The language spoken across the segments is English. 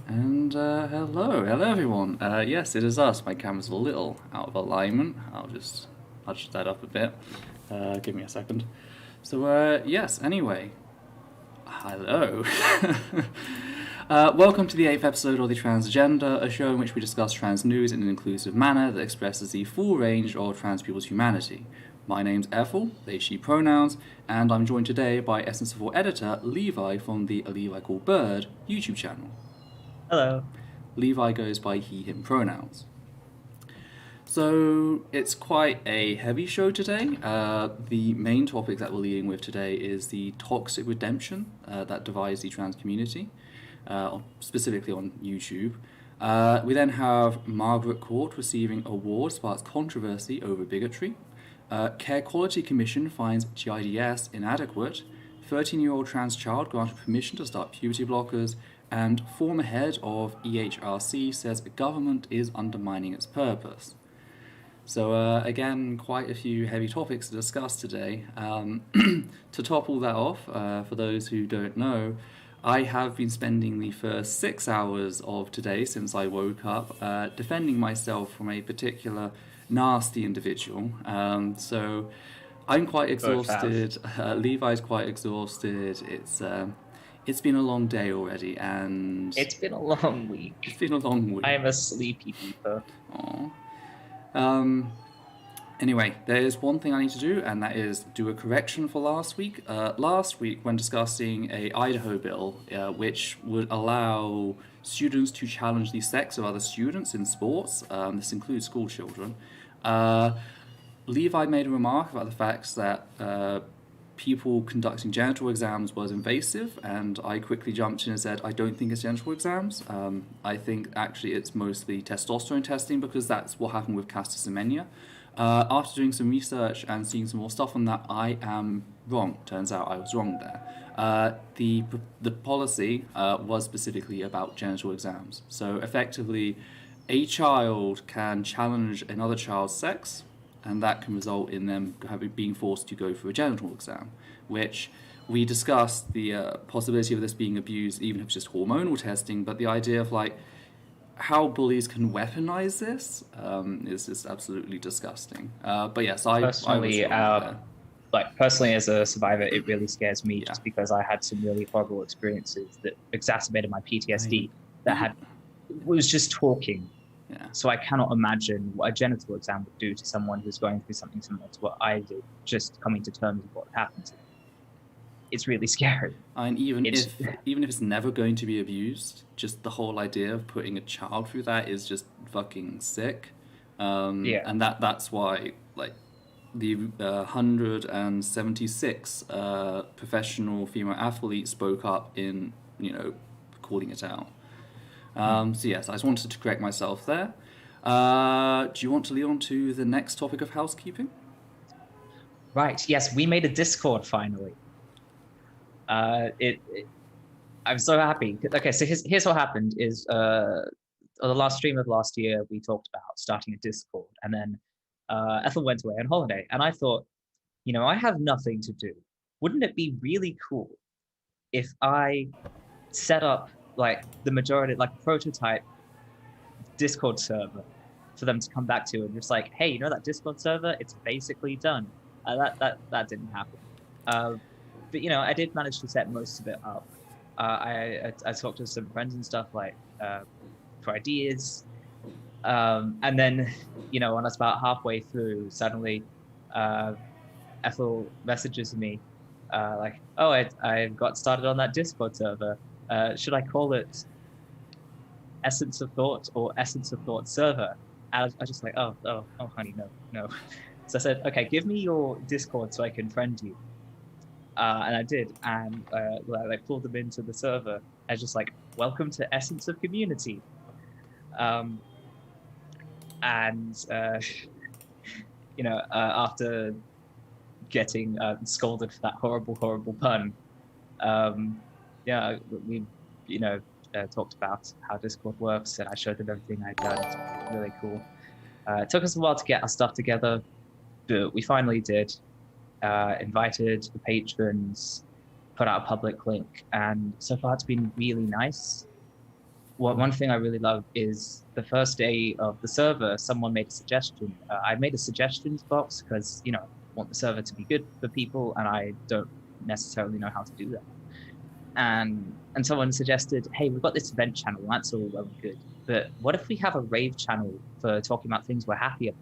And hello everyone. Yes, it is us. My camera's a little out of alignment. I'll just nudge that up a bit. Give me a second. So yes. Anyway, hello. Welcome to the eighth episode of the Transgender, a show in which we discuss trans news in an inclusive manner that expresses the full range of trans people's humanity. My name's Ethel, they/she pronouns, and I'm joined today by Essence of All editor Levi from the A Levi Called Bird YouTube channel. Hello. Levi goes by he/him pronouns. So it's quite a heavy show today. The main topic that we're leading with today is the toxic redemption that divides the trans community, specifically on YouTube. We then have Margaret Court receiving award sparks controversy over bigotry. Care Quality Commission finds GIDS inadequate. 13-year-old trans child granted permission to start puberty blockers. And former head of EHRC says government is undermining its purpose. So again, quite a few heavy topics to discuss today. To top all that off, for those who don't know, I have been spending the first 6 hours of today since I woke up defending myself from a particular nasty individual. So I'm quite exhausted. Levi's quite exhausted. It's been a long day already, and It's been a long week. It's been a long week. I am a sleepy peeper. Aww. Anyway, there is one thing I need to do, and that is do a correction for last week. Last week, when discussing a Idaho bill, which would allow students to challenge the sex of other students in sports, this includes school children, Levi made a remark about the fact that people conducting genital exams was invasive, and I quickly jumped in and said, I don't think it's genital exams. I think actually it's mostly testosterone testing, because that's what happened with Caster Semenya. After doing some research and seeing some more stuff on that, I am wrong. Turns out I was wrong there. The policy was specifically about genital exams. So effectively, a child can challenge another child's sex, and that can result in them being forced to go for a genital exam, which we discussed the possibility of this being abused, even if it's just hormonal testing, but the idea of how bullies can weaponize this is just absolutely disgusting. But yes, I personally, personally as a survivor, it really scares me just because I had some really horrible experiences that exacerbated my PTSD was just talking. Yeah. So I cannot imagine what a genital exam would do to someone who's going through something similar to what I did, just coming to terms with what happened to them. It's really scary. And even if it's never going to be abused, just the whole idea of putting a child through that is just fucking sick. And that's why the 176 professional female athletes spoke up in calling it out. So yes, I just wanted to correct myself there. Do you want to lead on to the next topic of housekeeping? Right. Yes, we made a Discord finally. I'm so happy. Okay, so here's what happened is on the last stream of last year, we talked about starting a Discord, and then Ethel went away on holiday, and I thought, I have nothing to do. Wouldn't it be really cool if I set up the majority, prototype Discord server for them to come back to, and just hey, that Discord server, it's basically done. That didn't happen. But I did manage to set most of it up. I talked to some friends and stuff for ideas, and then when I was about halfway through, suddenly Ethel messages me oh, I got started on that Discord server. Should I call it Essence of Thought or Essence of Thought server? And I was just oh, honey, no. So I said, okay, give me your Discord so I can friend you. And I did, and I pulled them into the server. I was just welcome to Essence of Community. After getting scolded for that horrible pun, we talked about how Discord works, and I showed them everything I'd done. It's really cool. It took us a while to get our stuff together, but we finally did. Invited the patrons, put out a public link, and so far it's been really nice. one thing I really love is the first day of the server, someone made a suggestion. I made a suggestions box because, I want the server to be good for people, and I don't necessarily know how to do that. And someone suggested, hey, we've got this event channel, that's all well and good, but what if we have a rave channel for talking about things we're happy about?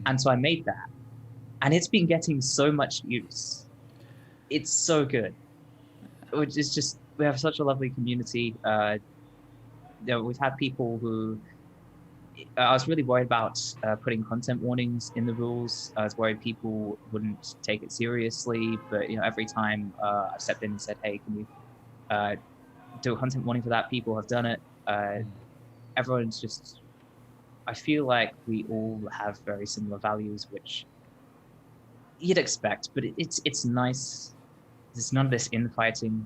And so I made that, and it's been getting so much use. It's so good. Which is just, we have such a lovely community. We've had people who, I was really worried about putting content warnings in the rules. I was worried people wouldn't take it seriously, but every time I've stepped in and said, hey, can we do a content warning for that? People have done it. Everyone's just, I feel like we all have very similar values, which you'd expect, but it's nice. There's none of this infighting.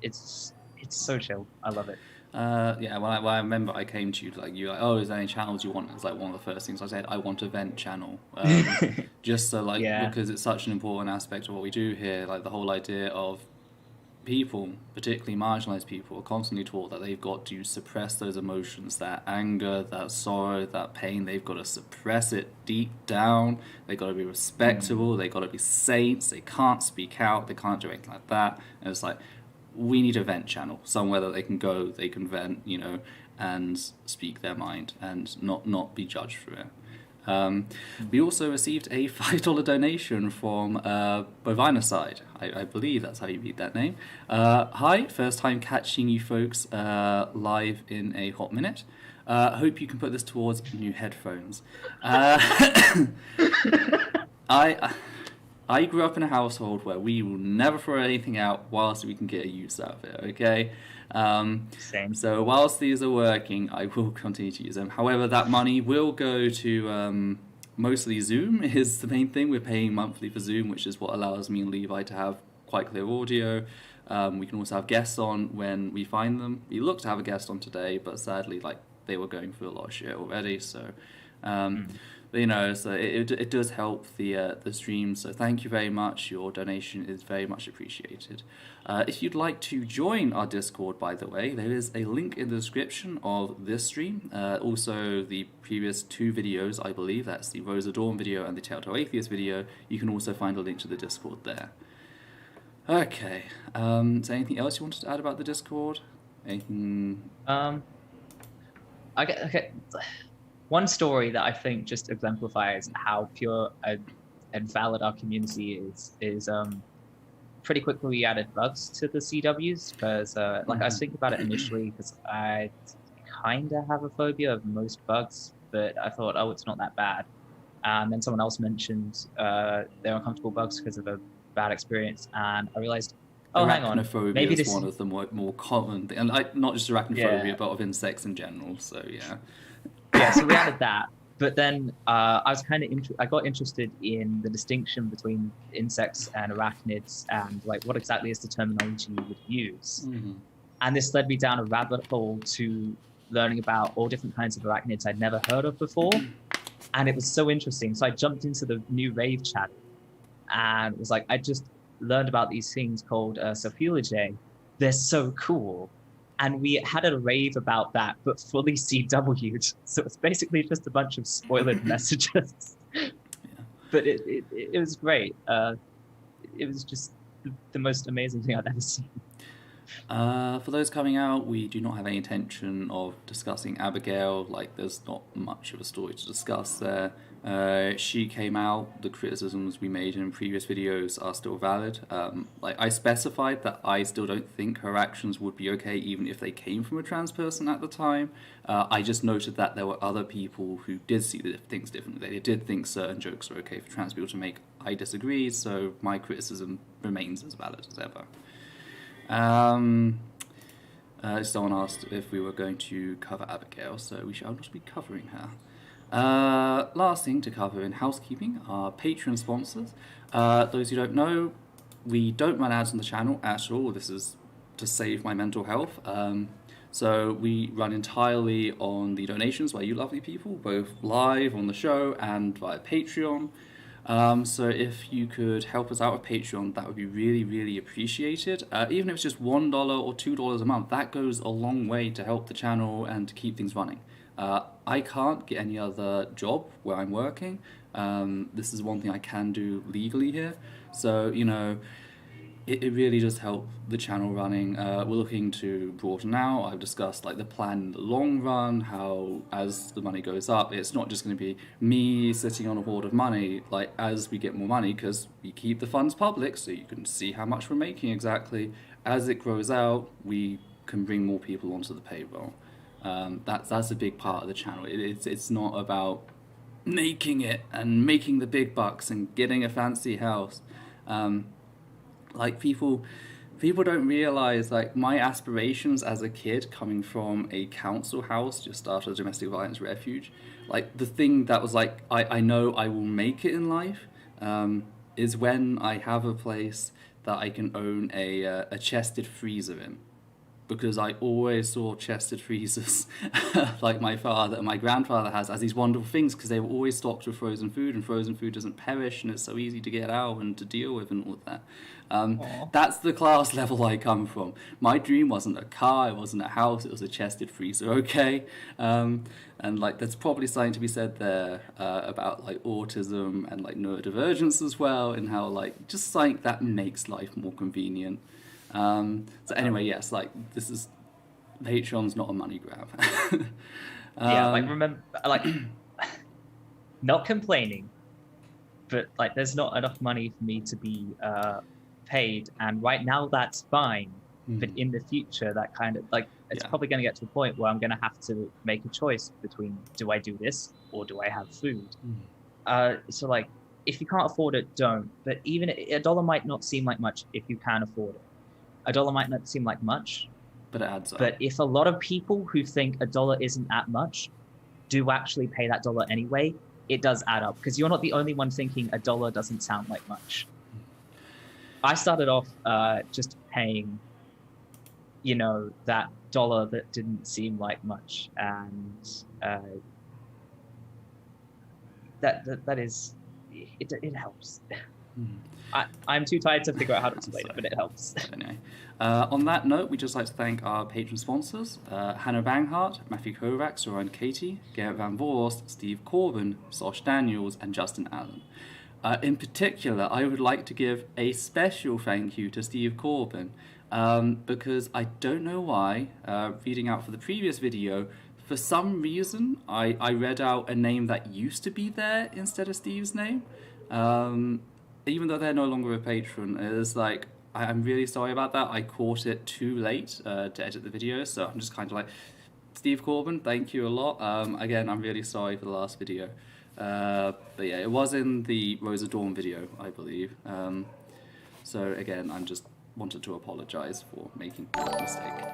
It's so chill. I love it. Yeah, when I remember I came to you, oh, is there any channels you want? It's like one of the first things I said, I want a vent channel. Just so because it's such an important aspect of what we do here, like the whole idea of people, particularly marginalized people, are constantly taught that they've got to suppress those emotions, that anger, that sorrow, that pain. They've got to suppress it deep down. They've got to be respectable. They've got to be saints. They can't speak out. They can't do anything like that. And it's like, we need a vent channel, somewhere that they can go, they can vent, and speak their mind and not be judged for it. We also received a $5 donation from Bovinicide. I believe that's how you read that name. Hi, first time catching you folks live in a hot minute. Hope you can put this towards new headphones. I grew up in a household where we will never throw anything out whilst we can get a use out of it, okay? Same. So whilst these are working, I will continue to use them. However, that money will go to mostly Zoom is the main thing. We're paying monthly for Zoom, which is what allows me and Levi to have quite clear audio. We can also have guests on when we find them. We look to have a guest on today, but sadly, they were going through a lot of shit already, so... so it does help the stream. So thank you very much. Your donation is very much appreciated. If you'd like to join our Discord, by the way, there is a link in the description of this stream. Also, the previous 2 videos, I believe, that's the Rosa Dawn video and the Telltale Atheist video. You can also find a link to the Discord there. Okay. Is there anything else you wanted to add about the Discord? Anything? Okay. One story that I think just exemplifies how pure and valid our community is pretty quickly we added bugs to the CWs because I was thinking about it initially because I kind of have a phobia of most bugs, but I thought, oh, it's not that bad. And then someone else mentioned they're uncomfortable bugs because of a bad experience, and I realized, oh, hang on, maybe this is one of the more common, and not just arachnophobia, but of insects in general. So yeah. Yeah, so we added that, but then I was I got interested in the distinction between insects and arachnids and what exactly is the terminology you would use. And this led me down a rabbit hole to learning about all different kinds of arachnids I'd never heard of before, and it was so interesting. So I jumped into the new rave channel, and it was I just learned about these things called Sophology. They're so cool. And we had a rave about that, but fully CW'd. So it's basically just a bunch of spoiled messages. Yeah. But it was great. It was just the most amazing thing I've ever seen. For those coming out, we do not have any intention of discussing Abigail. There's not much of a story to discuss there. She came out. The criticisms we made in previous videos are still valid. I specified that I still don't think her actions would be okay even if they came from a trans person at the time. I just noted that there were other people who did see things differently. They did think certain jokes were okay for trans people to make. I disagreed, so my criticism remains as valid as ever. Someone asked if we were going to cover Abigail, so we shall not be covering her. Last thing to cover in housekeeping are Patreon sponsors. Those who don't know, we don't run ads on the channel at all. This is to save my mental health. So we run entirely on the donations by you lovely people, both live on the show and via Patreon. So if you could help us out with Patreon, that would be really, really appreciated. Even if it's just $1 or $2 a month, that goes a long way to help the channel and to keep things running. I can't get any other job where I'm working. This is one thing I can do legally here. So, you know, it really does help the channel running. We're looking to broaden out. I've discussed like the plan in the long run, how as the money goes up, it's not just going to be me sitting on a hoard of money. Like as we get more money, because we keep the funds public, so you can see how much we're making exactly. As it grows out, we can bring more people onto the payroll. That's a big part of the channel. It's not about making it and making the big bucks and getting a fancy house. Like people don't realize like my aspirations as a kid coming from a council house just after the domestic violence refuge, like the thing that was like I know I will make it in life, is when I have a place that I can own a chested freezer in. Because I always saw chested freezers like my father and my grandfather has as these wonderful things, because they were always stocked with frozen food, and frozen food doesn't perish and it's so easy to get out and to deal with and all of that. That's the class level I come from. My dream wasn't a car, it wasn't a house, it was a chested freezer, okay? And like there's probably something to be said there about like autism and like neurodivergence as well, and how like just something that makes life more convenient. So anyway, yes, like this is Patreon's not a money grab. Yeah, like remember, like not complaining, but like there's not enough money for me to be paid, and right now that's fine. But in the future, that kind of like it's probably going to get to a point where I'm going to have to make a choice between do I do this or do I have food. So like if you can't afford it, don't. But even $1 might not seem like much if you can afford it. $1 might not seem like much, but it adds up. But if a lot of people who think $1 isn't that much do actually pay that $1 anyway, it does add up, because you're not the only one thinking $1 doesn't sound like much. I started off just paying, you know, that $1 that didn't seem like much, and that is it helps. I'm too tired to figure out how to explain it, but it helps. Anyway, on that note, we'd just like to thank our patron sponsors, Hannah Banghart, Matthew Kovacs, Soren Katie, Garrett Van Voorst, Steve Corbin, Sosh Daniels, and Justin Allen. In particular, I would like to give a special thank you to Steve Corbin, because I don't know why, reading out for the previous video, for some reason, I read out a name that used to be there instead of Steve's name. Even though they're no longer a patron, it's like, I'm really sorry about that. I caught it too late to edit the video, so I'm just kind of like, Steve Corbin, thank you a lot. Again, I'm really sorry for the last video. But yeah, it was in the Rosa Dawn video, I believe. So again, I just wanted to apologize for making that mistake.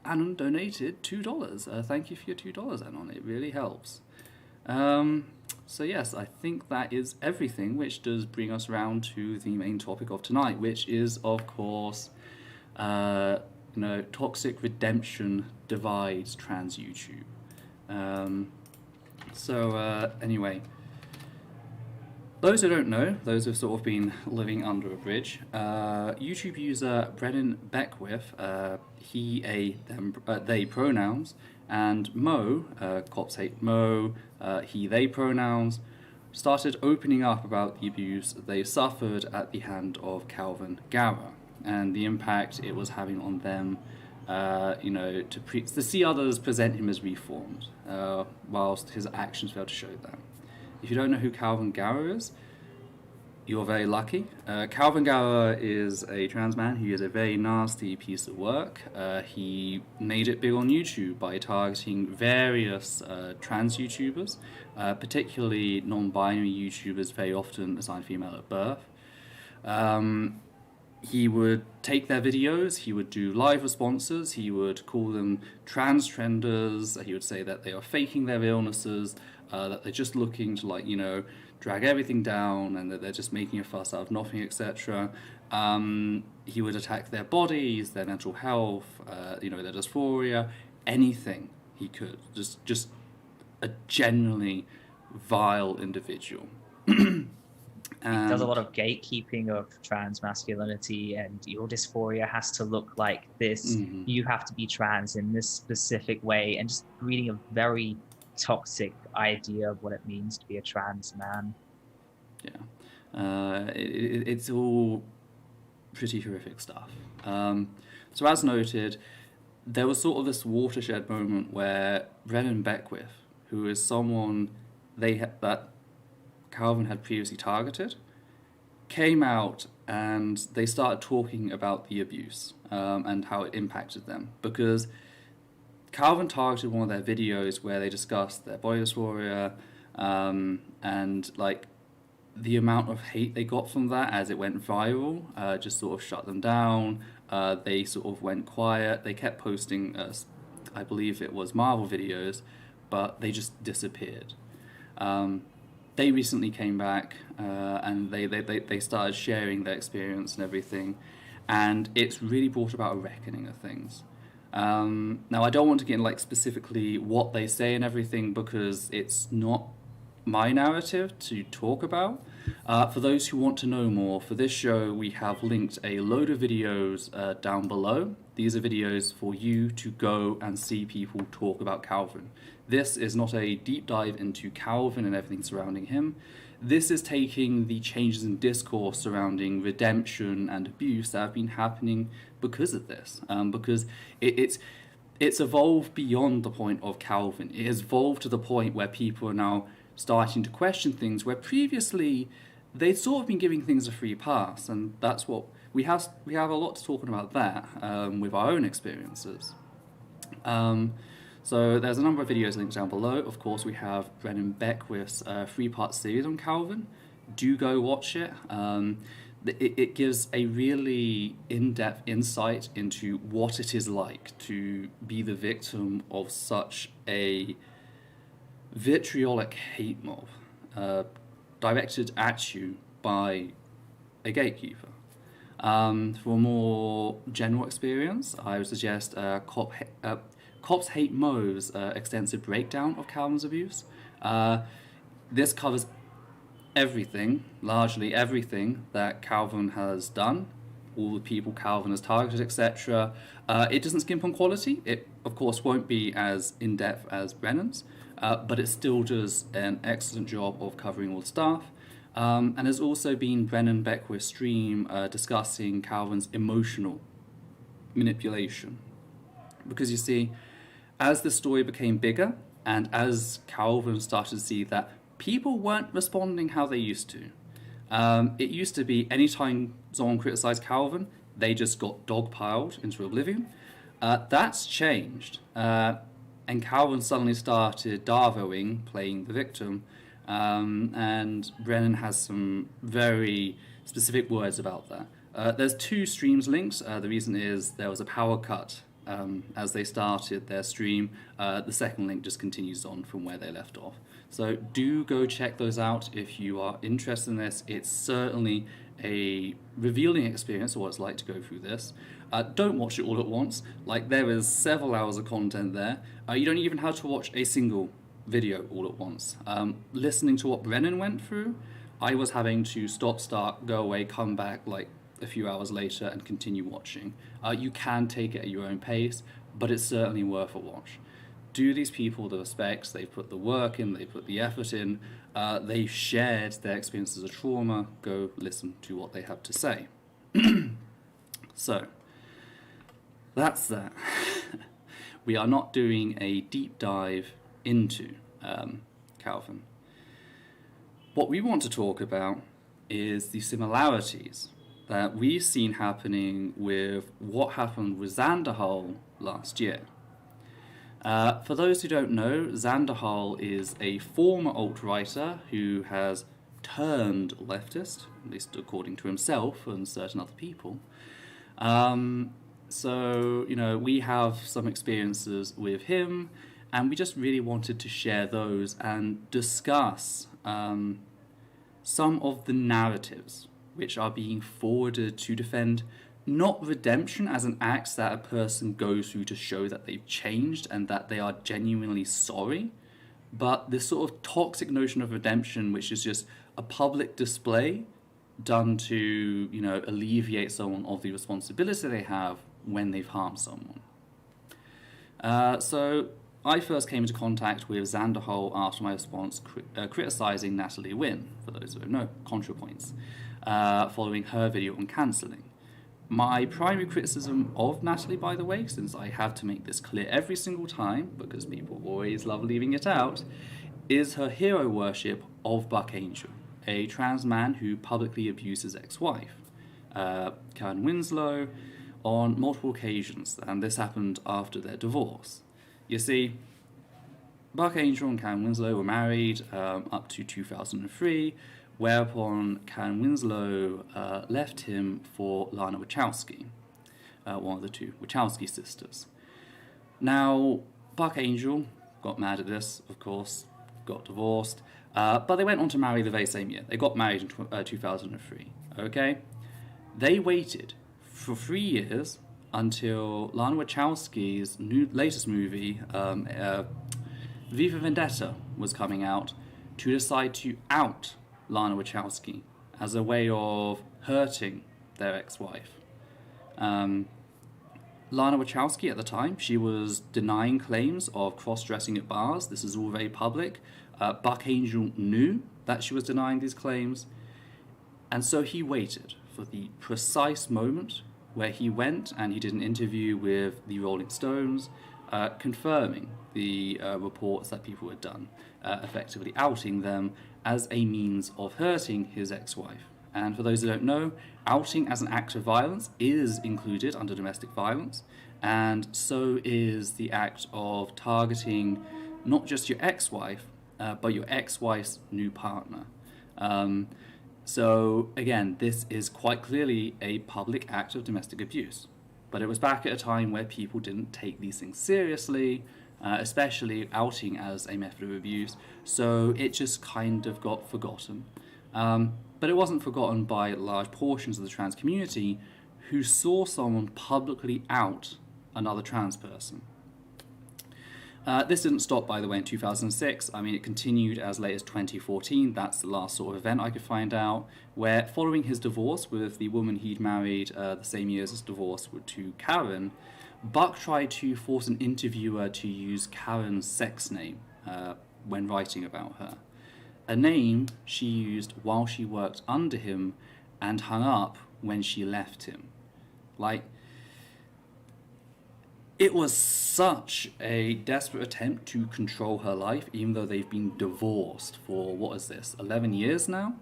Anon donated $2. Thank you for your $2, Anon. It really helps. So yes, I think that is everything, which does bring us around to the main topic of tonight, which is, of course, toxic redemption divides trans YouTube. Anyway, those who don't know, those who've sort of been living under a bridge, YouTube user Brennan Beckwith, he, they pronouns, and Mo, cops hate Mo, he, they pronouns, started opening up about the abuse they suffered at the hand of Kalvin Garrah and the impact it was having on them, to see others present him as reformed, whilst his actions failed to show that. If you don't know who Kalvin Garrah is, you're very lucky. Kalvin Garrah is a trans man who is a very nasty piece of work. He made it big on YouTube by targeting various trans YouTubers, particularly non-binary YouTubers, very often assigned female at birth. He would take their videos, he would do live responses, he would call them trans trenders, he would say that they are faking their illnesses, that they're just looking to drag everything down and that they're just making a fuss out of nothing, etc. He would attack their bodies, their mental health, their dysphoria, anything he could. Just a generally vile individual. It does a lot of gatekeeping of trans masculinity, and your dysphoria has to look like this. You have to be trans in this specific way, and just breeding a very toxic idea of what it means to be a trans man. Yeah, it's all pretty horrific stuff. So as noted, there was sort of this watershed moment where Brennan Beckwith, who is someone that Kalvin had previously targeted, came out and they started talking about the abuse and how it impacted them, because Kalvin targeted one of their videos where they discussed their body dysphoria and like the amount of hate they got from that as it went viral just sort of shut them down. They sort of went quiet. They kept posting, I believe it was Marvel videos, but they just disappeared. They recently came back and they started sharing their experience and everything, and it's really brought about a reckoning of things. Now, I don't want to get into like specifically what they say and everything, because it's not my narrative to talk about. For those who want to know more, for this show we have linked a load of videos down below. These are videos for you to go and see people talk about Kalvin. This is not a deep dive into Kalvin and everything surrounding him. This is taking the changes in discourse surrounding redemption and abuse that have been happening because of this. Because it's evolved beyond the point of Kalvin. It has evolved to the point where people are now starting to question things where previously they'd sort of been giving things a free pass, and that's what we have a lot to talk about that with our own experiences. So there's a number of videos linked down below. Of course, we have Brennan Beckwith's 3-part series on Kalvin. Do go watch it. It gives a really in-depth insight into what it is like to be the victim of such a vitriolic hate mob directed at you by a gatekeeper. For a more general experience, I would suggest Cops Hate Mo's extensive breakdown of Kalvin's abuse. This covers everything, largely everything, that Kalvin has done, all the people Kalvin has targeted, etc. It doesn't skimp on quality. It, of course, won't be as in-depth as Brennan's, but it still does an excellent job of covering all the stuff. And there's also been Brennan Beckwith's stream discussing Kalvin's emotional manipulation. Because you see, as the story became bigger, and as Kalvin started to see that people weren't responding how they used to. It used to be anytime someone criticized Kalvin, they just got dogpiled into oblivion. That's changed. And Kalvin suddenly started Darvoing, playing the victim, and Brennan has some very specific words about that. There's 2 streams links. The reason is there was a power cut as they started their stream. The second link just continues on from where they left off. So do go check those out if you are interested in this. It's certainly a revealing experience of what it's like to go through this. Don't watch it all at once. Like, there is several hours of content there. You don't even have to watch a single video all at once. Listening to what Brennan went through, I was having to stop, start, go away, come back like a few hours later and continue watching. You can take it at your own pace, but it's certainly worth a watch. Do these people the respects. They've put the work in, they put the effort in, they've shared their experiences of trauma. Go listen to what they have to say. So, that's that. We are not doing a deep dive into Kalvin. What we want to talk about is the similarities that we've seen happening with what happened with Zanderhal last year. For those who don't know, Zanderhal is a former alt-writer who has turned leftist, at least according to himself and certain other people. So, you know, we have some experiences with him, and we just really wanted to share those and discuss some of the narratives which are being forwarded to defend not redemption as an act that a person goes through to show that they've changed and that they are genuinely sorry, But this sort of toxic notion of redemption, which is just a public display done to, you know, alleviate someone of the responsibility they have when they've harmed someone. So I first came into contact with Xander Hull after my response criticizing Natalie Wynn, for those who don't know, ContraPoints, following her video on cancelling. My primary criticism of Natalie, by the way, since I have to make this clear every single time, because people always love leaving it out, is her hero worship of Buck Angel, a trans man who publicly abused his ex-wife, Karen Winslow, on multiple occasions, and this happened after their divorce. You see, Buck Angel and Karen Winslow were married up to 2003, whereupon Karen Winslow left him for Lana Wachowski, one of the two Wachowski sisters. Now, Buck Angel got mad at this, of course, got divorced, but they went on to marry the very same year. They got married in 2003, okay? They waited for 3 years until Lana Wachowski's latest movie, Viva Vendetta, was coming out to decide to out Lana Wachowski as a way of hurting their ex-wife. Lana Wachowski at the time, she was denying claims of cross-dressing at bars. This is all very public. Buck Angel knew that she was denying these claims, and so he waited for the precise moment where he went and he did an interview with the Rolling Stones, confirming the reports that people had done, effectively outing them as a means of hurting his ex-wife. And for those who don't know, outing as an act of violence is included under domestic violence, and so is the act of targeting not just your ex-wife, but your ex-wife's new partner. So again, this is quite clearly a public act of domestic abuse. But it was back at a time where people didn't take these things seriously, especially outing as a method of abuse, so it just kind of got forgotten. But it wasn't forgotten by large portions of the trans community who saw someone publicly out another trans person. This didn't stop, by the way, in 2006. I mean, it continued as late as 2014. That's the last sort of event I could find out, where following his divorce with the woman he'd married the same year as his divorce to Karen, Buck tried to force an interviewer to use Karen's sex name when writing about her, a name she used while she worked under him and hung up when she left him. Like, it was such a desperate attempt to control her life, even though they've been divorced for, 11 years now?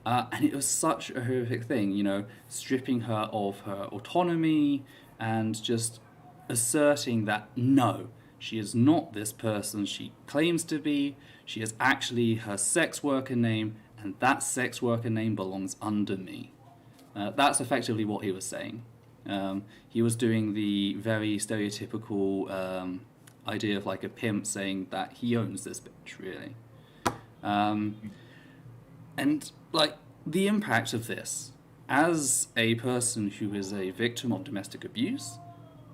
And it was such a horrific thing, you know, stripping her of her autonomy and just asserting that, no, she is not this person she claims to be. She is actually her sex worker name, and that sex worker name belongs under me. That's effectively what he was saying. He was doing the very stereotypical idea of like a pimp saying that he owns this bitch, really. And like the impact of this, as a person who is a victim of domestic abuse,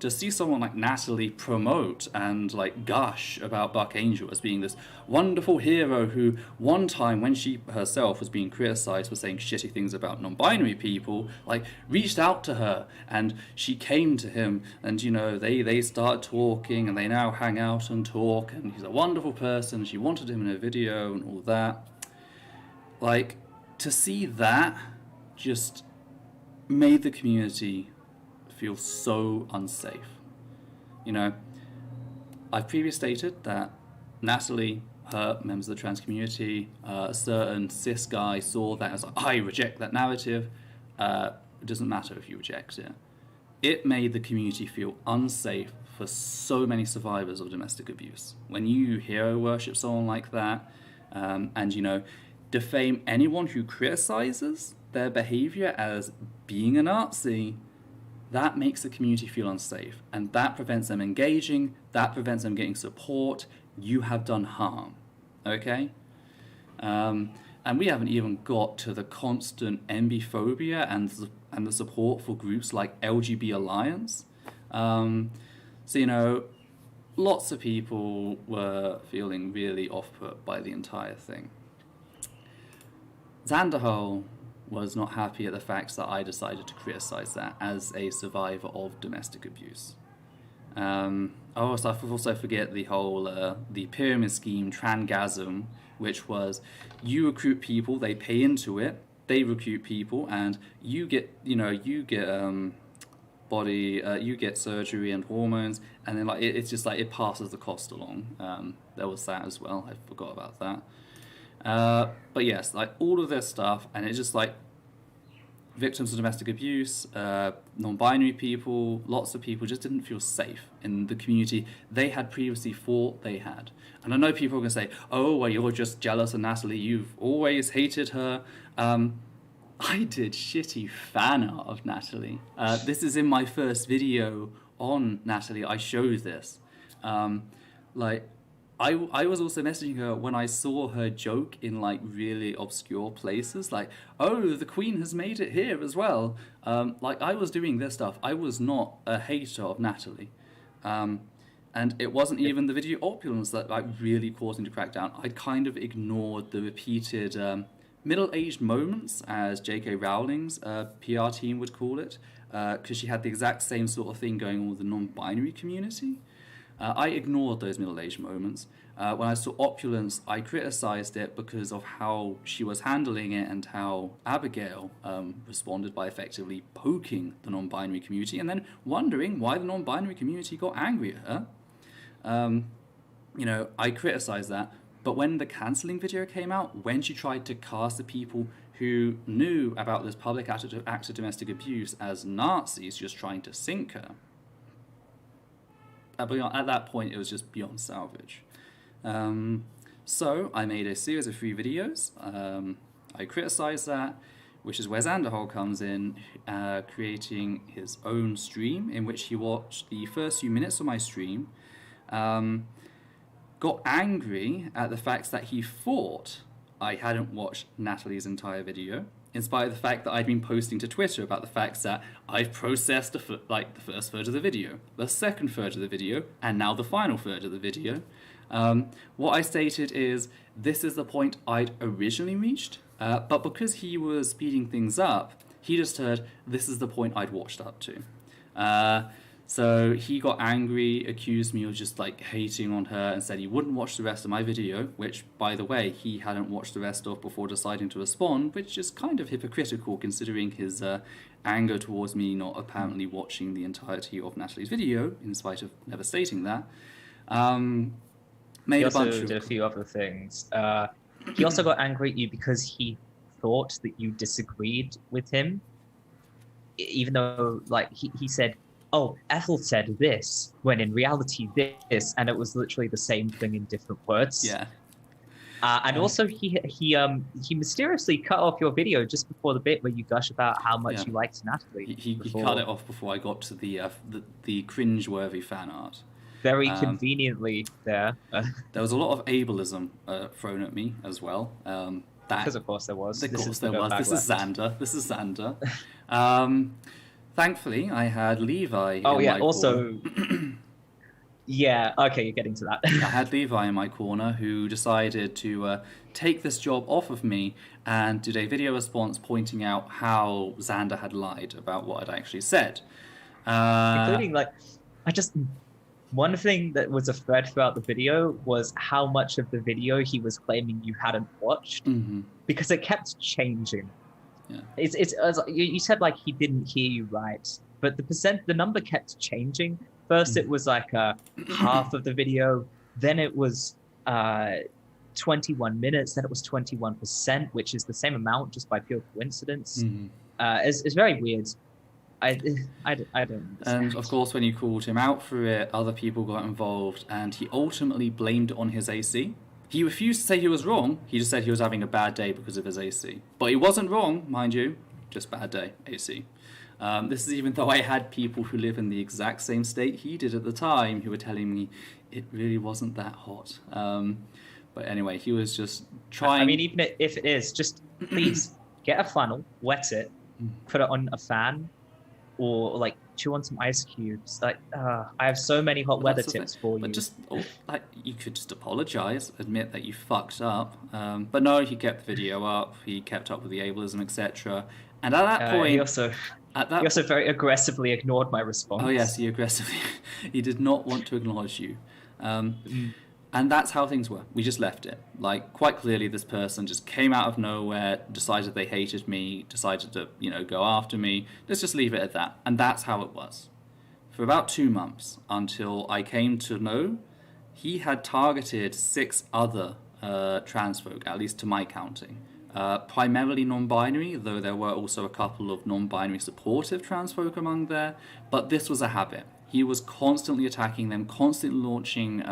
to see someone like Natalie promote and like gush about Buck Angel as being this wonderful hero who one time when she herself was being criticized for saying shitty things about non-binary people, like reached out to her and she came to him and, you know, they started talking and they now hang out and talk and he's a wonderful person, she wanted him in a video and all that. Like, to see that just made the community feel so unsafe. You know, I've previously stated that Natalie, her, members of the trans community, a certain cis guy saw that as like, I reject that narrative. It doesn't matter if you reject it. It made the community feel unsafe for so many survivors of domestic abuse. When you hero worship someone like that, and, you know, defame anyone who criticizes their behavior as being a Nazi, that makes the community feel unsafe, and that prevents them engaging, that prevents them getting support. You have done harm, okay? And we haven't even got to the constant Enbyphobia and the support for groups like LGB Alliance. So, you know, lots of people were feeling really off-put by the entire thing. Xanderhole was not happy at the fact that I decided to criticize that as a survivor of domestic abuse. I also forget the whole the pyramid scheme Transgasm, which was you recruit people, they pay into it, they recruit people, and you get you get surgery and hormones, and then like it's just like it passes the cost along. There was that as well. I forgot about that. But yes, like all of this stuff, and it's just like victims of domestic abuse, non-binary people, lots of people just didn't feel safe in the community they had previously thought they had. And I know people are going to say, oh, well, you're just jealous of Natalie, you've always hated her. I did shitty fan art of Natalie. This is in my first video on Natalie, I show this. I was also messaging her when I saw her joke in like really obscure places, like, oh, the Queen has made it here as well. Like I was doing this stuff. I was not a hater of Natalie. And it wasn't even the video opulence that like really caused me to crack down. I kind of ignored the repeated middle-aged moments, as J.K. Rowling's PR team would call it, because she had the exact same sort of thing going on with the non-binary community. I ignored those middle-aged moments. When I saw opulence, I criticized it because of how she was handling it and how Abigail responded by effectively poking the non-binary community and then wondering why the non-binary community got angry at her. I criticized that. But when the cancelling video came out, when she tried to cast the people who knew about this public act of domestic abuse as Nazis just trying to sink her, at that point, it was just beyond salvage. So I made a series of 3 videos. I criticized that, which is where Xanderhole comes in, creating his own stream in which he watched the first few minutes of my stream, got angry at the fact that he thought I hadn't watched Natalie's entire video, in spite of the fact that I'd been posting to Twitter about the fact that I've processed the first third of the video, the second third of the video, and now the final third of the video. What I stated is, this is the point I'd originally reached, but because he was speeding things up, he just heard, this is the point I'd watched up to. So he got angry, accused me of just like hating on her, and said he wouldn't watch the rest of my video, which, by the way, he hadn't watched the rest of before deciding to respond, which is kind of hypocritical considering his anger towards me not apparently watching the entirety of Natalie's video, in spite of never stating that. He also did a few other things. He also got angry at you because he thought that you disagreed with him, even though like he said, oh, Ethel said this, when in reality this, and it was literally the same thing in different words. Yeah. And also he mysteriously cut off your video just before the bit where you gush about how much you liked Natalie. He cut it off before I got to the cringe-worthy fan art. Very conveniently there. There was a lot of ableism thrown at me as well. Because of course there was. This is Xander. Thankfully, I had Levi in my corner. Yeah, okay, you're getting to that. I had Levi in my corner who decided to take this job off of me and did a video response pointing out how Xander had lied about what I'd actually said. Including, one thing that was a thread throughout the video was how much of the video he was claiming you hadn't watched, because it kept changing. Yeah. It's you said like he didn't hear you right, but the number kept changing. First it was like half of the video, then it was 21 minutes, then it was 21%, which is the same amount just by pure coincidence. It's very weird. I don't understand. And of course, when you called him out for it, other people got involved, and he ultimately blamed it on his AC. He refused to say he was wrong. He just said he was having a bad day because of his AC. But he wasn't wrong, mind you. Just bad day, AC. This is even though I had people who live in the exact same state he did at the time who were telling me it really wasn't that hot. But anyway, he was just trying... I mean, even if it is, just please get a funnel, wet it, put it on a fan, or like chew on some ice cubes. Like, I have so many hot weather tips for you. But just like you could just apologize, admit that you fucked up. But no, he kept the video up. He kept up with the ableism, etc. And at that point, he also very aggressively ignored my response. Oh yes, he aggressively. He did not want to acknowledge you. And that's how things were. We just left it. Like, quite clearly, this person just came out of nowhere, decided they hated me, decided to, go after me. Let's just leave it at that. And that's how it was. For about 2 months, until I came to know he had targeted 6 other trans folk, at least to my counting. Primarily non-binary, though there were also a couple of non-binary supportive trans folk among there. But this was a habit. He was constantly attacking them, constantly launching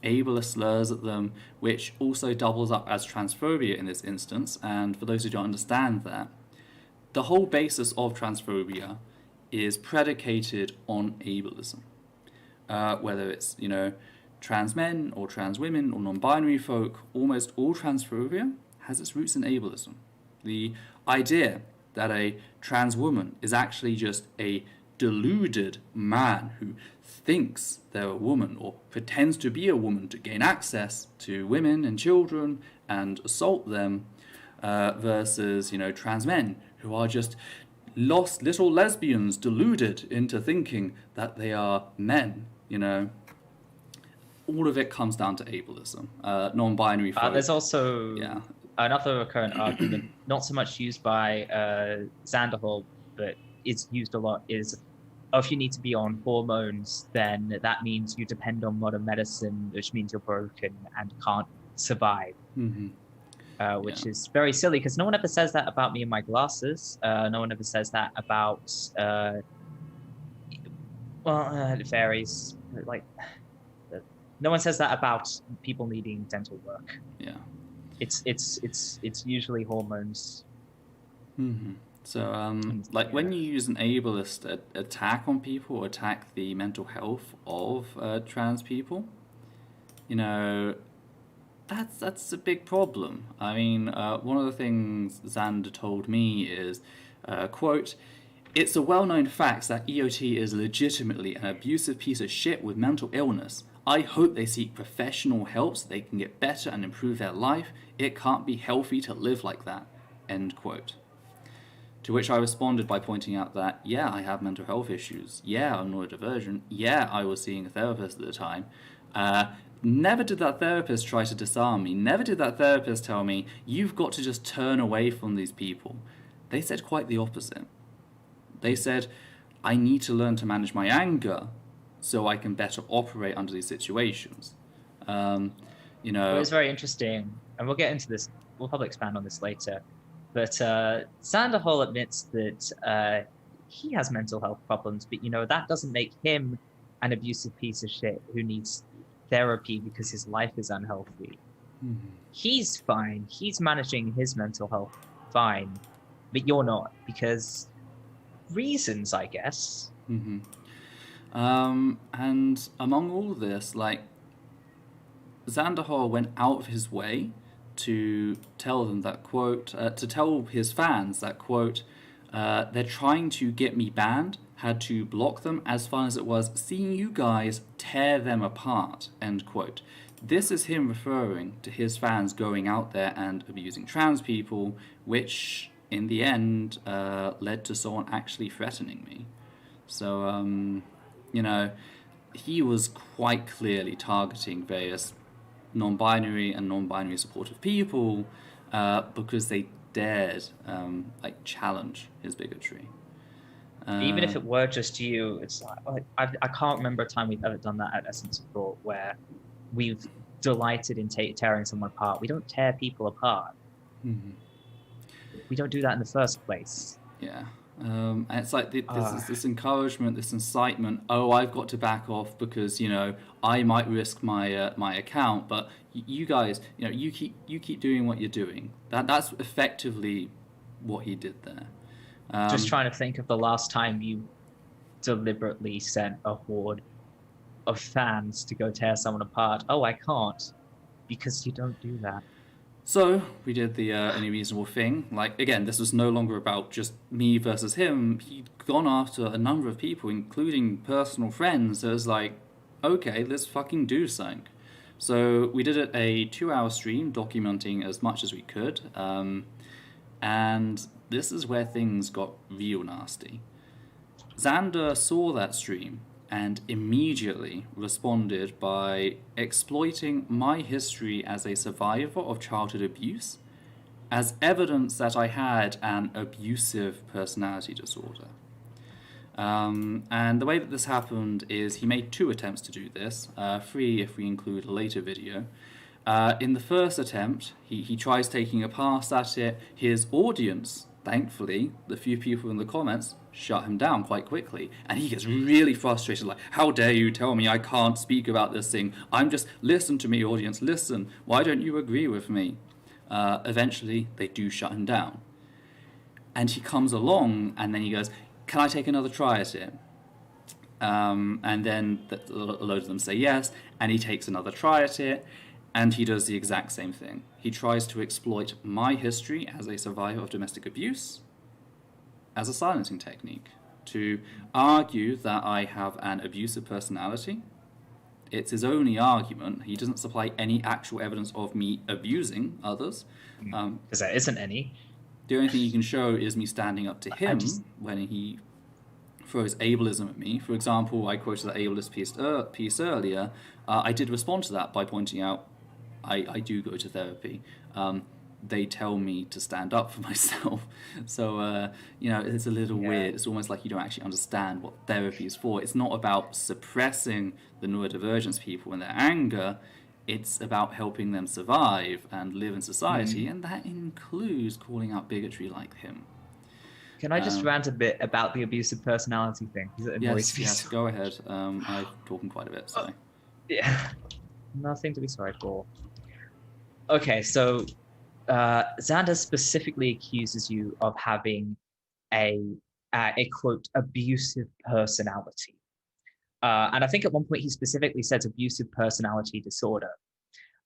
ableist slurs at them, which also doubles up as transphobia in this instance. And for those who don't understand that, the whole basis of transphobia is predicated on ableism. Whether it's, trans men or trans women or non-binary folk, almost all transphobia has its roots in ableism. The idea that a trans woman is actually just a deluded man who thinks they're a woman or pretends to be a woman to gain access to women and children and assault them, versus, trans men who are just lost little lesbians deluded into thinking that they are men, All of it comes down to ableism. Non-binary folk. There's also another current argument, not so much used by Zanderhol, but it's used a lot, is if you need to be on hormones, then that means you depend on modern medicine, which means you're broken and can't survive. Which is very silly, because no one ever says that about me and my glasses. No one ever says that about, it varies. Like, no one says that about people needing dental work. Yeah. It's usually hormones. So, when you use an ableist attack on people, attack the mental health of trans people, that's a big problem. I mean, one of the things Xander told me is, quote, "It's a well-known fact that EOT is legitimately an abusive piece of shit with mental illness. I hope they seek professional help so they can get better and improve their life. It can't be healthy to live like that." End quote. To which I responded by pointing out that, yeah, I have mental health issues. Yeah, I'm neurodivergent. Yeah, I was seeing a therapist at the time. Never did that therapist try to disarm me. Never did that therapist tell me, you've got to just turn away from these people. They said quite the opposite. They said, I need to learn to manage my anger so I can better operate under these situations. It was very interesting, and we'll get into this, we'll probably expand on this later, but Sanderhol admits that he has mental health problems, but that doesn't make him an abusive piece of shit who needs therapy because his life is unhealthy. He's fine, he's managing his mental health fine, but you're not, because reasons, I guess. And among all this, Zanderhol went out of his way to tell them that, quote, to tell his fans that, quote, they're trying to get me banned, had to block them as fun as it was seeing you guys tear them apart, end quote. This is him referring to his fans going out there and abusing trans people, which in the end led to someone actually threatening me. So, he was quite clearly targeting various non-binary and non-binary supportive people because they dared challenge his bigotry. Even if it were just you, it's I can't remember a time we've ever done that at Essence of Thought where we've delighted in tearing someone apart. We don't tear people apart. We don't do that in the first place. Yeah. And it's like this encouragement, this incitement. Oh, I've got to back off because I might risk my my account, but you guys, you keep doing what you're doing. That's effectively what he did there. Just trying to think of the last time you deliberately sent a horde of fans to go tear someone apart. Oh, I can't, because you don't do that. So we did the Any Reasonable Thing. Like, again, this was no longer about just me versus him. He'd gone after a number of people, including personal friends. So it was like, okay, let's fucking do something. So we did it a 2-hour stream, documenting as much as we could. And this is where things got real nasty. Xander saw that stream and immediately responded by exploiting my history as a survivor of childhood abuse as evidence that I had an abusive personality disorder. And the way that this happened is he made 2 attempts to do this, 3 if we include a later video. In the first attempt, he tries taking a pass at it. His audience, thankfully, the few people in the comments, shut him down quite quickly. And he gets really frustrated, like, how dare you tell me I can't speak about this thing? I'm just, listen to me, audience, listen. Why don't you agree with me? Eventually, they do shut him down. And he comes along, and then he goes, can I take another try at it? And then a load of them say yes, and he takes another try at it. And he does the exact same thing. He tries to exploit my history as a survivor of domestic abuse as a silencing technique, to argue that I have an abusive personality. It's his only argument. He doesn't supply any actual evidence of me abusing others. Because there isn't any. The only thing he can show is me standing up to him when he throws ableism at me. For example, I quoted that ableist piece earlier. I did respond to that by pointing out I do go to therapy. They tell me to stand up for myself. So, it's a little weird. It's almost like you don't actually understand what therapy is for. It's not about suppressing the neurodivergence people and their anger. It's about helping them survive and live in society, and that includes calling out bigotry like him. Can I just rant a bit about the abusive personality thing? Yes, go ahead. I'm talking quite a bit, so... Yeah, nothing to be sorry for. Okay, so Xander specifically accuses you of having a quote, abusive personality. And I think at one point he specifically says abusive personality disorder.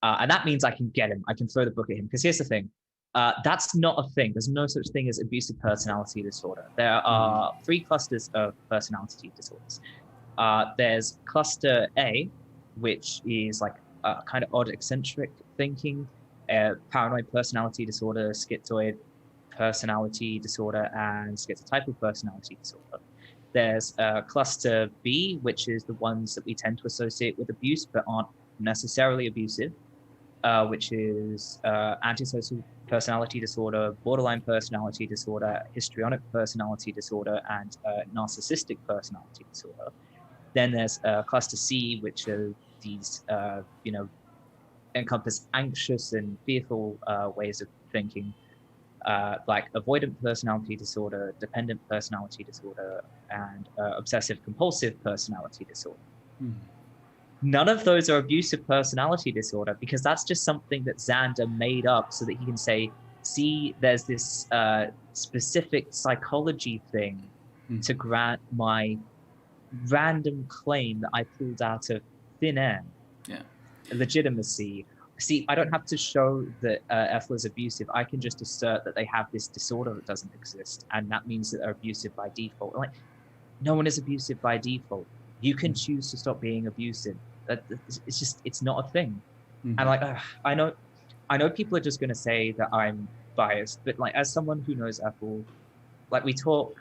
And that means I can get him. I can throw the book at him. Because here's the thing. That's not a thing. There's no such thing as abusive personality disorder. There are 3 clusters of personality disorders. There's cluster A, which is like kind of odd eccentric thinking, paranoid personality disorder, schizoid personality disorder, and schizotypal personality disorder. There's cluster B, which is the ones that we tend to associate with abuse but aren't necessarily abusive, which is antisocial personality disorder, borderline personality disorder, histrionic personality disorder, and narcissistic personality disorder. Then there's cluster C, which are these, encompass anxious and fearful ways of thinking, like avoidant personality disorder, dependent personality disorder, and obsessive compulsive personality disorder. None of those are abusive personality disorder, because that's just something that Xander made up so that he can say, see, there's this specific psychology thing to grant my random claim that I pulled out of thin air. Legitimacy. See, I don't have to show that Ethel is abusive. I can just assert that they have this disorder that doesn't exist, and that means that they're abusive by default. Like, no one is abusive by default. You can choose to stop being abusive. It's not a thing. And like, I know people are just going to say that I'm biased, but like, as someone who knows Ethel, like, we talk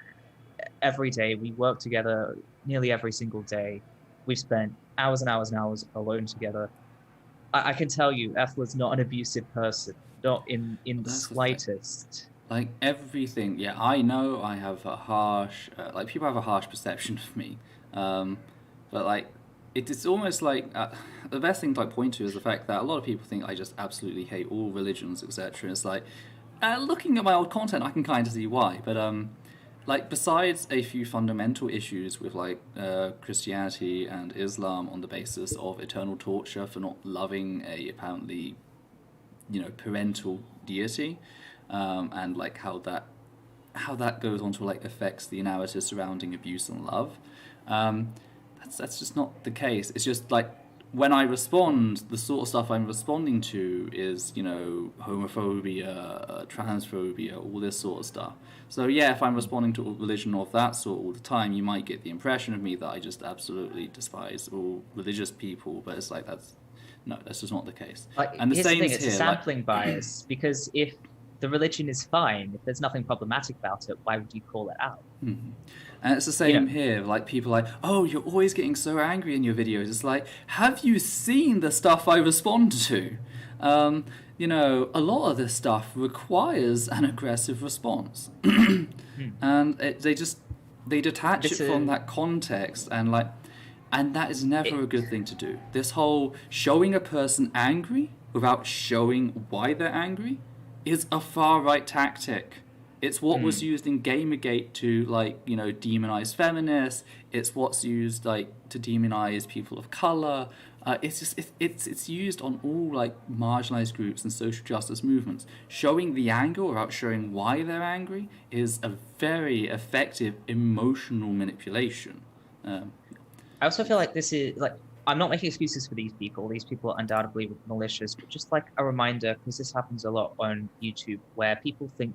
every day, we work together nearly every single day. We've spent hours and hours and hours alone together. I can tell you, Ethel is not an abusive person, not in the slightest. Like, everything, I know I have a harsh, people have a harsh perception of me, but like, it's almost like, the best thing to point to is the fact that a lot of people think I just absolutely hate all religions, etc. It's like, looking at my old content, I can kind of see why, but besides a few fundamental issues with Christianity and Islam on the basis of eternal torture for not loving a apparently, parental deity, and like how that goes on to affects the narrative surrounding abuse and love, that's just not the case. It's just when I respond, the sort of stuff I'm responding to is, you know, homophobia, transphobia, all this sort of stuff. So yeah, if I'm responding to religion of that sort all the time, you might get the impression of me that I just absolutely despise all religious people. But it's like that's just not the case. And the Here's the same thing: here. it's a sampling bias, because if the religion is fine, if there's nothing problematic about it, why would you call it out? Mm-hmm. And it's the same here. Like, people are like, oh, you're always getting so angry in your videos. It's like, have you seen the stuff I respond to? You know, a lot of this stuff requires an aggressive response. And they detach it from that context, and that is never a good thing to do. This whole showing a person angry without showing why they're angry is a far-right tactic. It's what was used in Gamergate to, like, you know, demonize feminists. It's what's used, like, to demonize people of color. It's used on all, like, marginalized groups and social justice movements. Showing the anger without showing why they're angry is a very effective emotional manipulation. I also feel like this is, like, I'm not making excuses for these people. These people are undoubtedly malicious, but just like a reminder, because this happens a lot on YouTube, where people think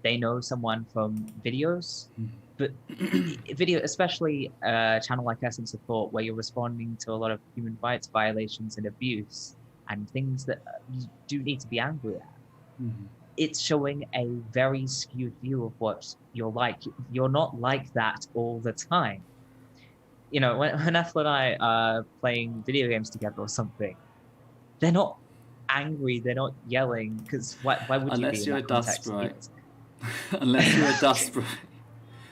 they know someone from videos, but video, especially a channel like Essence of Thought, where you're responding to a lot of human rights violations and abuse and things that you do need to be angry at. It's showing a very skewed view of what you're like. You're not like that all the time. You know, when Ethel and I are playing video games together or something, they're not angry, they're not yelling, because why would Unless you be you're in that a dust context? sprite. Unless you're a dust sprite.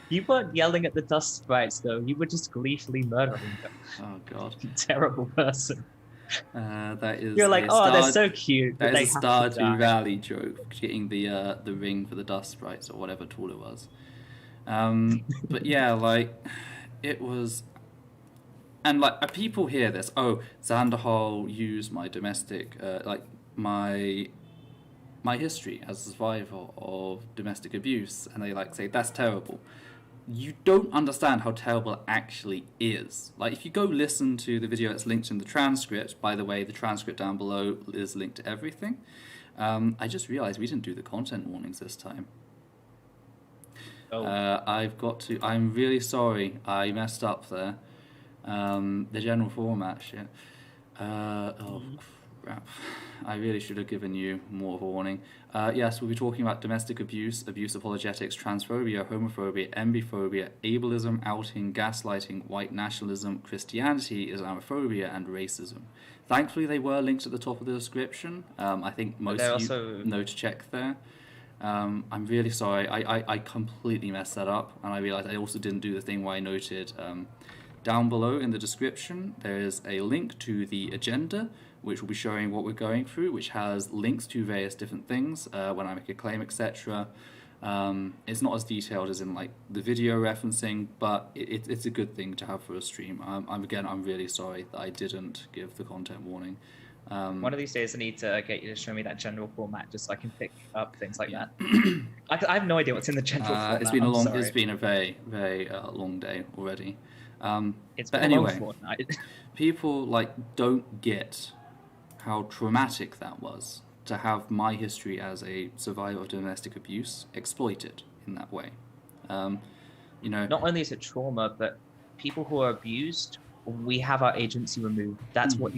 You weren't yelling at the dust sprites, though. You were just gleefully murdering them. Oh, God. Terrible person. That is. You're like, oh, they're so cute. That is a Stardew Valley joke, getting the ring for the dust sprites or whatever tool it was. But yeah, like, it was. And like, people hear this. Oh, Zanderhal used my domestic, my history as a survivor of domestic abuse, and they like say that's terrible. You don't understand how terrible it actually is. Like, if you go listen to the video that's linked in the transcript, by the way, the transcript down below is linked to everything. I just realized we didn't do the content warnings this time. I'm really sorry. I messed up there. The general format shit. Crap. I really should have given you more of a warning. Yes, we'll be talking about domestic abuse, abuse apologetics, transphobia, homophobia, enbyphobia, ableism, outing, gaslighting, white nationalism, Christianity, Islamophobia, and racism. Thankfully, they were linked at the top of the description. I think most of you know to check there. I'm really sorry. I completely messed that up, and I realized I also didn't do the thing where I noted down below in the description there is a link to the agenda, which will be showing what we're going through, which has links to various different things when I make a claim, etc. It's not as detailed as in like the video referencing, but it's a good thing to have for a stream. I'm really sorry that I didn't give the content warning. One of these days I need to get you to show me that general format just so I can pick up things like that. I have no idea what's in the general format. It's been a very, very long day already. It's but been anyway, a long fortnight. People don't get how traumatic that was to have my history as a survivor of domestic abuse exploited in that way. Not only is it trauma, but people who are abused, we have our agency removed. That's what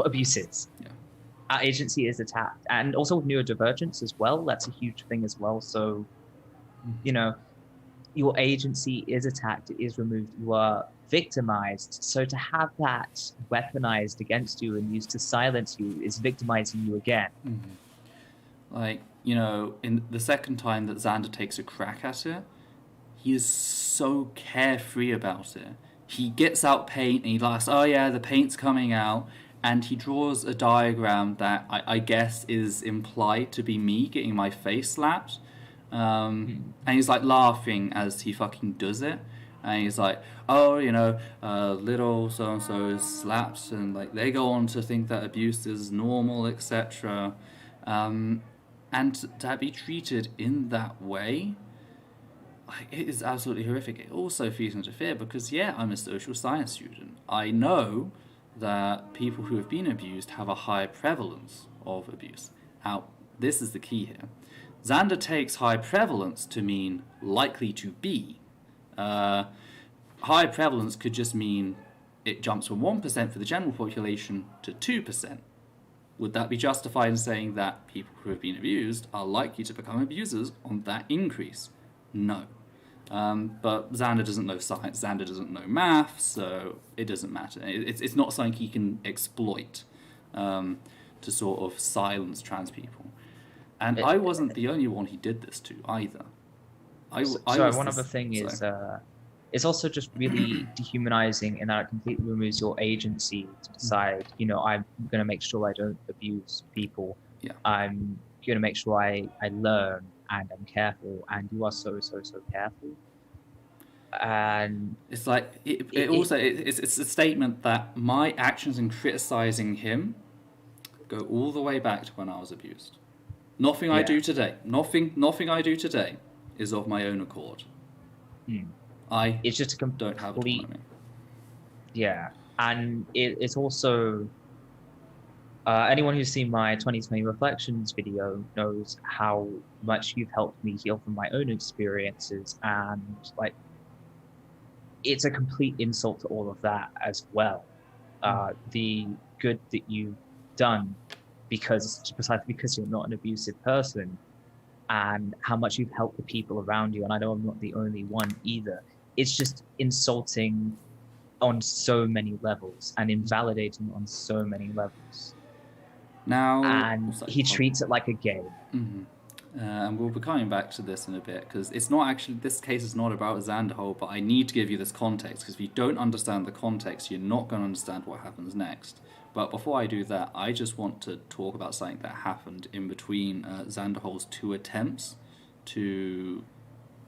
abuse is. Yeah. Our agency is attacked, and also with neurodivergence as well. That's a huge thing as well. So, your agency is attacked, it is removed. You are victimized. So to have that weaponized against you and used to silence you is victimizing you again. Like, in the second time that Xander takes a crack at it, he is so carefree about it. He gets out paint and he laughs, oh yeah, the paint's coming out, and he draws a diagram that I guess is implied to be me getting my face slapped. And he's like laughing as he fucking does it. And he's like, oh, little so-and-so is slapped, and like they go on to think that abuse is normal, etc. And to be treated in that way, it is absolutely horrific. It also feeds into fear because, yeah, I'm a social science student. I know that people who have been abused have a higher prevalence of abuse. Now, this is the key here. Xander takes high prevalence to mean likely to be. High prevalence could just mean it jumps from 1% for the general population to 2%. Would that be justified in saying that people who have been abused are likely to become abusers on that increase? No. But Xander doesn't know science, Xander doesn't know math, so it doesn't matter. It's not something he can exploit to sort of silence trans people. And I wasn't the only one he did this to either. One other thing is, it's also just really dehumanizing in that it completely removes your agency to decide, I'm going to make sure I don't abuse people. Yeah. I'm going to make sure I learn and I'm careful, and you are so careful. And it's like, it's a statement that my actions in criticizing him go all the way back to when I was abused. Nothing I do today I do today is of my own accord. It's just a don't have autonomy. Yeah, and it's also anyone who's seen my 2020 reflections video knows how much you've helped me heal from my own experiences, and like it's a complete insult to all of that as well. The good that you've done precisely because you're not an abusive person, and how much you've helped the people around you. And I know I'm not the only one either. It's just insulting on so many levels and invalidating on so many levels. Now, and he treats it like a game. Mm-hmm. And we'll be coming back to this in a bit, because it's not actually, this case is not about Xanderhole, but I need to give you this context, because if you don't understand the context, you're not going to understand what happens next. But before I do that, I just want to talk about something that happened in between Xanderhole's two attempts to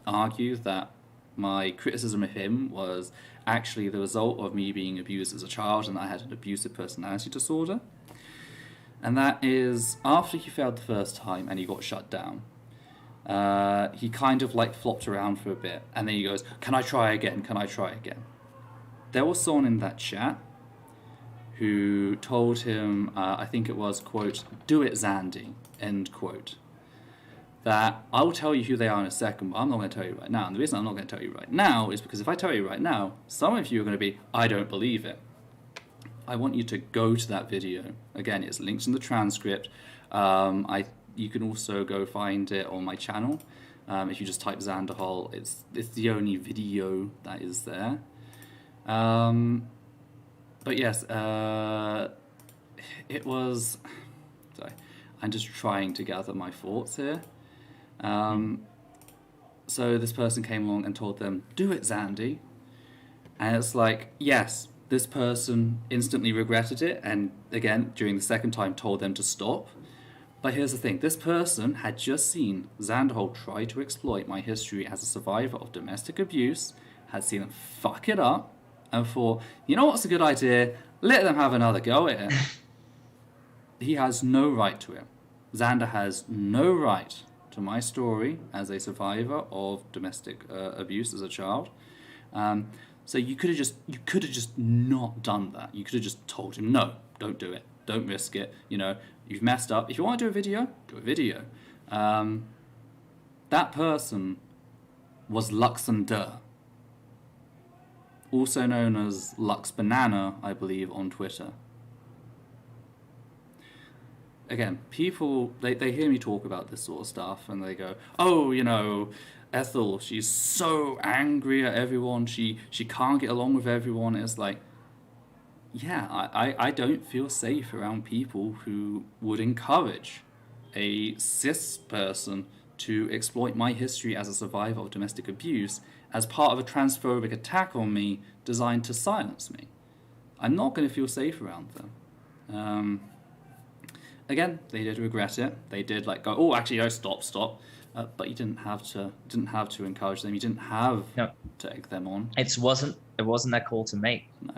argue that my criticism of him was actually the result of me being abused as a child and that I had an abusive personality disorder. And that is, after he failed the first time and he got shut down, he kind of like flopped around for a bit, and then he goes, can I try again? There was someone in that chat who told him, I think it was, quote, do it, Xandy, end quote. That I will tell you who they are in a second, but I'm not going to tell you right now. And the reason I'm not going to tell you right now is because if I tell you right now, some of you are going to be, I don't believe it. I want you to go to that video. Again, it's linked in the transcript. You can also go find it on my channel. If you just type Xanderhole, it's the only video that is there. But yes, it was... Sorry, I'm just trying to gather my thoughts here. So this person came along and told them, do it, Xandy. And it's like, yes, this person instantly regretted it, and again, during the second time, told them to stop. But here's the thing, this person had just seen Xanderhole try to exploit my history as a survivor of domestic abuse, had seen them fuck it up, and thought, you know what's a good idea? Let them have another go at it. He has no right to it. Xander has no right to my story as a survivor of domestic abuse as a child. So you could have just not done that. You could have just told him, no, don't do it. Don't risk it. You've messed up. If you want to do a video, do a video. That person was Luxander, also known as Lux Banana, I believe, on Twitter. Again, people, they hear me talk about this sort of stuff, and they go, oh, Ethel, she's so angry at everyone, she can't get along with everyone. It's like, yeah, I don't feel safe around people who would encourage a cis person to exploit my history as a survivor of domestic abuse as part of a transphobic attack on me designed to silence me. I'm not going to feel safe around them. Again, they did regret it. They did go, oh, actually, no, stop. But you didn't have to encourage them. You didn't have to egg them on. It wasn't their call to make. No.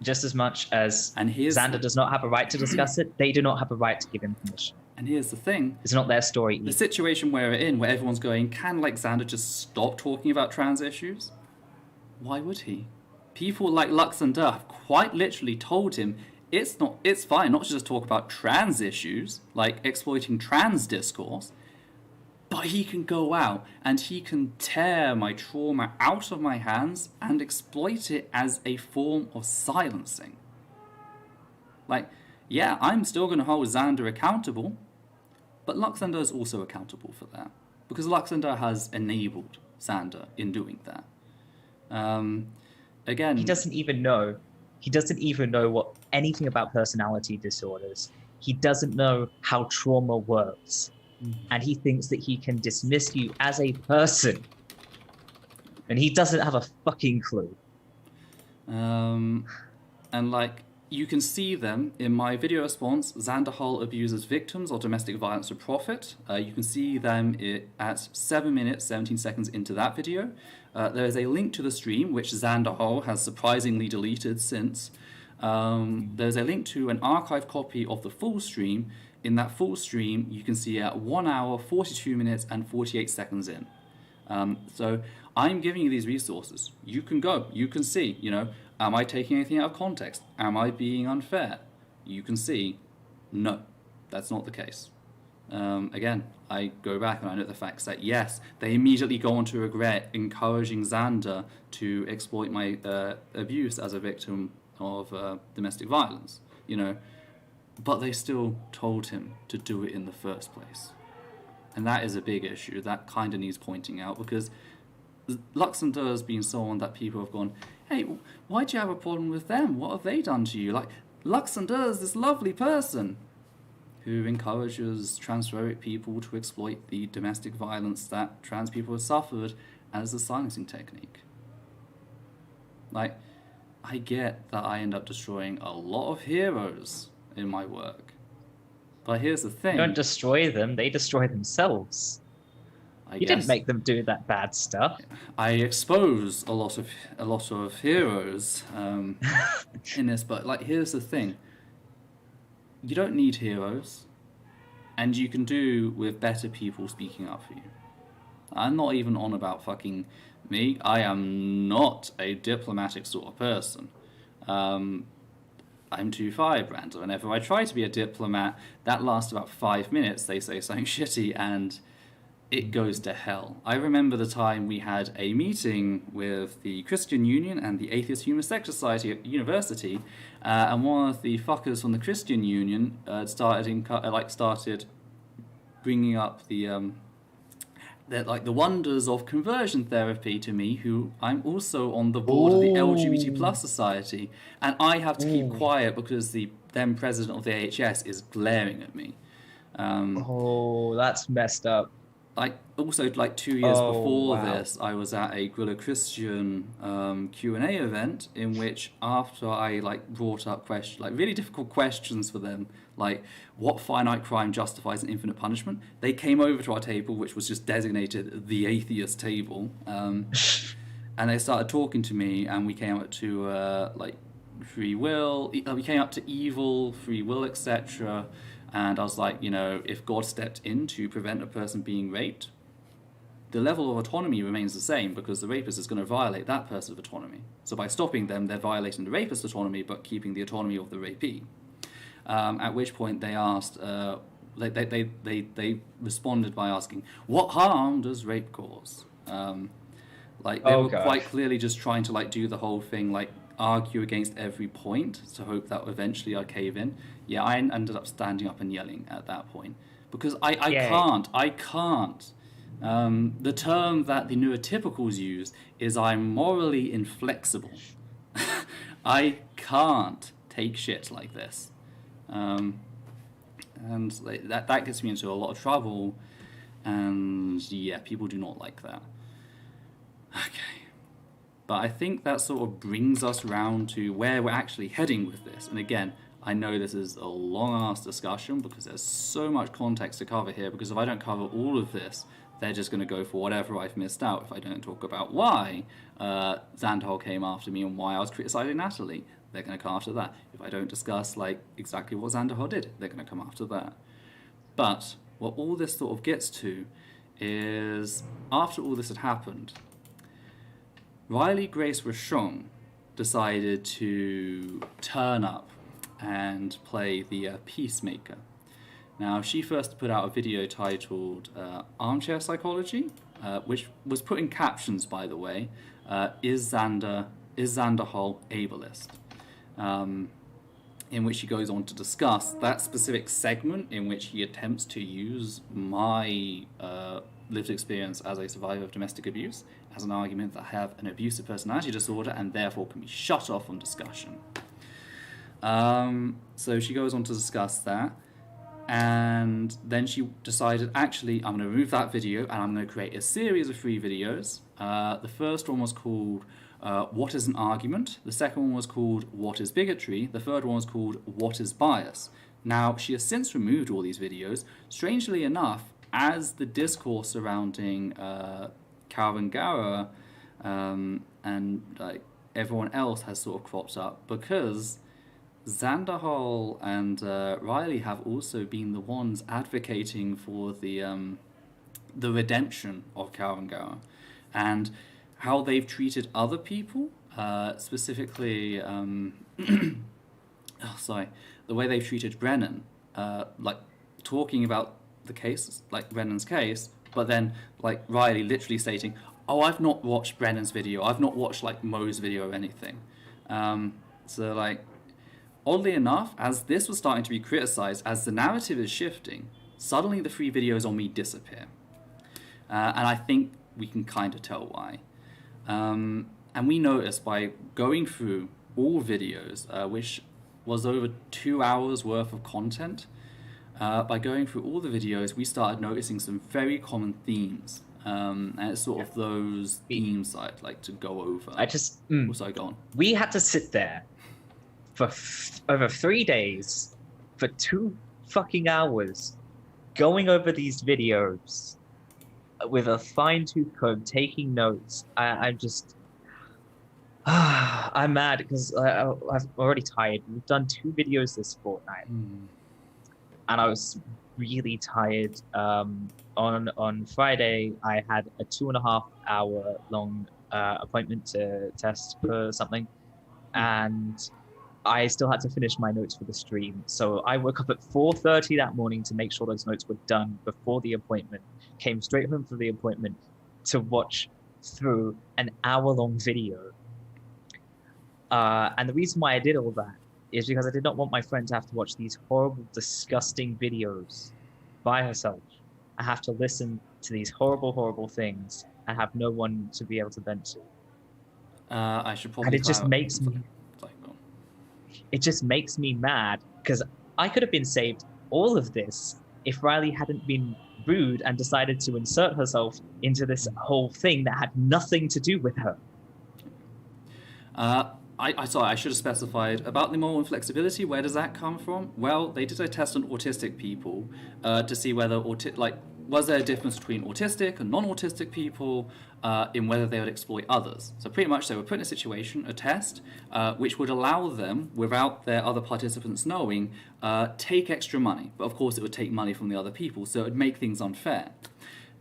Just as much as Xander does not have a right to discuss it, they do not have a right to give him permission. And here's the thing. It's not their story either. The situation we're in, where everyone's going, can Xander just stop talking about trans issues? Why would he? People like Luxander have quite literally told him it's fine not to just talk about trans issues, like exploiting trans discourse, but he can go out and he can tear my trauma out of my hands and exploit it as a form of silencing. Like, yeah, I'm still going to hold Xander accountable, but Luxander is also accountable for that, because Luxander has enabled Xander in doing that. Again, He doesn't even know what anything about personality disorders. He doesn't know how trauma works. And he thinks that he can dismiss you as a person. And he doesn't have a fucking clue. And like, you can see them in my video response. Xander Hull abuses victims of domestic violence for profit. You can see them at 7 minutes, 17 seconds into that video. There is a link to the stream, which Xander Hull has surprisingly deleted since. There's a link to an archived copy of the full stream. In that full stream, you can see at 1 hour, 42 minutes, and 48 seconds in. So I'm giving you these resources. You can go. You can see, am I taking anything out of context? Am I being unfair? You can see, no, that's not the case. Again, I go back and I note the facts that, yes, they immediately go on to regret encouraging Xander to exploit my abuse as a victim of domestic violence, but they still told him to do it in the first place. And that is a big issue. That kind of needs pointing out, because Luxander has been someone that people have gone, hey, why do you have a problem with them? What have they done to you? Like, Luxander is this lovely person who encourages transphobic people to exploit the domestic violence that trans people have suffered as a silencing technique. Like, I get that I end up destroying a lot of heroes in my work. But here's the thing. You don't destroy them, they destroy themselves. You didn't make them do that bad stuff. I expose a lot of heroes in this, but like, here's the thing. You don't need heroes, and you can do with better people speaking up for you. I'm not even on about fucking me. I am not a diplomatic sort of person. I'm too firebrand. Whenever I try to be a diplomat, that lasts about 5 minutes. They say something shitty, and it goes to hell. I remember the time we had a meeting with the Christian Union and the Atheist Human Sex Society at university, and one of the fuckers from the Christian Union started bringing up the wonders of conversion therapy to me, who I'm also on the board of the LGBT plus society, and I have to keep quiet because the then president of the AHS is glaring at me. That's messed up. Also 2 years before this, I was at a Guerrilla Christian Q&A event in which, after I brought up really difficult questions for them, like what finite crime justifies an infinite punishment, they came over to our table, which was just designated the atheist table, and they started talking to me, and we came up to free will, we came up to evil, free will, etc. And I was like, if God stepped in to prevent a person being raped, the level of autonomy remains the same, because the rapist is going to violate that person's autonomy. So by stopping them, they're violating the rapist's autonomy, but keeping the autonomy of the rapee. At which point they asked, they responded by asking, what harm does rape cause? They were quite clearly just trying to do the whole thing, argue against every point to hope that eventually I'd cave in. Yeah, I ended up standing up and yelling at that point, because I can't. The term that the neurotypicals use is I'm morally inflexible. I can't take shit like this. And that gets me into a lot of trouble, and yeah, people do not like that. Okay. But I think that sort of brings us round to where we're actually heading with this. And again, I know this is a long-ass discussion because there's so much context to cover here, because if I don't cover all of this, they're just going to go for whatever I've missed out. If I don't talk about why Xandhol came after me and why I was criticizing Natalie, they're going to come after that. If I don't discuss exactly what Xandhol did, they're going to come after that. But what all this sort of gets to is, after all this had happened, Riley Grace Rochon decided to turn up and play the peacemaker. Now, she first put out a video titled Armchair Psychology, which was put in captions, by the way, is Xander Hull ableist? In which he goes on to discuss that specific segment in which he attempts to use my lived experience as a survivor of domestic abuse as an argument that I have an abusive personality disorder and therefore can be shut off from discussion. So she goes on to discuss that, and then she decided, actually, I'm going to remove that video and I'm going to create a series of 3 videos. The first one was called What is an Argument? The second one was called What is Bigotry? The third one was called What is Bias? Now, she has since removed all these videos. Strangely enough, as the discourse surrounding Kalvin Garrah and everyone else has sort of cropped up, because Xander Hull and Riley have also been the ones advocating for the redemption of Kalvin Garrah and how they've treated other people, specifically, the way they've treated Brennan, like talking about the case, like Brennan's case, but then like Riley literally stating, "Oh, I've not watched Brennan's video. I've not watched like Mo's video or anything." So like, oddly enough, as this was starting to be criticized, as the narrative is shifting, suddenly the 3 videos on me disappear, and I think we can kind of tell why. And we noticed by going through all videos, which was over 2 hours worth of content, by going through all the videos, we started noticing some very common themes. And it's sort of those themes I'd like to go over. Sorry, go on. We had to sit there for over 3 days, for 2 fucking hours, going over these videos with a fine-tooth comb, taking notes. I'm just... I'm mad because I'm already tired. We've done 2 videos this fortnight. And I was really tired. On Friday, I had a 2.5-hour long appointment to test for something. And I still had to finish my notes for the stream. So I woke up at 4:30 that morning to make sure those notes were done before the appointment, came straight home from the appointment to watch through an hour-long video. And the reason why I did all that is because I did not want my friend to have to watch these horrible, disgusting videos by herself. I have to listen to these horrible, horrible things and have no one to be able to vent to. I should probably... And it just makes me... It just makes me mad, because I could have been saved all of this if Riley hadn't been rude and decided to insert herself into this whole thing that had nothing to do with her. Sorry, I should have specified about the moral inflexibility. Where does that come from? Well, they did a test on autistic people to see whether was there a difference between autistic and non-autistic people in whether they would exploit others. So pretty much they were put in a situation, a test, which would allow them, without their other participants knowing, take extra money. But of course it would take money from the other people, so it would make things unfair.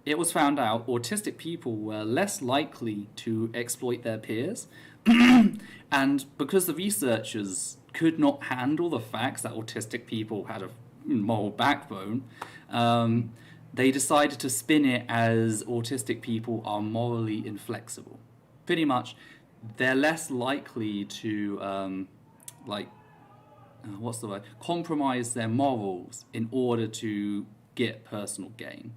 It was found out autistic people were less likely to exploit their peers, and because the researchers could not handle the facts that autistic people had a moral backbone, they decided to spin it as autistic people are morally inflexible. Pretty much, they're less likely to, compromise their morals in order to get personal gain.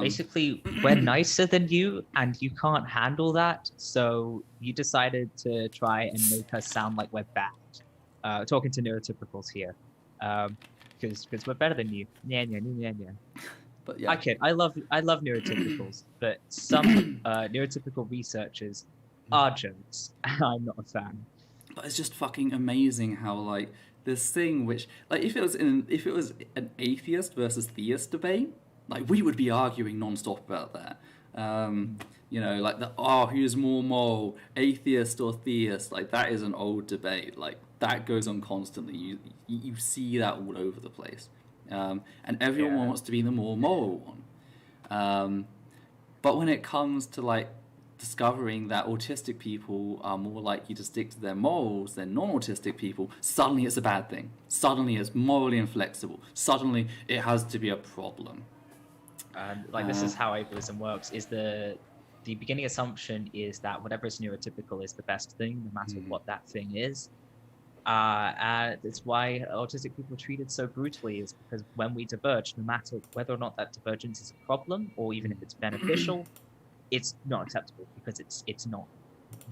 Basically, we're nicer than you, and you can't handle that, so you decided to try and make us sound like we're bad. Talking to neurotypicals here, because we're better than you. Yeah. But yeah. I kid. I love neurotypicals, but some neurotypical researchers are jerks, and I'm not a fan. But it's just fucking amazing how like this thing, which like if it was an atheist versus theist debate, like we would be arguing non-stop about that. Like who's more moral, atheist or theist? Like that is an old debate. Like that goes on constantly. You see that all over the place. And everyone wants to be the more moral one. But when it comes to like discovering that autistic people are more likely to stick to their morals than non-autistic people, suddenly it's a bad thing. Suddenly it's morally inflexible. Suddenly it has to be a problem. This is how ableism works, is the beginning assumption is that whatever is neurotypical is the best thing, no matter what that thing is. And it's why autistic people are treated so brutally, is because when we diverge, no matter whether or not that divergence is a problem or even if it's beneficial, it's not acceptable because it's not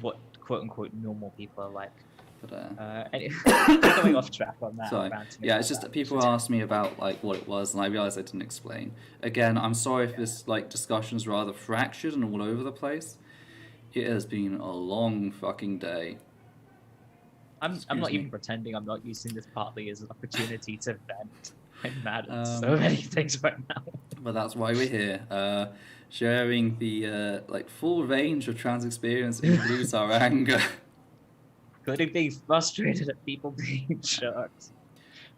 what quote unquote normal people are like. But anyway, going off track on that. Sorry. Yeah, it's just that people asked me about like what it was, and I realised I didn't explain. Again, I'm sorry if this like discussion's rather fractured and all over the place. It has been a long fucking day. I'm not even pretending. I'm not using this partly as an opportunity to vent. I'm mad at so many things right now. But that's why we're here, sharing the like full range of trans experience includes our anger. Including being frustrated at people being jerks.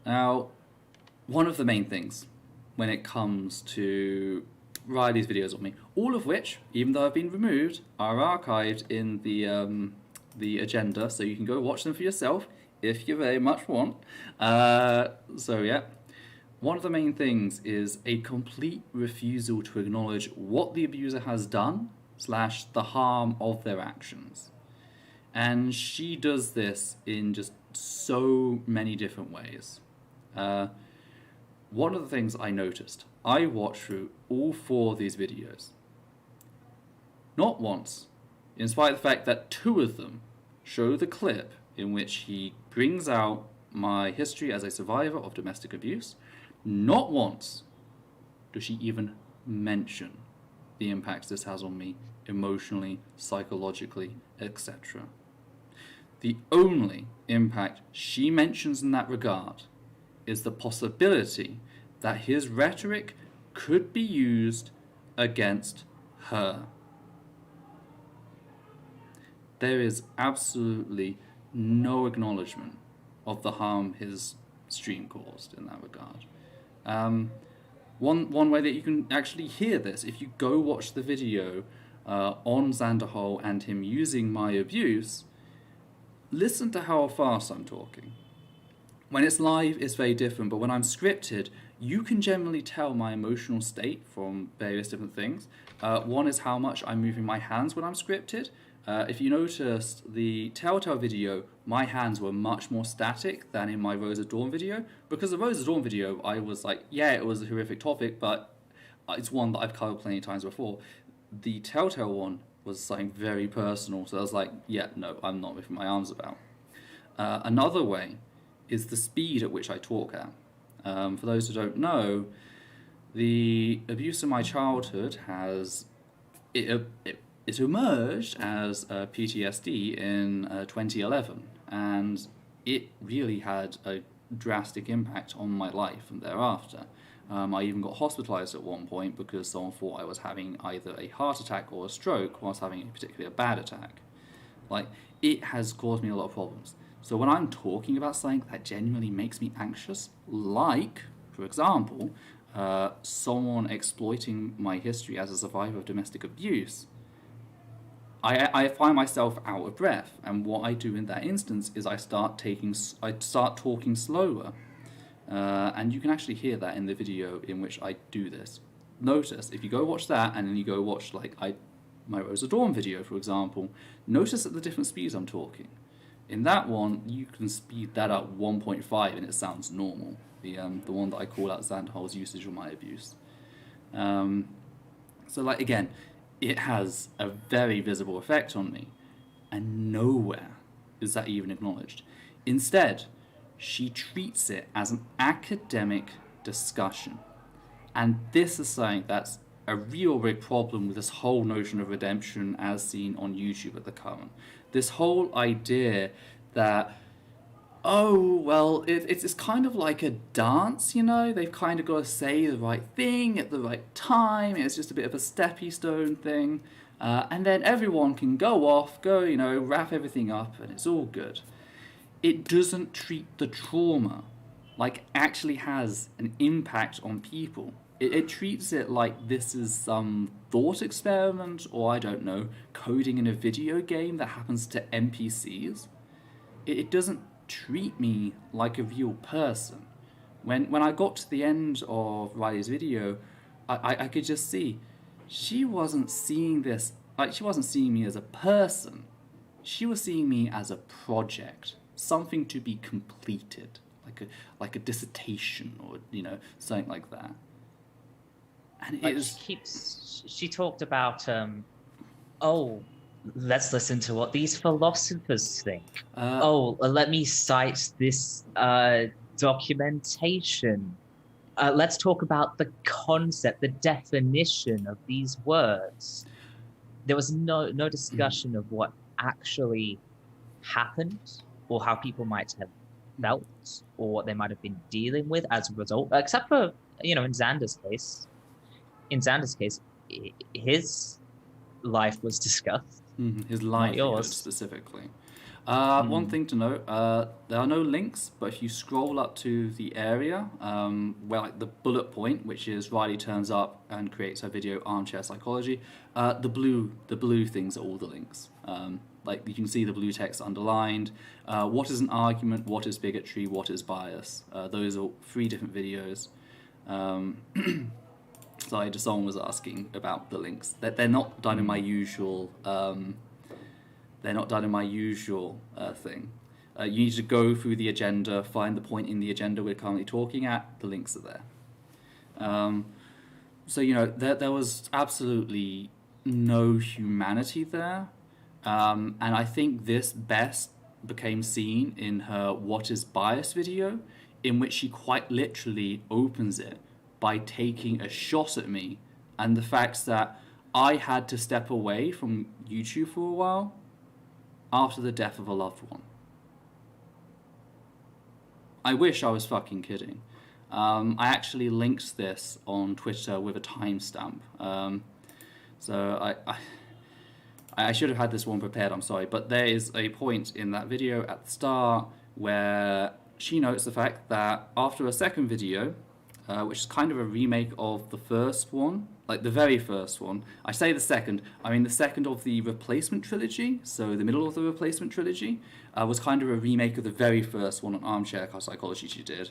Now, one of the main things when it comes to Riley's videos of me, all of which, even though I've been removed, are archived in the agenda, so you can go watch them for yourself if you very much want. So yeah, one of the main things is a complete refusal to acknowledge what the abuser has done / the harm of their actions. And she does this in just so many different ways. One of the things I noticed, I watched through all 4 of these videos. Not once, in spite of the fact that 2 of them show the clip in which he brings out my history as a survivor of domestic abuse, not once does she even mention the impacts this has on me emotionally, psychologically, etc. The only impact she mentions in that regard is the possibility that his rhetoric could be used against her. There is absolutely no acknowledgement of the harm his stream caused in that regard. One way that you can actually hear this, if you go watch the video on Xander Hole and him using my abuse, listen to how fast I'm talking. When it's live, it's very different, but when I'm scripted, you can generally tell my emotional state from various different things. One is how much I'm moving my hands when I'm scripted. If you noticed the Telltale video, my hands were much more static than in my Rose of Dawn video. Because the Rose of Dawn video, I was like, yeah, it was a horrific topic, but it's one that I've covered plenty of times before. The Telltale one was something very personal, so I was like, yeah, no, I'm not moving my arms about. Another way is the speed at which I talk at. For those who don't know, the abuse in my childhood has... It emerged as PTSD in 2011, and it really had a drastic impact on my life and thereafter. I even got hospitalized at one point because someone thought I was having either a heart attack or a stroke whilst having a particularly bad attack. Like, it has caused me a lot of problems. So when I'm talking about something that genuinely makes me anxious, like, for example, someone exploiting my history as a survivor of domestic abuse, I find myself out of breath, and what I do in that instance is I start talking slower, and you can actually hear that in the video in which I do this. Notice, if you go watch that, and then you go watch my Rose of Dawn video, for example, notice at the different speeds I'm talking. In that one, you can speed that up 1.5 and it sounds normal. The one that I call out Xander Hole's usage of my abuse. So like, again, it has a very visible effect on me, and nowhere is that even acknowledged. Instead, she treats it as an academic discussion. And this is something that's a real big problem with this whole notion of redemption as seen on YouTube at the current. This whole idea that, oh, well, it's kind of like a dance, you know? They've kind of got to say the right thing at the right time. It's just a bit of a steppy stone thing. And then everyone can go off, wrap everything up, and it's all good. It doesn't treat the trauma like actually has an impact on people. it treats it like this is some thought experiment, or I don't know, coding in a video game that happens to NPCs. It doesn't treat me like a real person. When I got to the end of Riley's video, I could just see she wasn't seeing this, like, she wasn't seeing me as a person. She was seeing me as a project, something to be completed, like a dissertation, or something like that. And it is... she talked about let's listen to what these philosophers think. Let me cite this documentation. Let's talk about the concept, the definition of these words. There was no discussion of what actually happened, or how people might have felt, or what they might have been dealing with as a result, except for, in Xander's case. In Xander's case, his life was discussed. His livelihood specifically. One thing to note, there are no links, but if you scroll up to the area where, like, the bullet point, which is Riley turns up and creates her video Armchair Psychology, the blue things are all the links. Like, you can see the blue text underlined. What is an argument? What is bigotry? What is bias? Those are 3 different videos. Sorry, someone was asking about the links. They're not done in my usual. They're not done in my usual thing. You need to go through the agenda, find the point in the agenda we're currently talking at. The links are there. So there was absolutely no humanity there, and I think this best became seen in her "What is Bias" video, in which she quite literally opens it by taking a shot at me and the fact that I had to step away from YouTube for a while after the death of a loved one. I wish I was fucking kidding. I actually linked this on Twitter with a timestamp. So I should have had this one prepared, I'm sorry, but there is a point in that video at the start where she notes the fact that after a second video, which is kind of a remake of the first one, like the very first one. I say the second, I mean the second of the Replacement trilogy, so the middle of the Replacement trilogy, was kind of a remake of the very first one on Armchair Psychology she did.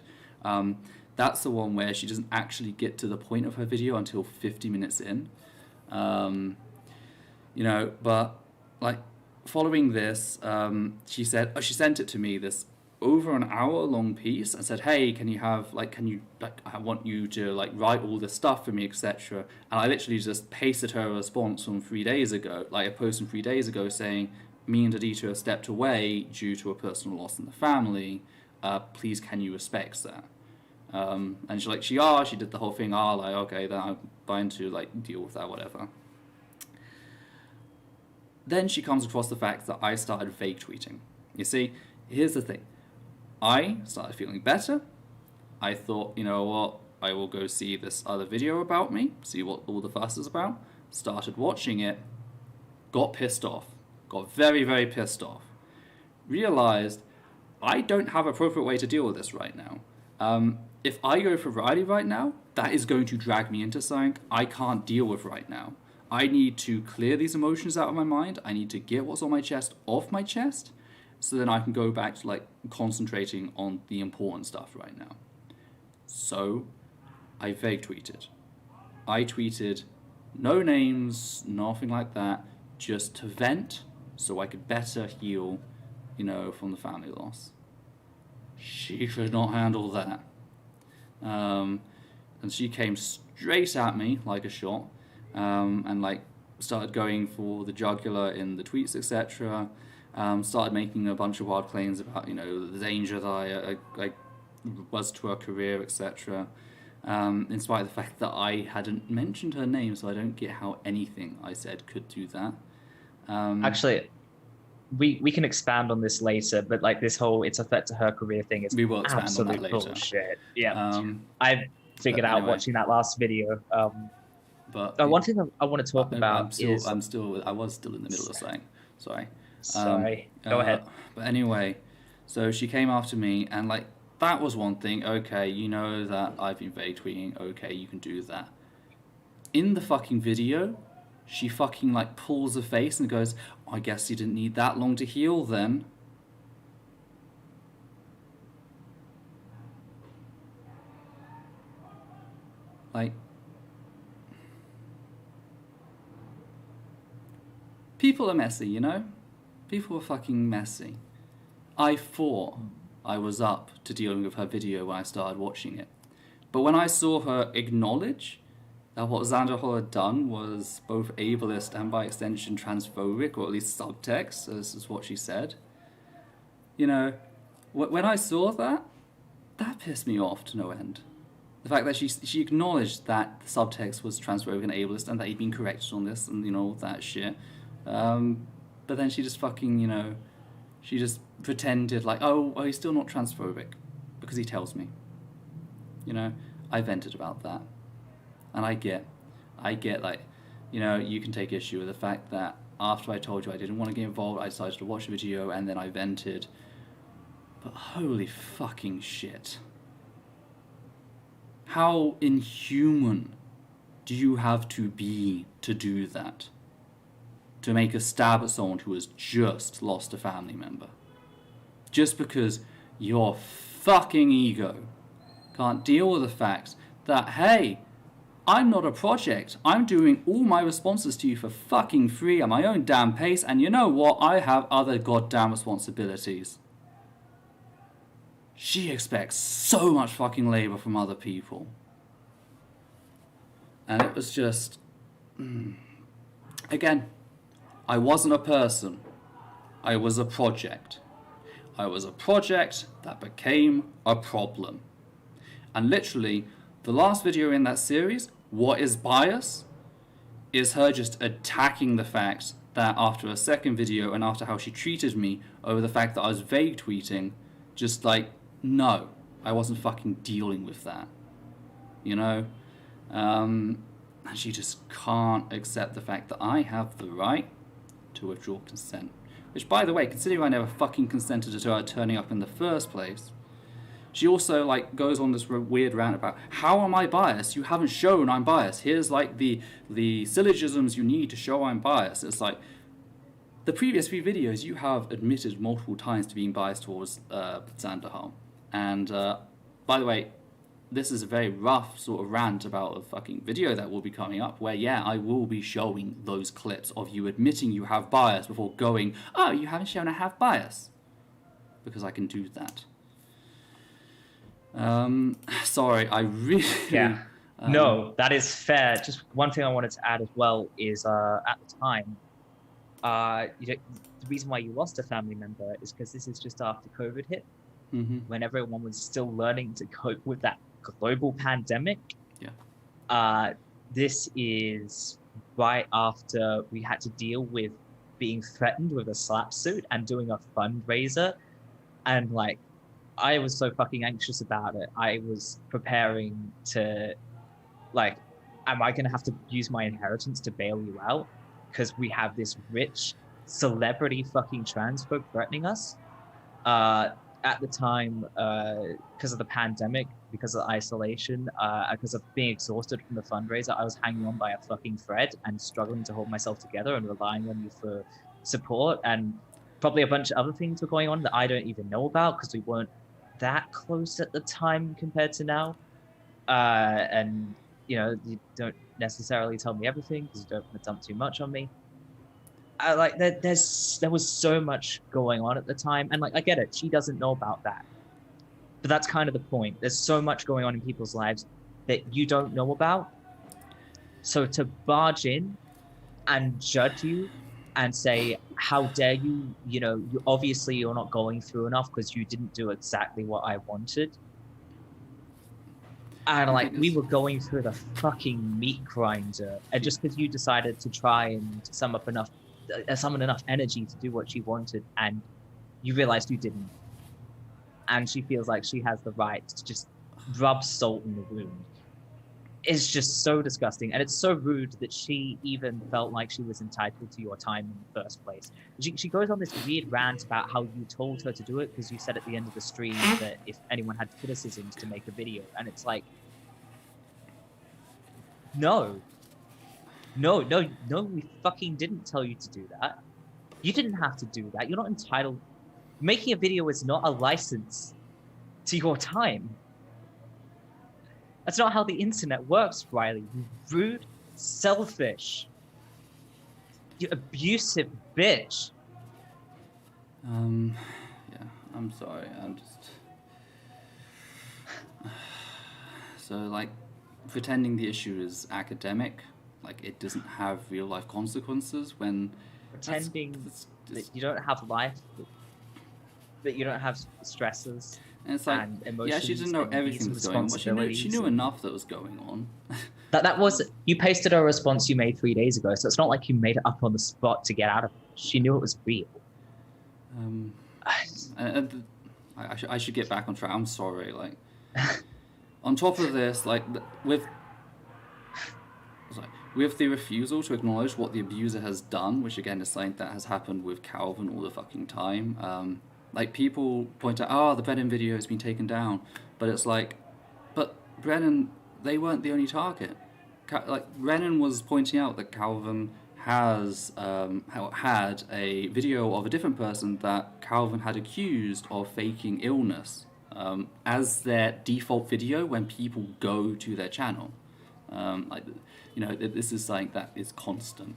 That's the one where she doesn't actually get to the point of her video until 50 minutes in. But like following this, she sent it to me, this over an hour long piece, and said, hey, I want you to write all this stuff for me, etc. And I literally just pasted her a response from 3 days ago, like a post from 3 days ago saying, me and Adita have stepped away due to a personal loss in the family. Please, can you respect that? And she did the whole thing, okay, then I'm fine to deal with that, whatever. Then she comes across the fact that I started vague tweeting. You see, here's the thing. I started feeling better. I thought, you know what, I will go see this other video about me, see what all the fuss is about. Started watching it, got pissed off, got very, very pissed off. Realized I don't have an appropriate way to deal with this right now. If I go for Riley right now, that is going to drag me into something I can't deal with right now. I need to clear these emotions out of my mind. I need to get what's on my chest off my chest, so then I can go back to concentrating on the important stuff right now. So I vague tweeted. I tweeted no names, nothing like that, just to vent so I could better heal, from the family loss. She could not handle that. And she came straight at me like a shot, and started going for the jugular in the tweets, etc. Started making a bunch of wild claims about, the danger that I was to her career, etc. In spite of the fact that I hadn't mentioned her name, so I don't get how anything I said could do that. Actually, we can expand on this later, but this whole it's a threat to her career thing is absolute bullshit. Yeah, I figured out watching that last video. But one thing I want to talk about I was still in the middle of saying, sorry. Sorry, go ahead. But anyway, so she came after me, and that was one thing. Okay, you know that I've been vague tweeting. Okay, you can do that. In the fucking video, she fucking like pulls her face and goes, I guess you didn't need that long to heal then. Like, people are messy, you know? People are fucking messy. I thought I was up to dealing with her video when I started watching it. But when I saw her acknowledge that what Xander Hall had done was both ableist and by extension transphobic, or at least subtext, as is what she said, you know, when I saw that, that pissed me off to no end. The fact that she acknowledged that the subtext was transphobic and ableist and that he'd been corrected on this and, you know, all that shit. But then she just fucking, you know, she just pretended like, oh, he's still not transphobic because he tells me. You know, I vented about that. And I get like, you know, you can take issue with the fact that after I told you I didn't want to get involved, I decided to watch the video and then I vented. But holy fucking shit. How inhuman do you have to be to do that? To make a stab at someone who has just lost a family member? Just because your fucking ego can't deal with the fact that, hey, I'm not a project. I'm doing all my responses to you for fucking free at my own damn pace, and you know what? I have other goddamn responsibilities. She expects so much fucking labor from other people. And it was just... Again, I wasn't a person. I was a project. I was a project that became a problem. And literally, the last video in that series, What is Bias? Is her just attacking the fact that after a second video and after how she treated me over the fact that I was vague tweeting, just like, no, I wasn't fucking dealing with that. You know? And she just can't accept the fact that I have the right to withdraw consent. Which, by the way, considering I never fucking consented to her turning up in the first place, she also like goes on this weird rant about, how am I biased? You haven't shown I'm biased. Here's like the syllogisms you need to show I'm biased. It's like, the previous few videos you have admitted multiple times to being biased towards Xander Hall. And by the way, this is a very rough sort of rant about a fucking video that will be coming up where, yeah, I will be showing those clips of you admitting you have bias before going, oh, you haven't shown I have bias. Because I can do that. Sorry, I really... Yeah. No, that is fair. Just one thing I wanted to add as well is at the time, the reason why you lost a family member is because this is just after COVID hit, when everyone was still learning to cope with that global pandemic. Yeah. This is right after we had to deal with being threatened with a slap suit and doing a fundraiser, and like, I was so fucking anxious about it. I was preparing to, like, am I going to have to use my inheritance to bail you out? Because we have this rich celebrity fucking transphobe threatening us. At the time, because of the pandemic, because of isolation, because of being exhausted from the fundraiser, I was hanging on by a fucking thread and struggling to hold myself together and relying on you for support. And probably a bunch of other things were going on that I don't even know about because we weren't that close at the time compared to now. And, you know, you don't necessarily tell me everything because you don't want to dump too much on me. Like there was so much going on at the time, and like I get it, she doesn't know about that, but that's kind of the point. There's so much going on in people's lives that you don't know about, so to barge in and judge you and say, how dare you, you know, you obviously you're not going through enough because you didn't do exactly what I wanted. And like, we were going through the fucking meat grinder, and just because you decided to try and summon enough energy to do what she wanted, and you realized you didn't, and she feels like she has the right to just rub salt in the wound. is just so disgusting, and it's so rude that she even felt like she was entitled to your time in the first place. She goes on this weird rant about how you told her to do it because you said at the end of the stream that if anyone had criticisms to make a video, and it's like, no, we fucking didn't tell you to do that. You didn't have to do that. You're not entitled. Making a video is not a license to your time. That's not how the internet works, Riley. You rude, selfish, you abusive bitch. Yeah, I'm sorry. I'm just... So, like, pretending the issue is academic, like, it doesn't have real-life consequences when... Pretending that you don't have life, that you don't have stresses. And it's like, and emotions, yeah, she didn't know everything was going on, but she knew enough that was going on. that was, you pasted a response you made 3 days ago, so it's not like you made it up on the spot to get out of it. She knew it was real. I should get back on track. I'm sorry. Like, on top of this, like, with the refusal to acknowledge what the abuser has done, which again is something that has happened with Kalvin all the fucking time. Like, people point out, the Brennan video has been taken down, but it's like, but Brennan, they weren't the only target. Brennan was pointing out that Kalvin has had a video of a different person that Kalvin had accused of faking illness as their default video when people go to their channel. This is something that is constant.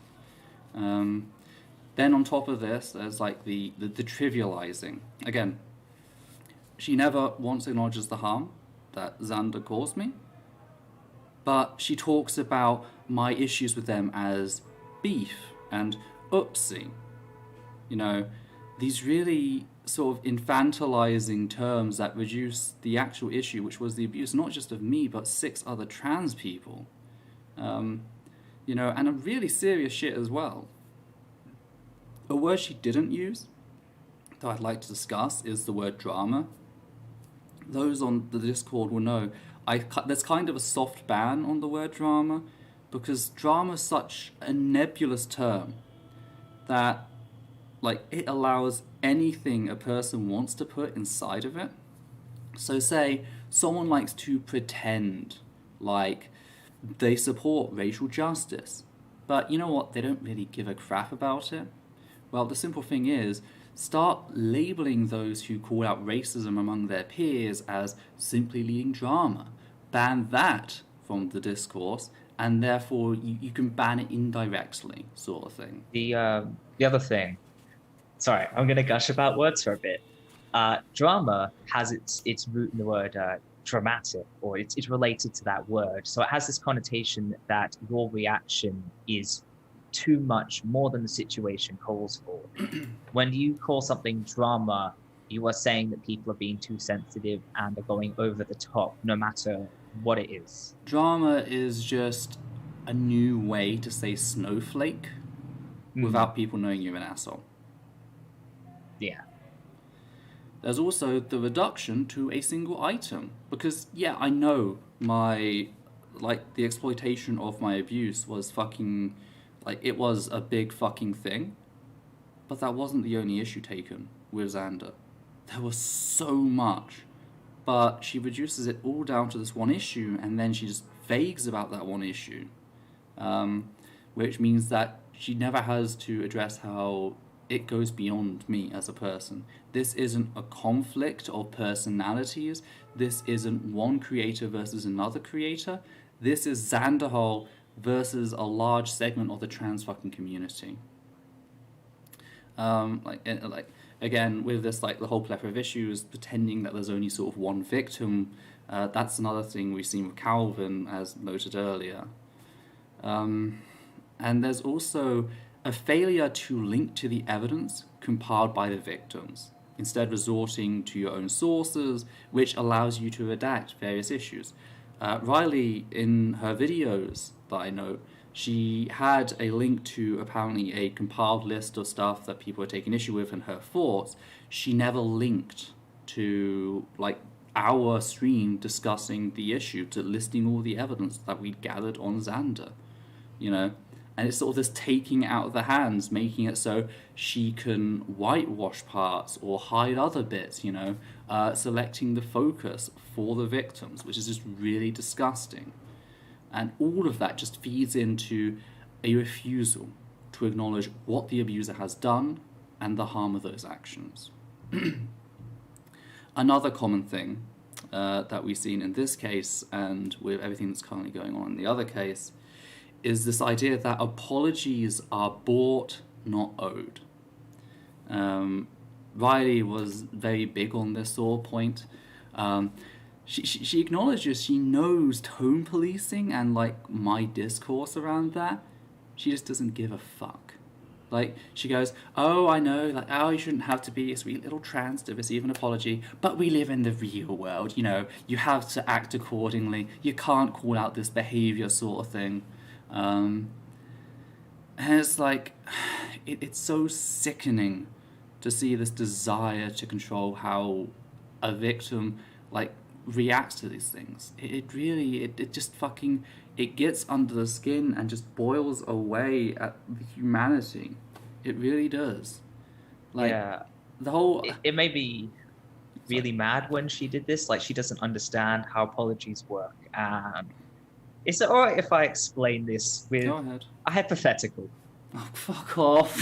Then on top of this, there's like the trivializing. Again, she never once acknowledges the harm that Xander caused me, but she talks about my issues with them as beef and oopsie. You know, these really sort of infantilizing terms that reduce the actual issue, which was the abuse not just of me, but 6 other trans people. And a really serious shit as well. A word she didn't use, that I'd like to discuss, is the word drama. Those on the Discord will know there's kind of a soft ban on the word drama, because drama is such a nebulous term that, like, it allows anything a person wants to put inside of it. So say someone likes to pretend like they support racial justice, but you know what, they don't really give a crap about it. Well, the simple thing is, start labeling those who call out racism among their peers as simply leading drama. Ban that from the discourse, and therefore you can ban it indirectly, sort of thing. The other thing, sorry, I'm going to gush about words for a bit. Drama has its root in the word dramatic, or it's related to that word. So it has this connotation that your reaction is too much, more than the situation calls for. When you call something drama, you are saying that people are being too sensitive and are going over the top, no matter what it is. Drama is just a new way to say snowflake without people knowing you're an asshole. Yeah. There's also the reduction to a single item, because yeah, I know the exploitation of my abuse was fucking, it was a big fucking thing, but that wasn't the only issue taken with Xander. There was so much, but she reduces it all down to this one issue, and then she just vagues about that one issue, which means that she never has to address how it goes beyond me as a person. This isn't a conflict of personalities. This isn't one creator versus another creator. This is Xanderhole versus a large segment of the trans fucking community. Again, with this, the whole plethora of issues, pretending that there's only sort of one victim, that's another thing we've seen with Kalvin, as noted earlier. And there's also a failure to link to the evidence compiled by the victims, instead resorting to your own sources, which allows you to redact various issues. Riley, in her videos that I know, she had a link to apparently a compiled list of stuff that people were taking issue with and her thoughts. She never linked to hour stream discussing the issue, to listing all the evidence that we'd gathered on Xander, you know. And it's sort of this taking it out of the hands, making it so she can whitewash parts or hide other bits, you know, selecting the focus for the victims, which is just really disgusting. And all of that just feeds into a refusal to acknowledge what the abuser has done and the harm of those actions. Another common thing that we've seen in this case, and with everything that's currently going on in the other case, is this idea that apologies are bought, not owed. Riley was very big on this sort of point. She acknowledges she knows tone policing and like my discourse around that. She just doesn't give a fuck. Like, she goes, oh, I know, like, oh, you shouldn't have to be a sweet little trans to receive an apology, but we live in the real world, you know, you have to act accordingly, you can't call out this behavior sort of thing. And it's like, it's so sickening to see this desire to control how a victim, like, reacts to these things. It really just fucking, it gets under the skin and just boils away at the humanity. It really does. Like, yeah. The whole... It made me really mad when she did this. Like, she doesn't understand how apologies work. Is it alright if I explain this with a hypothetical? Oh, fuck off.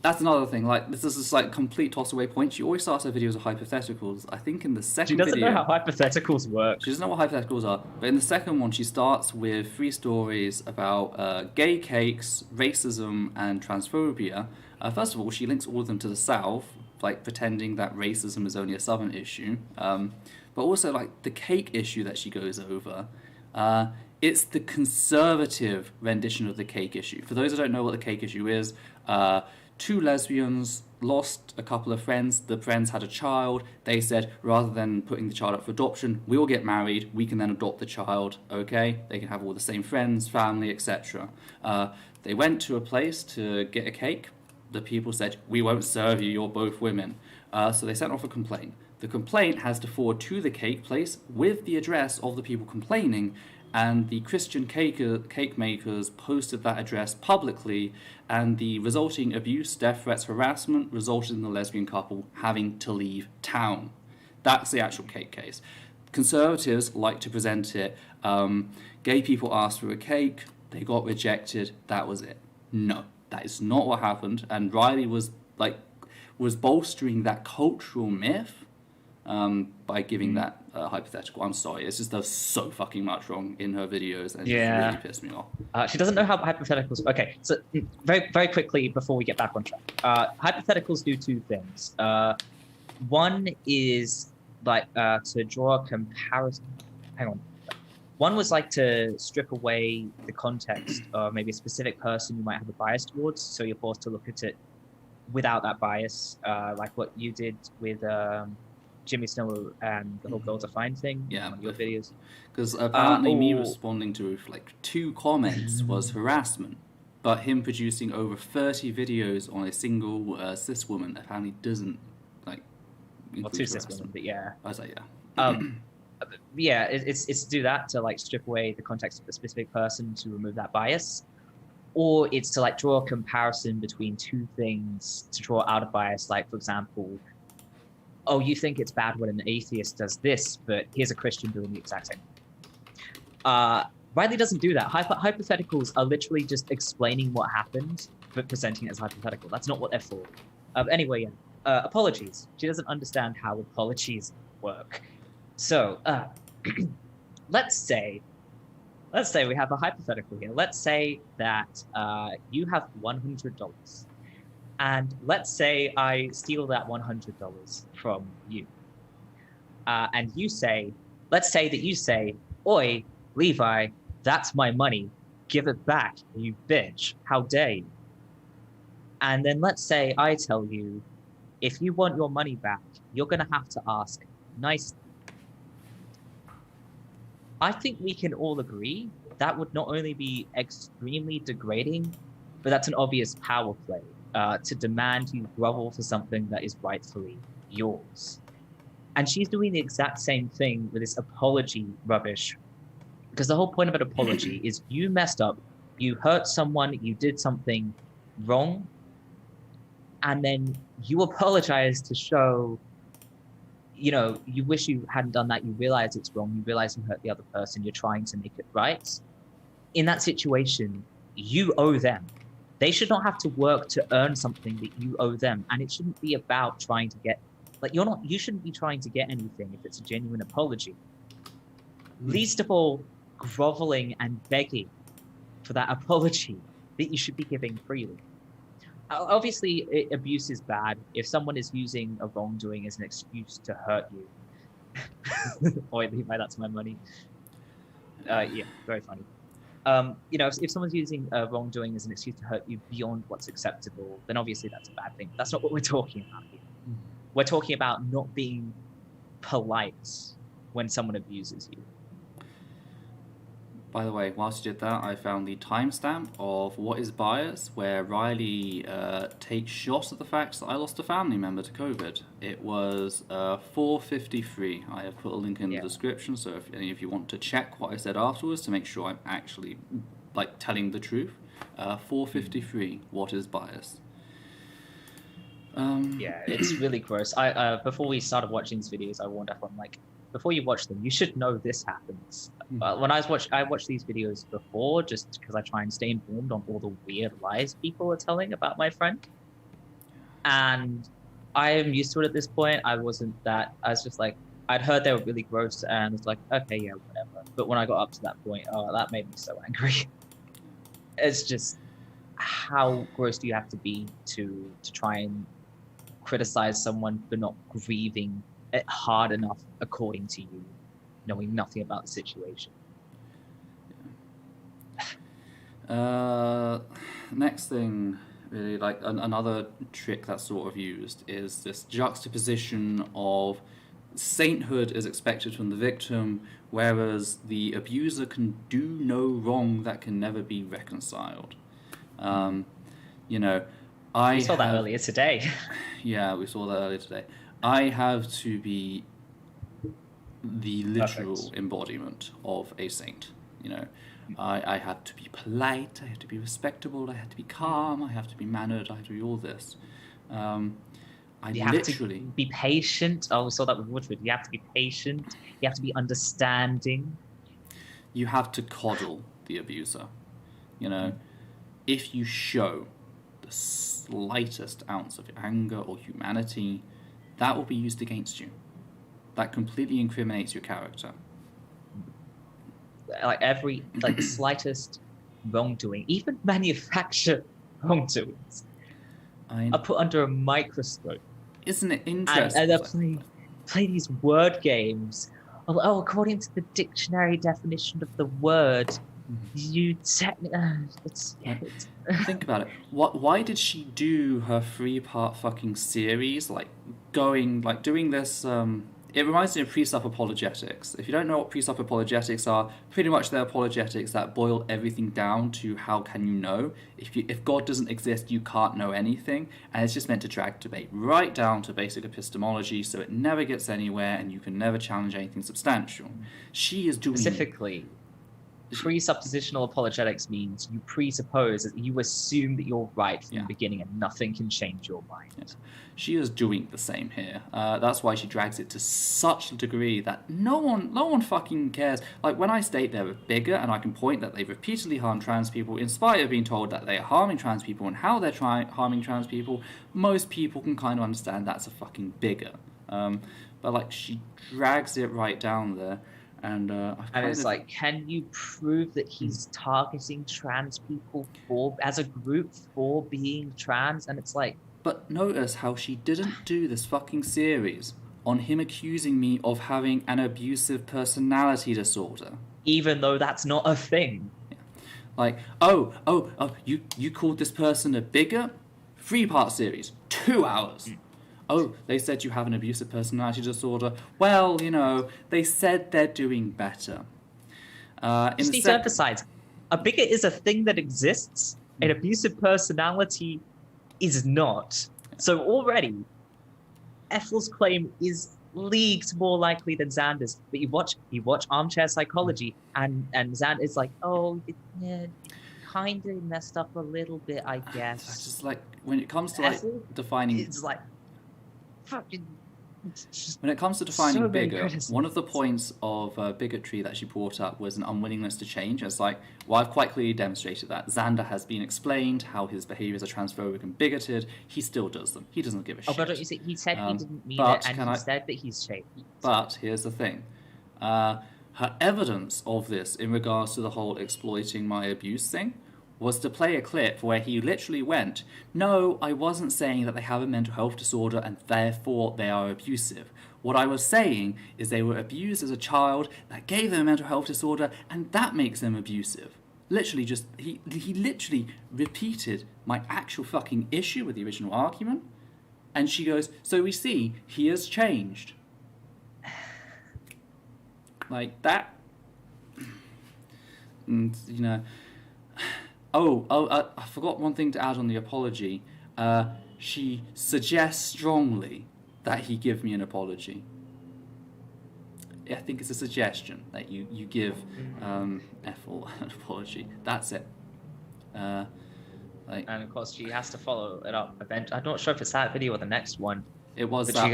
That's another thing. Like, this is just like complete toss away point. She always starts her videos with hypotheticals. I think in the second video... She doesn't know how hypotheticals work. She doesn't know what hypotheticals are. But in the second one, she starts with 3 stories about gay cakes, racism, and transphobia. First of all, she links all of them to the South, like pretending that racism is only a Southern issue. But also, like, the cake issue that she goes over, it's the conservative rendition of the cake issue. For those who don't know what the cake issue is, 2 lesbians lost a couple of friends. The friends had a child. They said, rather than putting the child up for adoption, we'll get married. We can then adopt the child, okay? They can have all the same friends, family, etc. They went to a place to get a cake. The people said, we won't serve you, you're both women. So they sent off a complaint. The complaint has to forward to the cake place with the address of the people complaining, and the Christian cake makers posted that address publicly, and the resulting abuse, death threats, harassment resulted in the lesbian couple having to leave town. That's the actual cake case. Conservatives like to present it, gay people asked for a cake, they got rejected, that was it. No, that is not what happened, and Riley was bolstering that cultural myth by giving that hypothetical. I'm sorry, it's just does so fucking much wrong in her videos, and it really pissed me off. She doesn't know how hypotheticals... Okay, so very, very quickly before we get back on track. Hypotheticals do 2 things. One is like to draw a comparison... Hang on. One was like to strip away the context of maybe a specific person you might have a bias towards, so you're forced to look at it without that bias, like what you did with... Jimmy Snow and the whole Girls Are Fine thing on your videos. Because apparently me responding to like 2 comments was harassment, but him producing over 30 videos on a single cis woman apparently doesn't like include well, 2 cis women, but yeah. I was like, yeah. Yeah, it's to do that, to like strip away the context of a specific person to remove that bias, or it's to like draw a comparison between 2 things to draw out a bias, like for example, oh, you think it's bad when an atheist does this, but here's a Christian doing the exact same. Riley doesn't do that. Hypotheticals are literally just explaining what happened, but presenting it as hypothetical. That's not what they're for. Anyway, yeah. Apologies. She doesn't understand how apologies work. So, let's say we have a hypothetical here. Let's say that you have $100. And let's say I steal that $100 from you. And you say, let's say that you say, oi, Levi, that's my money. Give it back, you bitch. How dare you? And then let's say I tell you, if you want your money back, you're going to have to ask nicely. I think we can all agree that would not only be extremely degrading, but that's an obvious power play. To demand you grovel for something that is rightfully yours. And she's doing the exact same thing with this apology rubbish. Because the whole point of an apology is you messed up, you hurt someone, you did something wrong, and then you apologize to show, you know, you wish you hadn't done that, you realize it's wrong, you realize you hurt the other person, you're trying to make it right. In that situation, you owe them. They should not have to work to earn something that you owe them. And it shouldn't be about trying to get, like, you shouldn't be trying to get anything if it's a genuine apology. Least of all, groveling and begging for that apology that you should be giving freely. Obviously, abuse is bad. If someone is using a wrongdoing as an excuse to hurt you, boy, Levi, that's my money. Yeah, very funny. You know, if someone's using wrongdoing as an excuse to hurt you beyond what's acceptable, then obviously that's a bad thing. That's not what we're talking about here. We're talking about not being polite when someone abuses you. By the way, whilst you did that, I found the timestamp of What is Bias, where Riley takes shots at the fact that I lost a family member to COVID. It was 4:53. I have put a link in the description, so if any of you want to check what I said afterwards to make sure I'm actually telling the truth. 4:53. What is Bias? Yeah, it's really gross. I before we started watching these videos, I warned everyone, like, before you watch them, you should know this happens. When I watched these videos before, just because I try and stay informed on all the weird lies people are telling about my friend. And I am used to it at this point. I was just like, I'd heard they were really gross and was like, okay, yeah, whatever. But when I got up to that point, oh, that made me so angry. It's just, how gross do you have to be to try and criticize someone for not grieving it hard enough according to you, knowing nothing about the situation? Next thing, really, like another trick that's sort of used is this juxtaposition of sainthood is expected from the victim, whereas the abuser can do no wrong that can never be reconciled. You know, we saw that earlier today. Yeah, we saw that earlier today. I have to be the literal embodiment of a saint. You know, I have to be polite, I have to be respectable, I have to be calm, I have to be mannered, I have to be all this. You have to be patient. Oh, we saw that with Woodford. You have to be patient. You have to be understanding. You have to coddle the abuser. You know, if you show the slightest ounce of anger or humanity, that will be used against you. That completely incriminates your character. Like the slightest wrongdoing, even manufactured wrongdoings, are put under a microscope. Isn't it interesting? And they play these word games. Oh, according to the dictionary definition of the word, you Think about it. Why did she do her 3-part fucking series? Doing this. It reminds me of pre-sup apologetics. If you don't know what pre-sup apologetics are, pretty much they're apologetics that boil everything down to how can you know. If God doesn't exist, you can't know anything, and it's just meant to drag debate right down to basic epistemology, so it never gets anywhere, and you can never challenge anything substantial. She is doing specifically. Presuppositional apologetics means you presuppose that you assume that you're right from the beginning and nothing can change your mind. Yeah. She is doing the same here. That's why she drags it to such a degree that no one fucking cares. Like, when I state they're bigger and I can point that they've repeatedly harmed trans people in spite of being told that they are harming trans people and how they're harming trans people, most people can kind of understand that's a fucking bigger. But she drags it right down there. And it's like, can you prove that he's targeting trans people as a group for being trans? And it's like... But notice how she didn't do this fucking series on him accusing me of having an abusive personality disorder. Even though that's not a thing. Yeah. Like, you called this person a bigot? 3-part series, 2 hours. Oh, they said you have an abusive personality disorder. Well, you know, they said they're doing better. Just need to emphasize, a bigot is a thing that exists. An abusive personality is not. So already, Ethel's claim is leagues more likely than Xander's. But you watch Armchair Psychology, and Xander is like, oh, it kind of messed up a little bit, I guess. I just like when it comes to like defining. It's like fucking. When it comes to defining so bigger, one of the points of bigotry that she brought up was an unwillingness to change. It's like, well, I've quite clearly demonstrated that. Xander has been explained how his behaviours are transphobic and bigoted. He still does them. He doesn't give a shit. Oh, but don't you see, he said he didn't mean it, and he said that he's changed. But here's the thing. Her evidence of this in regards to the whole exploiting my abuse thing was to play a clip where he literally went, no, I wasn't saying that they have a mental health disorder and therefore they are abusive. What I was saying is they were abused as a child, that gave them a mental health disorder, and that makes them abusive. Literally just, he literally repeated my actual fucking issue with the original argument. And she goes, so we see, he has changed. Like that. And, you know... I forgot one thing to add on the apology. She suggests strongly that he give me an apology. I think it's a suggestion that you give Ethel an apology. That's it. And of course, she has to follow it up. I'm not sure if it's that video or the next one. It was that one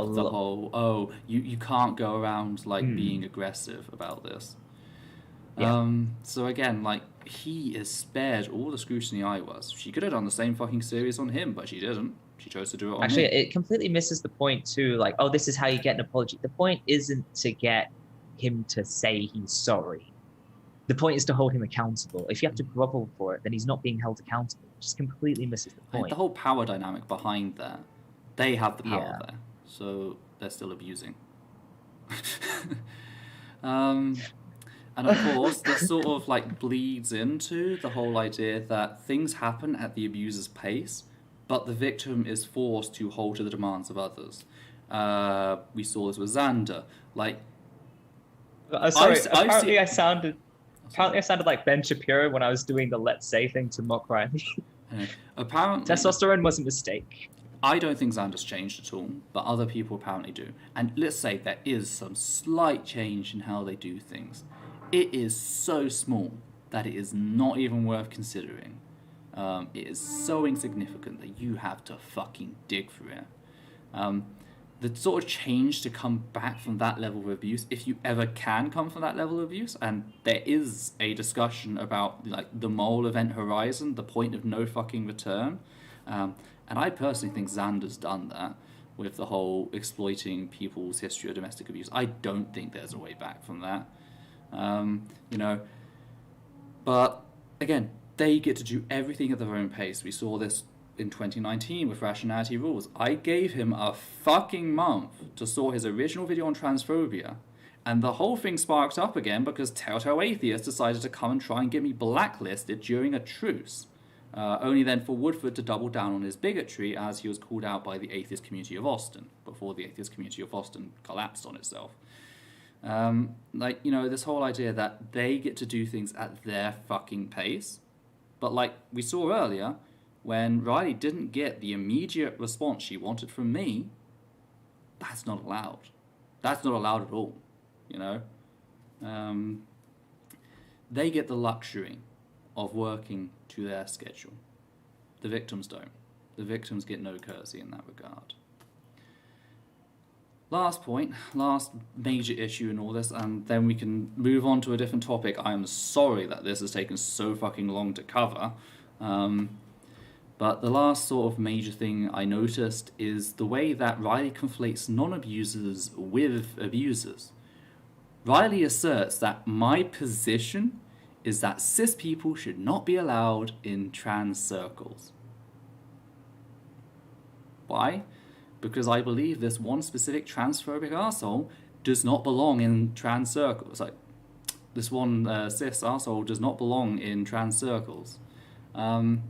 with the whole, you can't go around like being aggressive about this. Yeah. So again, like, he is spared all the scrutiny I was. She could have done the same fucking series on him, but she didn't. She chose to do it on Actually, me. It completely misses the point too. Like, oh, this is how you get an apology. The point isn't to get him to say he's sorry. The point is to hold him accountable. If you have to grovel for it, then he's not being held accountable. It just completely misses the point. Like, the whole power dynamic behind that, they have the power there, so they're still abusing. And of course, this sort of like bleeds into the whole idea that things happen at the abuser's pace, but the victim is forced to hold to the demands of others. We saw this with Xander. Like, sorry, apparently I sounded like Ben Shapiro when I was doing the "Let's Say" thing to mock Riley. Apparently, testosterone was a mistake. I don't think Xander's changed at all, but other people apparently do. And let's say there is some slight change in how they do things. It is so small that it is not even worth considering. It is so insignificant that you have to fucking dig for it. The sort of change to come back from that level of abuse, if you ever can come from that level of abuse, and there is a discussion about like the mole event horizon, the point of no fucking return, and I personally think Xander's done that with the whole exploiting people's history of domestic abuse. I don't think there's a way back from that. But again, they get to do everything at their own pace. We saw this in 2019 with Rationality Rules. I gave him a fucking month to sort his original video on transphobia, and the whole thing sparked up again because Telltale Atheist decided to come and try and get me blacklisted during a truce. Only then for Woodford to double down on his bigotry as he was called out by the atheist community of Austin, before the atheist community of Austin collapsed on itself. This whole idea that they get to do things at their fucking pace. But like we saw earlier, when Riley didn't get the immediate response she wanted from me, that's not allowed. That's not allowed at all, They get the luxury of working to their schedule. The victims don't. The victims get no courtesy in that regard. Last point, last major issue in all this, and then we can move on to a different topic. I am sorry that this has taken so fucking long to cover. But the last sort of major thing I noticed is the way that Riley conflates non-abusers with abusers. Riley asserts that my position is that cis people should not be allowed in trans circles. Why? Because I believe this one specific transphobic arsehole does not belong in trans circles. Like, this one cis arsehole does not belong in trans circles. And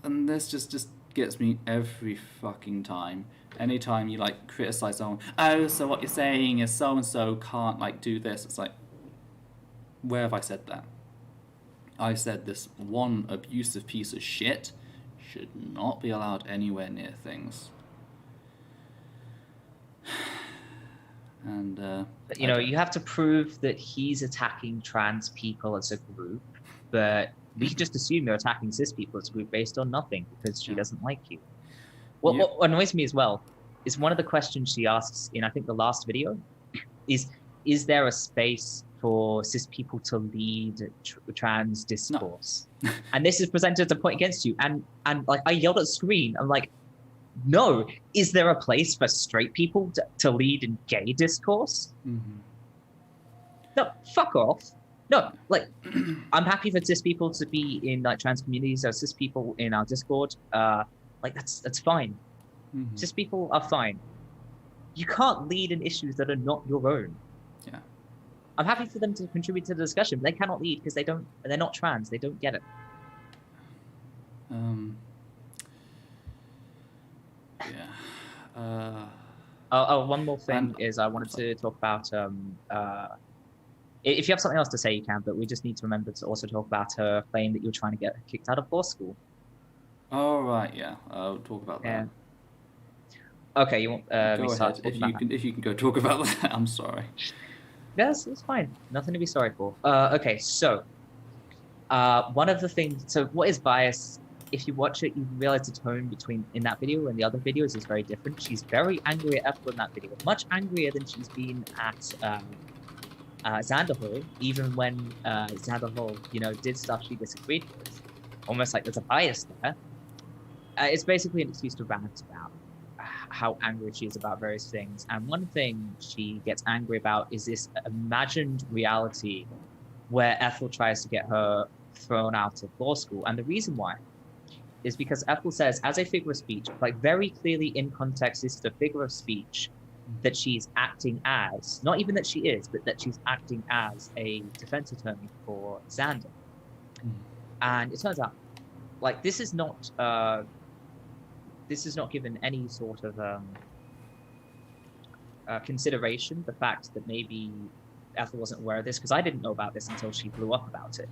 this just gets me every fucking time. Anytime you, like, criticize someone, oh, so what you're saying is so-and-so can't, like, do this. It's like, where have I said that? I said this one abusive piece of shit should not be allowed anywhere near things. And But, you know, you have to prove that he's attacking trans people as a group, but we can just assume you're attacking cis people as a group based on nothing because she doesn't like you. What annoys me as well is one of the questions she asks in, I think, the last video is there a space for cis people to lead trans discourse? No. And this is presented as a point against you. And like, I yelled at the screen. I'm like, no, is there a place for straight people to lead in gay discourse? Mm-hmm. No, fuck off. No, like, I'm happy for cis people to be in like trans communities or cis people in our Discord. Like, that's fine. Mm-hmm. Cis people are fine. You can't lead in issues that are not your own. Yeah. I'm happy for them to contribute to the discussion, but they cannot lead because they're not trans. They don't get it. Yeah. One more thing is I wanted to talk about, if you have something else to say, you can, but we just need to remember to also talk about her claim that you're trying to get kicked out of law school. Oh, right, yeah. I'll talk about that. Okay, you want go ahead. If you can go talk about that, I'm sorry. Yes, it's fine. Nothing to be sorry for. Okay, so one of the things, so what is bias? If you watch it, you realize the tone between in that video and the other videos is very different. She's very angry at Ethel in that video, much angrier than she's been at Xander Hall, even when Xander Hall, you know, did stuff she disagreed with. Almost like there's a bias there. It's basically an excuse to rant about how angry she is about various things. And one thing she gets angry about is this imagined reality where Ethel tries to get her thrown out of law school. And the reason why is because Ethel says, as a figure of speech, like very clearly in context, this is a figure of speech that she's acting as, not even that she is, but that she's acting as a defense attorney for Xander. And it turns out, like, this is not given any sort of consideration, the fact that maybe Ethel wasn't aware of this, because I didn't know about this until she blew up about it.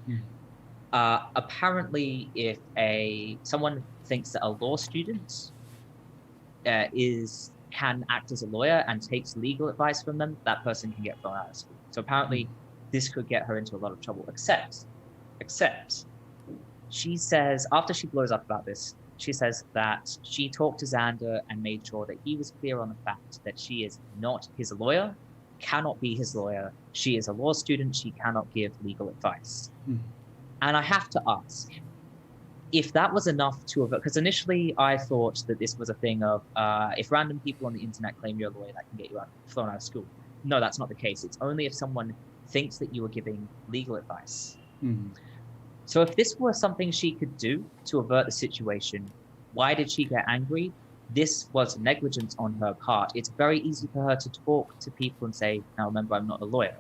Apparently, if someone thinks that a law student can act as a lawyer and takes legal advice from them, that person can get thrown out of school. So apparently, this could get her into a lot of trouble. Except, she says, after she blows up about this, she says that she talked to Xander and made sure that he was clear on the fact that she is not his lawyer, cannot be his lawyer. She is a law student. She cannot give legal advice. And I have to ask, if that was enough to avert, because initially I thought that this was a thing of if random people on the internet claim you're a lawyer, that can get you thrown out of school. No, that's not the case. It's only if someone thinks that you are giving legal advice. So if this were something she could do to avert the situation, why did she get angry? This was negligence on her part. It's very easy for her to talk to people and say, now remember, I'm not a lawyer.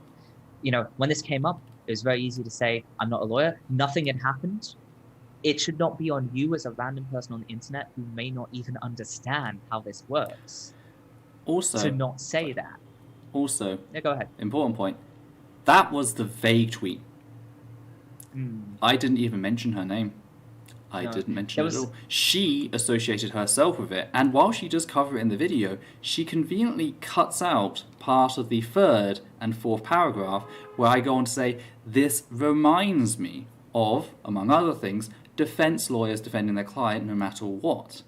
You know, when this came up, it was very easy to say, I'm not a lawyer. Nothing had happened. It should not be on you as a random person on the internet who may not even understand how this works. Also, to not say that. Also, yeah, go ahead. Important point. That was the vague tweet. I didn't even mention her name. I didn't mention it at all. She associated herself with it, and while she does cover it in the video, she conveniently cuts out part of the third and fourth paragraph where I go on to say, this reminds me of, among other things, defense lawyers defending their client no matter what.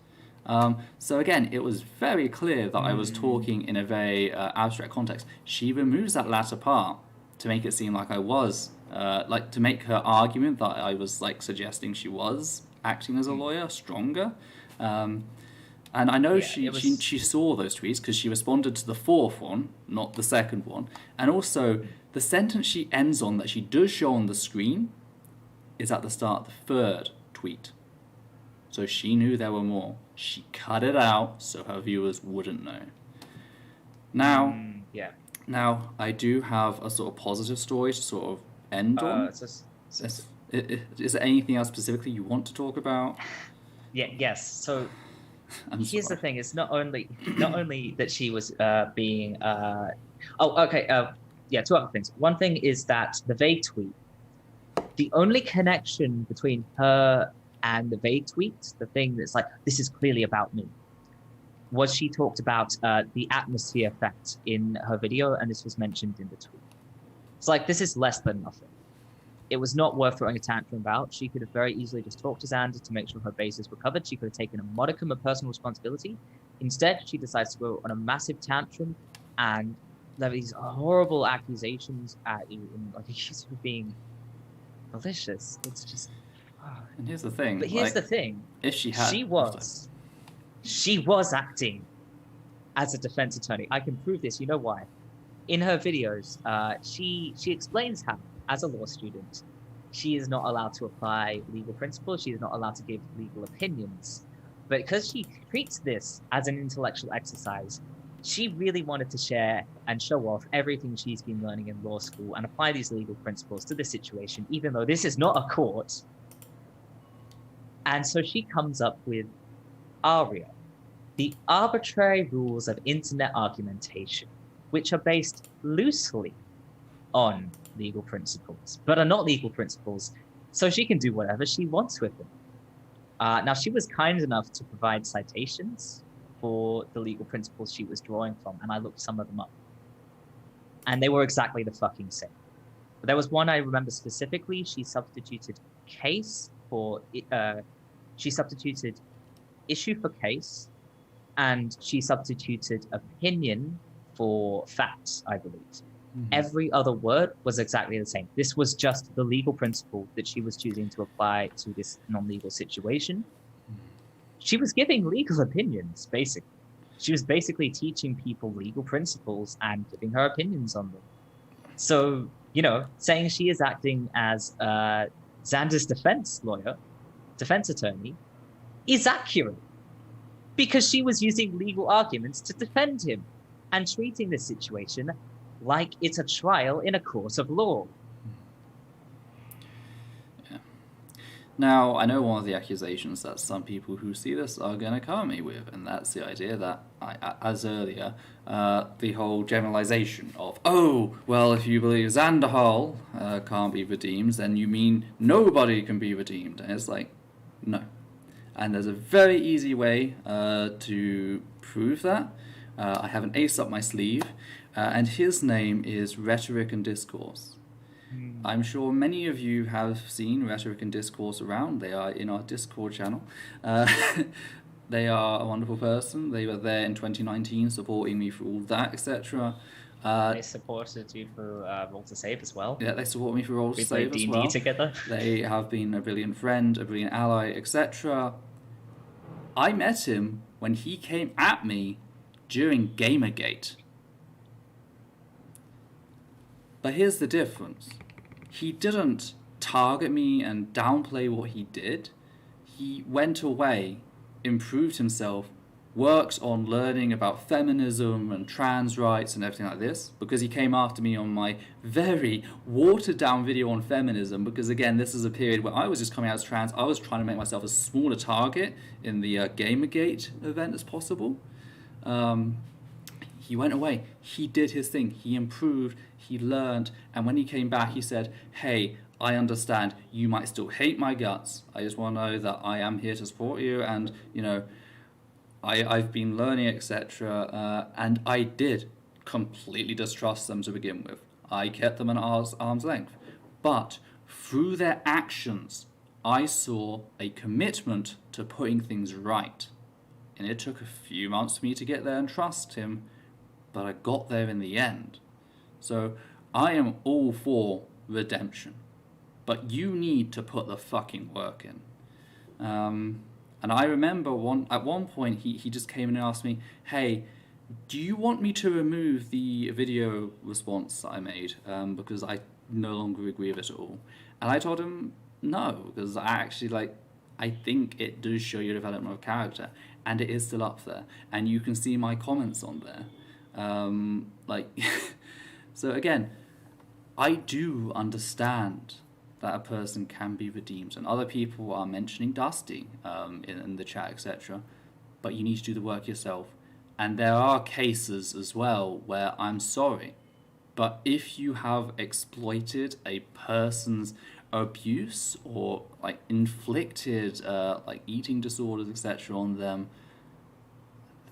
So again, it was very clear that I was talking in a very abstract context. She removes that latter part to make it seem like I was, to make her argument that I was suggesting she was acting as a lawyer stronger. And I know she saw those tweets because she responded to the fourth one, not the second one. And also, the sentence she ends on that she does show on the screen is at the start of the third tweet. So she knew there were more. She cut it out so her viewers wouldn't know. Now, I do have a sort of positive story to sort of end on. Is there anything else specifically you want to talk about? Yes. So here's the thing: it's not only that she was being. Two other things. One thing is that the vague tweet. The only connection between her and the vague tweet, the thing that's like, this is clearly about me, was she talked about the atmosphere effect in her video, and this was mentioned in the tweet. It's like, this is less than nothing. It was not worth throwing a tantrum about. She could have very easily just talked to Xander to make sure her bases were covered. She could have taken a modicum of personal responsibility. Instead, she decides to go on a massive tantrum and there are these horrible accusations at you and like accuse you of being malicious. It's just. And here's the thing. But here's the thing. If she had, she was acting as a defense attorney. I can prove this. You know why? In her videos, she explains how, as a law student, she is not allowed to apply legal principles. She is not allowed to give legal opinions. But because she treats this as an intellectual exercise, she really wanted to share and show off everything she's been learning in law school and apply these legal principles to this situation, even though this is not a court. And so she comes up with ARIA, the arbitrary rules of internet argumentation, which are based loosely on legal principles, but are not legal principles, so she can do whatever she wants with them. Now, she was kind enough to provide citations for the legal principles she was drawing from, and I looked some of them up. And they were exactly the fucking same. But there was one I remember specifically. She substituted case for, she substituted issue for case, and she substituted opinion for facts, I believe. Mm-hmm. Every other word was exactly the same. This was just the legal principle that she was choosing to apply to this non-legal situation. She was giving legal opinions, basically. She was basically teaching people legal principles and giving her opinions on them. So, you know, saying she is acting as Xander's defense attorney, is accurate. Because she was using legal arguments to defend him and treating this situation like it's a trial in a court of law. Yeah. Now, I know one of the accusations that some people who see this are going to come at me with, and that's the idea that, as earlier, the whole generalization of, oh, well, if you believe Xander Hall can't be redeemed, then you mean nobody can be redeemed. And it's like, no. And there's a very easy way to prove that. I have an ace up my sleeve, and his name is Rhetoric and Discourse. I'm sure many of you have seen Rhetoric and Discourse around. They are in our Discord channel. They are a wonderful person. They were there in 2019 supporting me for all that, etc. They supported you for Roll to Save as well. Yeah, they support me for Roll to Save as well. We played D&D together. They have been a brilliant friend, a brilliant ally, etc. I met him when he came at me during Gamergate. But here's the difference. He didn't target me and downplay what he did. He went away, improved himself, worked on learning about feminism and trans rights and everything like this, because he came after me on my very watered down video on feminism, because again, this is a period where I was just coming out as trans. I was trying to make myself as small a target in the Gamergate event as possible. He went away, he did his thing, he improved, he learned, and when he came back he said, hey, I understand, you might still hate my guts, I just want to know that I am here to support you, and, you know, I've been learning, etc., and I did completely distrust them to begin with. I kept them at arm's length. But through their actions, I saw a commitment to putting things right. And it took a few months for me to get there and trust him, but I got there in the end. So I am all for redemption, but you need to put the fucking work in. And I remember at one point he just came in and asked me, hey, do you want me to remove the video response that I made because I no longer agree with it at all? And I told him no, because I actually I think it does show your development of character, and it is still up there, and you can see my comments on there. So again, I do understand that a person can be redeemed, and other people are mentioning Dusty in the chat, etc. But you need to do the work yourself. And there are cases as well where I'm sorry, but if you have exploited a person's abuse or inflicted eating disorders, etc. on them,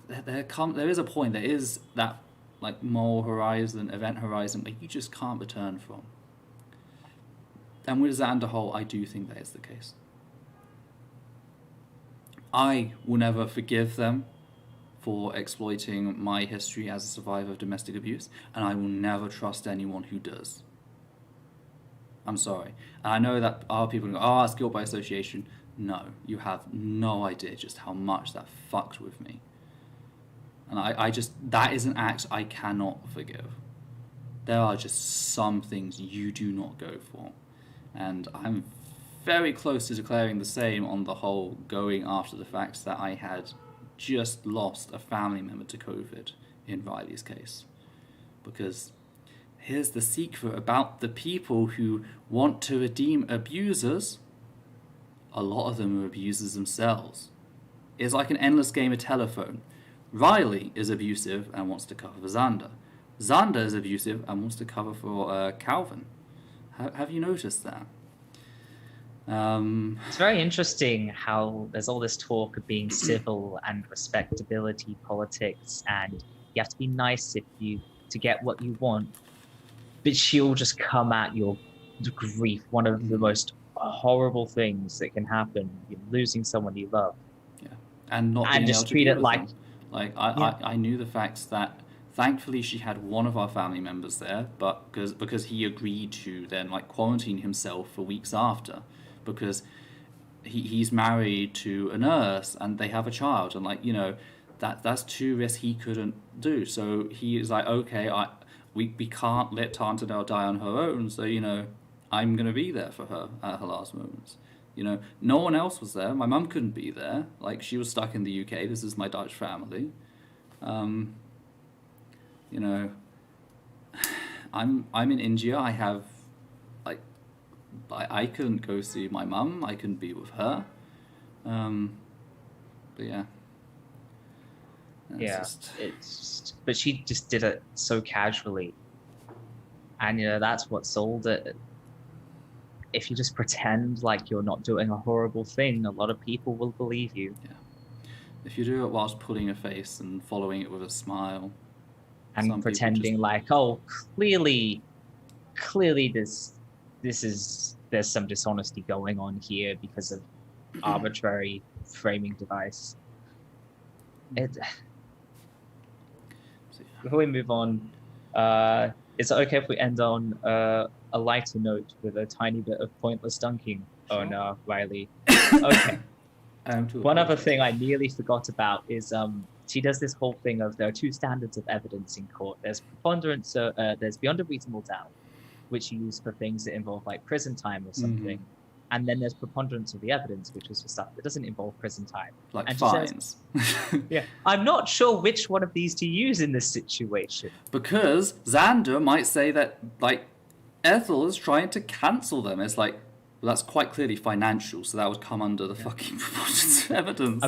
there is a point, there is that like moral horizon, event horizon where you just can't return from. And with Xander Holt, I do think that is the case. I will never forgive them for exploiting my history as a survivor of domestic abuse, and I will never trust anyone who does. I'm sorry. And I know that other people go, oh, it's guilt by association. No, you have no idea just how much that fucked with me. And I just, that is an act I cannot forgive. There are just some things you do not go for. And I'm very close to declaring the same on the whole going after the fact that I had just lost a family member to COVID in Riley's case. Because here's the secret about the people who want to redeem abusers. A lot of them are abusers themselves. It's like an endless game of telephone. Riley is abusive and wants to cover for Xander. Xander is abusive and wants to cover for Kalvin. Have you noticed that? It's very interesting how there's all this talk of being civil and respectability politics, and you have to be nice to get what you want, but she'll just come at your grief. One of the most horrible things that can happen, you're losing someone you love. Yeah, and not being just able to treat be it with like them. Like I knew the facts that thankfully she had one of our family members there, but because he agreed to then like quarantine himself for weeks after, because he's married to a nurse and they have a child, and like, you know, that's two risks he couldn't do. So he is like, okay, we can't let Tantanel die on her own, so, you know, I'm gonna be there for her at her last moments. You know, no one else was there. My mum couldn't be there. Like, she was stuck in the UK. This is my Dutch family. You know, I'm in India. I have, like, I couldn't go see my mum. I couldn't be with her. But yeah. But she just did it so casually. And, you know, that's what sold it. If you just pretend like you're not doing a horrible thing, a lot of people will believe you. Yeah. If you do it whilst putting a face and following it with a smile. And pretending like, oh, clearly there's some dishonesty going on here because of arbitrary framing device. Before we move on, is it okay if we end on a lighter note with a tiny bit of pointless dunking on Riley? Okay. One other thing I nearly forgot about is she does this whole thing of there are two standards of evidence in court. There's preponderance, there's beyond a reasonable doubt, which you use for things that involve like prison time or something. Mm-hmm. And then there's preponderance of the evidence, which is for stuff that doesn't involve prison time. Like and fines. Yeah, I'm not sure which one of these to use in this situation. Because Xander might say that, like, Ethel is trying to cancel them. It's like, well, that's quite clearly financial, so that would come under the fucking preponderance of evidence.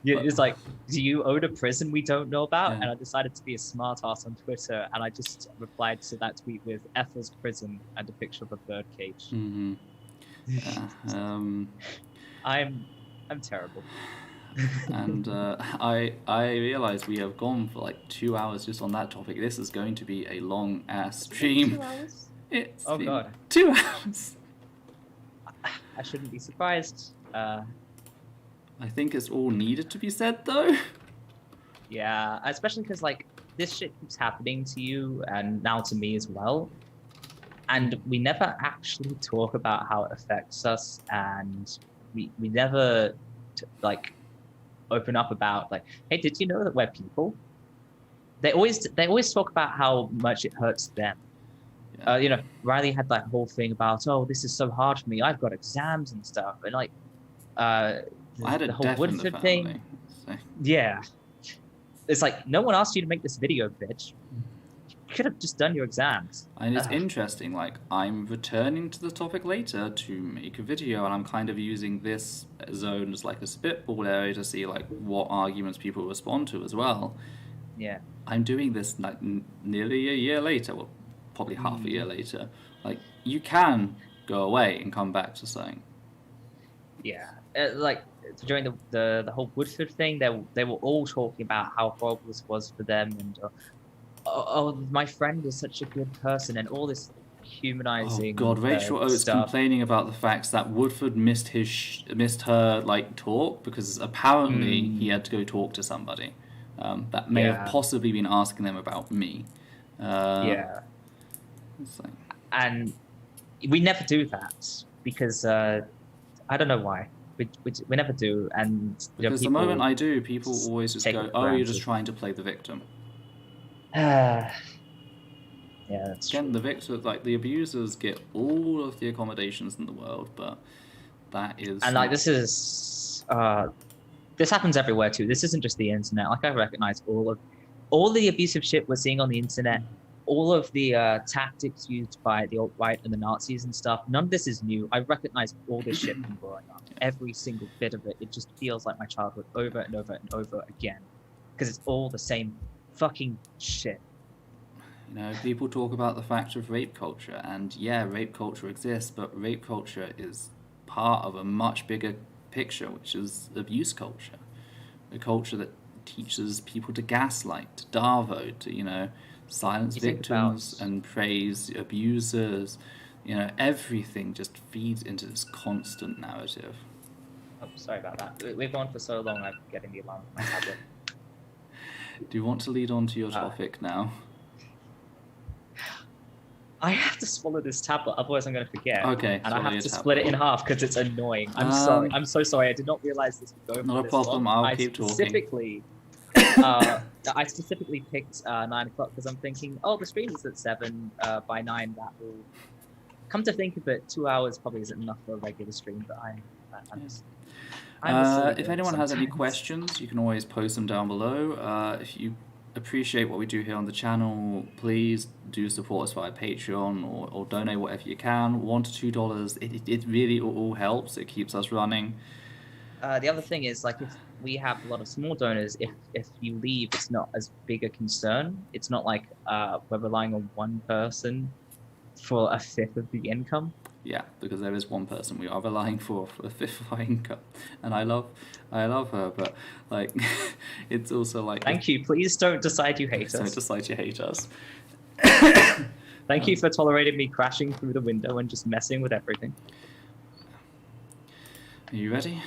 It's like, do you own a prison we don't know about? Yeah. And I decided to be a smart ass on Twitter, and I just replied to that tweet with Ethel's prison and a picture of a bird cage. Mm-hmm. I'm terrible. And I realize we have gone for like 2 hours just on that topic. This is going to be a long ass stream. 2 hours? It's God. 2 hours. I shouldn't be surprised. I think it's all needed to be said though. Yeah, especially because like this shit keeps happening to you and now to me as well. And we never actually talk about how it affects us, and we never like open up about like, hey, did you know that we're people? They always talk about how much it hurts them. Yeah. You know, Riley had that whole thing about, oh, this is so hard for me. I've got exams and stuff, and like, I had a whole Woodford thing. So. Yeah, it's like no one asked you to make this video, bitch. You could have just done your exams. And it's interesting, like, I'm returning to the topic later to make a video, and I'm kind of using this zone as like a spitball area to see like what arguments people respond to as well. Yeah. I'm doing this like nearly a year later, well, probably half a year later. Like, you can go away and come back to saying. Yeah, like during the whole Woodford thing, they were all talking about how horrible this was for them, and my friend is such a good person, and all this Oh humanizing God, Rachel Oates stuff. complaining about the fact that Woodford missed her like talk because apparently he had to go talk to somebody that may have possibly been asking them about me. Yeah, It's like, and we never do that because I don't know why. We never do, and because the moment I do, people always just go, "Oh, you're just trying to play the victim." Yeah, that's Again, true. the victim, like the abusers, get all of the accommodations in the world, but that is And like this happens everywhere too. This isn't just the internet. Like I recognize all the abusive shit we're seeing on the internet, all of the tactics used by the alt-right and the Nazis and stuff. None of this is new. I recognize all this shit from growing up. Every single bit of it. It just feels like my childhood over and over and over again, because it's all the same fucking shit. You know, people talk about the fact of rape culture, and yeah, rape culture exists, but rape culture is part of a much bigger picture, which is abuse culture. A culture that teaches people to gaslight, to darvo, to, you know, silence victims and praise abusers. You know, everything just feeds into this constant narrative. Oh, sorry about that. We've gone for so long, I'm getting the alarm on my tablet. Do you want to lead on to your topic now? I have to swallow this tablet, otherwise I'm going to forget. Okay. And I have to split it in half because it's annoying. I'm sorry. I'm so sorry. I did not realize this would go. Not a problem. I'll keep talking. I specifically picked 9 o'clock because I'm thinking, oh, the stream is at 7. By 9, that will. Come to think of it, 2 hours probably isn't enough for a regular stream. But if anyone has any questions, you can always post them down below. If you appreciate what we do here on the channel, please do support us via Patreon or donate whatever you can. $1 to $2. It really all helps. It keeps us running. The other thing is, like, if we have a lot of small donors, if you leave, it's not as big a concern. It's not like we're relying on one person for a fifth of the income. Yeah, because there is one person we are relying for a fifth of our income, and I love her, but like, it's also like. Thank you. Please don't decide you hate us. Don't decide you hate us. Thank you for tolerating me crashing through the window and just messing with everything. Are you ready?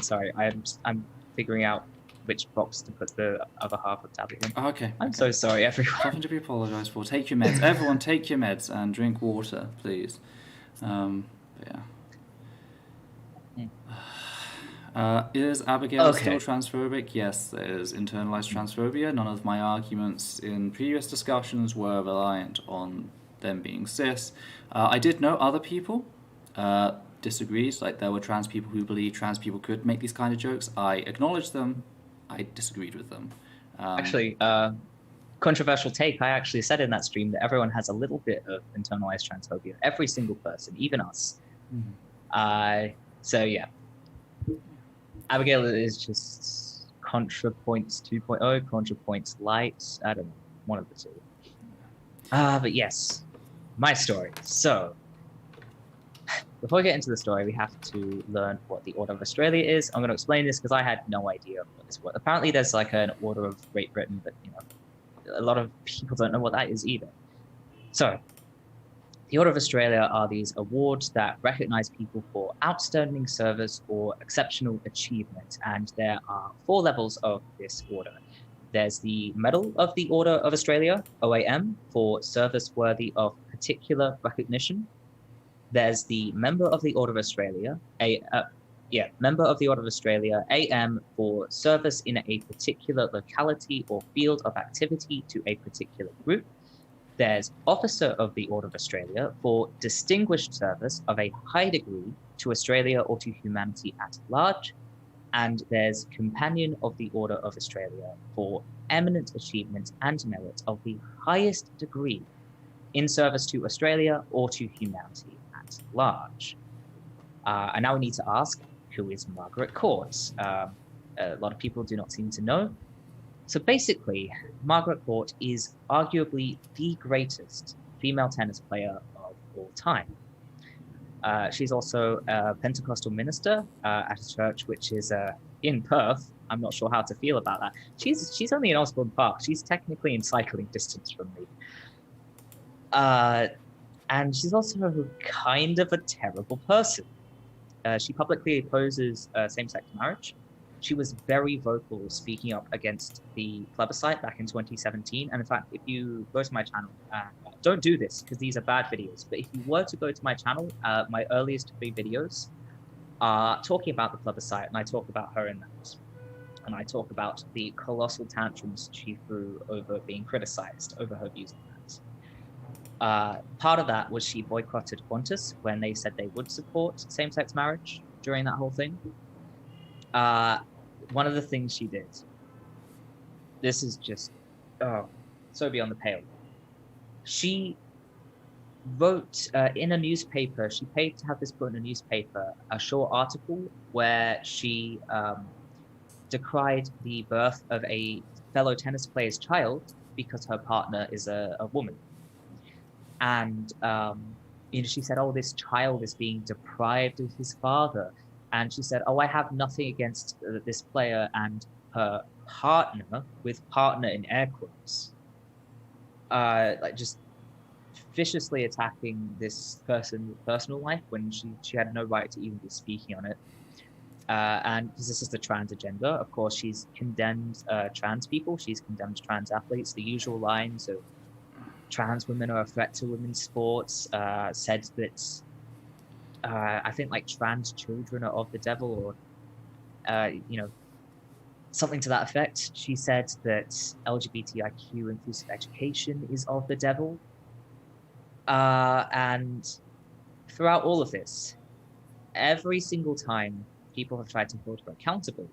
Sorry, I'm figuring out which box to put the other half of the tablet in. Okay. I'm so sorry, everyone. Nothing to be apologised for. Take your meds. Everyone, take your meds and drink water, please. Yeah. Is Abigail still transphobic? Yes, there is internalized transphobia. None of my arguments in previous discussions were reliant on them being cis. I did know other people disagreed. Like, there were trans people who believed trans people could make these kind of jokes. I acknowledged them. I disagreed with them. Actually, controversial take. I actually said in that stream that everyone has a little bit of internalized transphobia. Every single person, even us. So yeah, Abigail is just ContraPoints 2.0, ContraPoints Light. I don't know, one of the two. But yes, my story. So before we get into the story, we have to learn what the Order of Australia is. I'm going to explain this because I had no idea what this was. Apparently, there's like an Order of Great Britain, but you know, a lot of people don't know what that is either. So, the Order of Australia are these awards that recognize people for outstanding service or exceptional achievement, and there are 4 levels of this order. There's the Medal of the Order of Australia, OAM, for service worthy of particular recognition. There's the Member of the Order of Australia, Member of the Order of Australia, AM, for service in a particular locality or field of activity to a particular group. There's Officer of the Order of Australia for distinguished service of a high degree to Australia or to humanity at large. And there's Companion of the Order of Australia for eminent achievement and merit of the highest degree in service to Australia or to humanity at large. And now we need to ask, who is Margaret Court? A lot of people do not seem to know. So basically, Margaret Court is arguably the greatest female tennis player of all time. She's also a Pentecostal minister at a church which is in Perth. I'm not sure how to feel about that. She's only in Osborne Park. She's technically in cycling distance from me. And she's also kind of a terrible person. She publicly opposes same-sex marriage. She was very vocal speaking up against the plebiscite back in 2017. And in fact, if you go to my channel, don't do this because these are bad videos. But if you were to go to my channel, my earliest 3 videos are talking about the plebiscite, and I talk about her in that. And I talk about the colossal tantrums she threw over being criticized over her views on that. Part of that was she boycotted Qantas when they said they would support same-sex marriage during that whole thing. One of the things she did, this is just, so beyond the pale. She wrote in a newspaper, she paid to have this put in a newspaper, a short article where she decried the birth of a fellow tennis player's child because her partner is a woman. And she said, oh, this child is being deprived of his father. And she said, oh, I have nothing against this player and her partner, with partner in air quotes, like just viciously attacking this person's personal life when she had no right to even be speaking on it. And because this is the trans agenda, of course, she's condemned trans people. She's condemned trans athletes. The usual lines of trans women are a threat to women's sports, said that I think like trans children are of the devil, or something to that effect. She said that LGBTIQ inclusive education is of the devil. And throughout all of this, every single time people have tried to hold her accountable,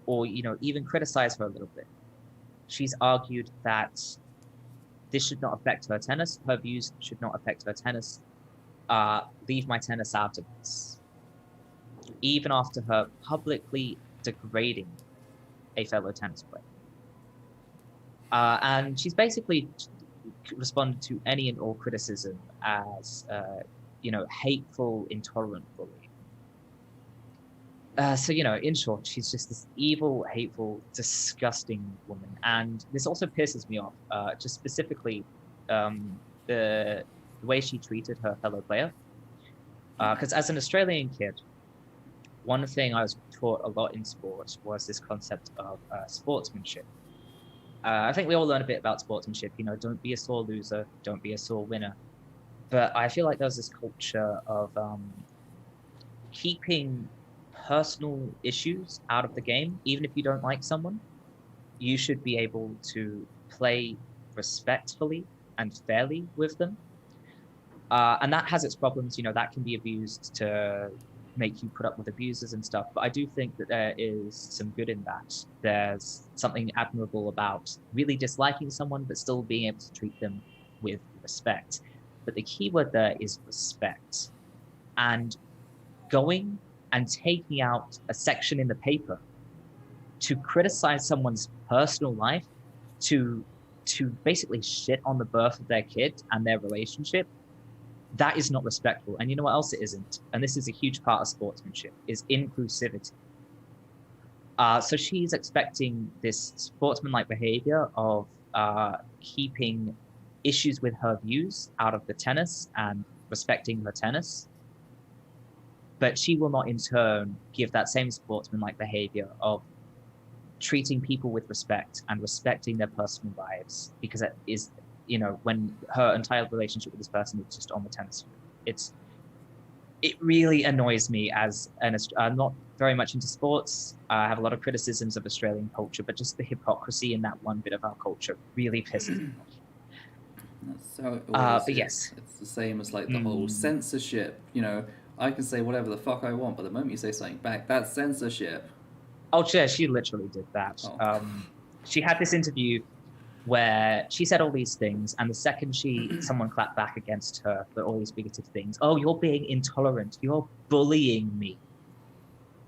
or even criticize her a little bit, she's argued that this should not affect her tennis. Her views should not affect her tennis. Leave my tennis out of this. Even after her publicly degrading a fellow tennis player. And she's basically responded to any and all criticism as, hateful, intolerant bullying. In short, she's just this evil, hateful, disgusting woman. And this also pisses me off, just specifically the way she treated her fellow player. Because as an Australian kid, one thing I was taught a lot in sports was this concept of sportsmanship. I think we all learn a bit about sportsmanship, don't be a sore loser, don't be a sore winner. But I feel like there's this culture of keeping personal issues out of the game. Even if you don't like someone, you should be able to play respectfully and fairly with them. And that has its problems, that can be abused to make you put up with abusers and stuff. But I do think that there is some good in that. There's something admirable about really disliking someone, but still being able to treat them with respect. But the key word there is respect. And going and taking out a section in the paper to criticize someone's personal life, to basically shit on the birth of their kid and their relationship, that is not respectful. And you know what else it isn't? And this is a huge part of sportsmanship, is inclusivity. So she's expecting this sportsman-like behavior of keeping issues with her views out of the tennis and respecting her tennis. But she will not in turn give that same sportsman-like behavior of treating people with respect and respecting their personal lives, because it is, when her entire relationship with this person is just on the tennis field. It really annoys me as I'm not very much into sports. I have a lot of criticisms of Australian culture, but just the hypocrisy in that one bit of our culture really pisses me off. That's how it always but is. yes. It's the same as like the whole censorship. I can say whatever the fuck I want, but the moment you say something back, that's censorship. Oh, yeah, she literally did that. Oh. She had this interview where she said all these things, and the second someone clapped back against her for all these bigoted things, oh, you're being intolerant, you're bullying me.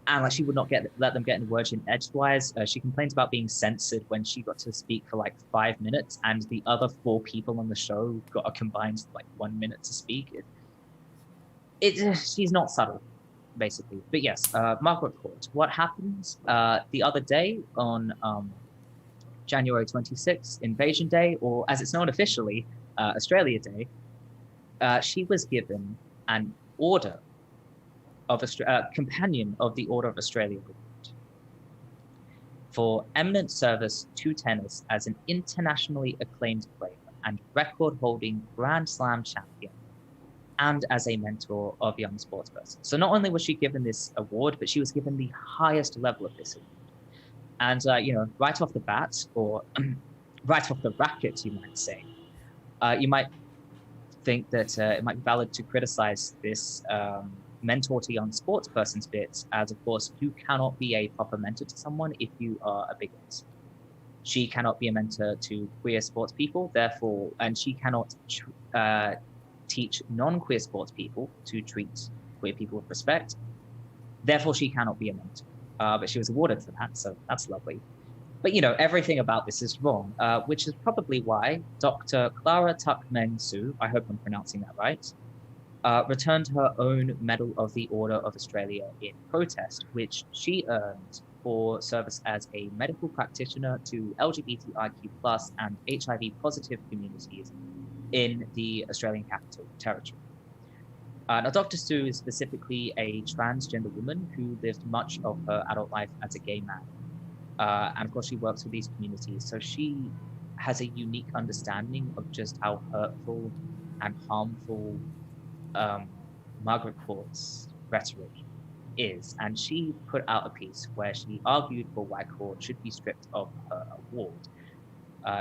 And like she would not let them get in the word in edgewise. She complains about being censored when she got to speak for like 5 minutes, and the other 4 people on the show got a combined like 1 minute to speak. She's not subtle, basically. But yes, Margaret Court. What happened the other day on January 26th, Invasion Day, or as it's known officially, Australia Day, she was given an order of Companion of the Order of Australia for eminent service to tennis as an internationally acclaimed player and record-holding Grand Slam champion, and as a mentor of young sportspersons. So not only was she given this award, but she was given the highest level of this award. And, right off the bat, or right off the racket, you might say, you might think that it might be valid to criticize this mentor to young sportspersons bit, as of course, you cannot be a proper mentor to someone if you are a bigot. She cannot be a mentor to queer sports people, therefore, and she cannot teach non-queer sports people to treat queer people with respect. Therefore, she cannot be a mentor. But she was awarded for that, so that's lovely. But, everything about this is wrong, which is probably why Dr. Clara Tuck-Meng-Soo, I hope I'm pronouncing that right, returned her own Medal of the Order of Australia in protest, which she earned for service as a medical practitioner to LGBTIQ+ and HIV-positive communities in the Australian Capital Territory. Now, Dr. Soo is specifically a transgender woman who lived much of her adult life as a gay man. And of course, she works with these communities, so she has a unique understanding of just how hurtful and harmful Margaret Court's rhetoric is. And she put out a piece where she argued for why Court should be stripped of her award.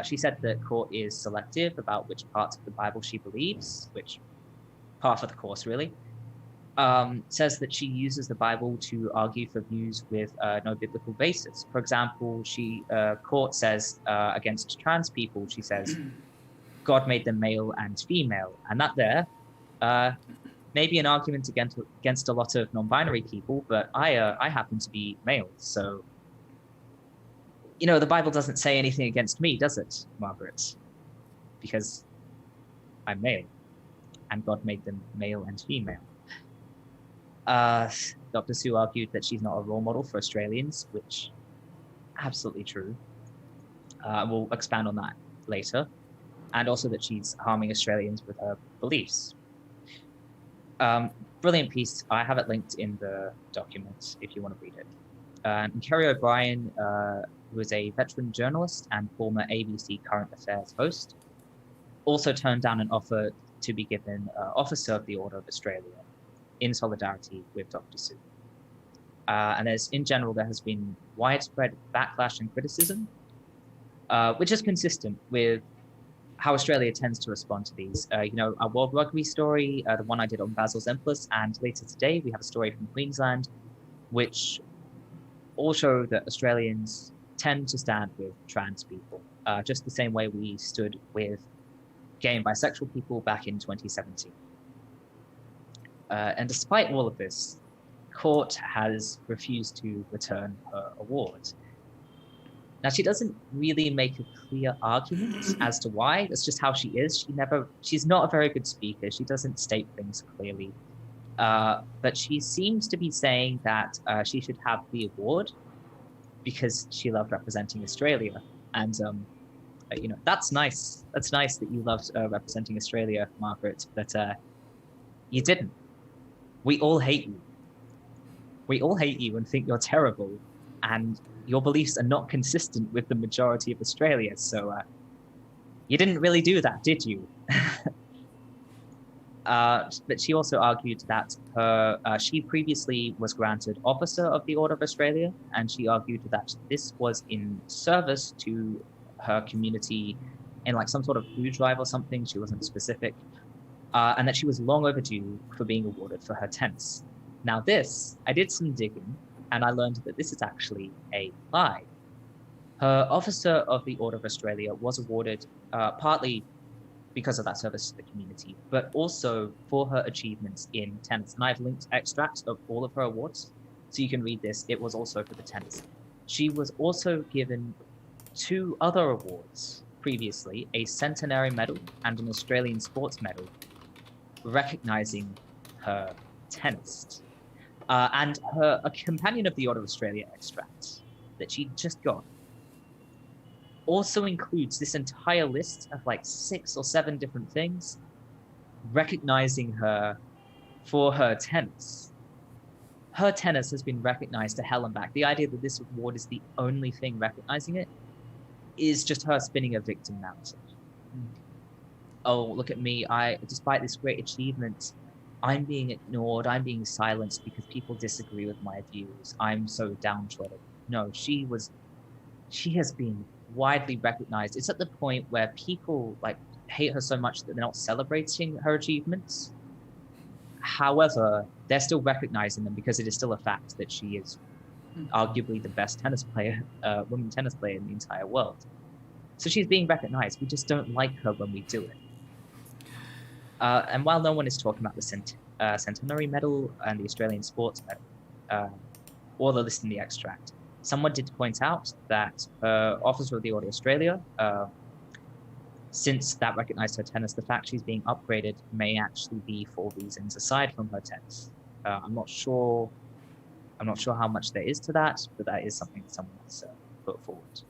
She said that Court is selective about which parts of the Bible she believes, which half of the course really, says that she uses the Bible to argue for views with no biblical basis. For example, Court says against trans people, she says, God made them male and female. And that there may be an argument against a lot of non-binary people, but I happen to be male, so the Bible doesn't say anything against me, does it, Margaret? Because I'm male, and God made them male and female. Dr. Soo argued that she's not a role model for Australians, which absolutely true. We'll expand on that later. And also that she's harming Australians with her beliefs. Brilliant piece. I have it linked in the document if you want to read it. And Kerry O'Brien, who is a veteran journalist and former ABC Current Affairs host, also turned down an offer to be given Officer of the Order of Australia in solidarity with Dr. Soo. And in general, there has been widespread backlash and criticism, which is consistent with how Australia tends to respond to these. Our World Rugby story, the one I did on Basil Zemplis, and later today we have a story from Queensland, which all show that Australians tend to stand with trans people, just the same way we stood with gay and bisexual people back in 2017. And despite all of this, Court has refused to return her award. Now, she doesn't really make a clear argument as to why. That's just how she is. She's not a very good speaker. She doesn't state things clearly. But she seems to be saying that she should have the award because she loved representing Australia. And, that's nice. That's nice that you loved representing Australia, Margaret, but you didn't. We all hate you. We all hate you and think you're terrible. And your beliefs are not consistent with the majority of Australia. So you didn't really do that, did you? But she also argued that she previously was granted Officer of the Order of Australia, and she argued that this was in service to her community in like some sort of food drive or something. She wasn't specific, and that she was long overdue for being awarded for her tennis. Now I did some digging, and I learned that this is actually a lie. Her Officer of the Order of Australia was awarded partly because of that service to the community, but also for her achievements in tennis. And I've linked extracts of all of her awards, so you can read this. It was also for the tennis. She was also given 2 other awards previously, a Centenary Medal and an Australian Sports Medal, recognizing her tennis, and a companion of the Order of Australia extract that she just got also includes this entire list of like 6 or 7 different things recognizing her for her tennis. Her tennis has been recognized to hell and back. The idea that this award is the only thing recognizing it is just her spinning a victim narrative. Oh, look at me. Despite this great achievement, I'm being ignored. I'm being silenced because people disagree with my views. I'm so downtrodden. No, she has been widely recognized. It's at the point where people like hate her so much that they're not celebrating her achievements. However, they're still recognizing them because it is still a fact that she is arguably the best tennis player, women tennis player in the entire world. So she's being recognized. We just don't like her when we do it. And while no one is talking about the Centenary Medal and the Australian Sports Medal, or the list in the extract, someone did point out that Officer of the Order of Australia, since that recognized her tennis, the fact she's being upgraded may actually be for reasons aside from her tennis. I'm not sure how much there is to that, but that is something that someone has put forward.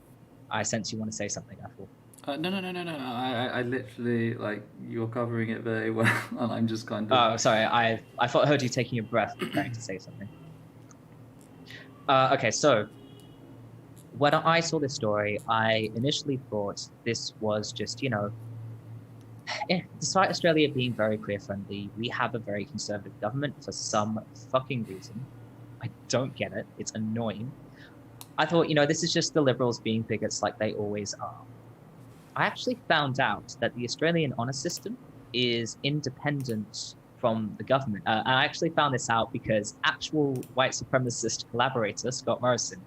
I sense you want to say something, Ethel. No. I literally, like, you're covering it very well, and I'm just kind of... Oh, sorry. I thought I heard you taking a breath, preparing to say something. Okay, so when I saw this story, I initially thought this was just, despite Australia being very queer friendly, we have a very conservative government for some fucking reason. I don't get it. It's annoying. I thought, this is just the Liberals being bigots like they always are. I actually found out that the Australian honour system is independent from the government. I actually found this out because actual white supremacist collaborator, Scott Morrison,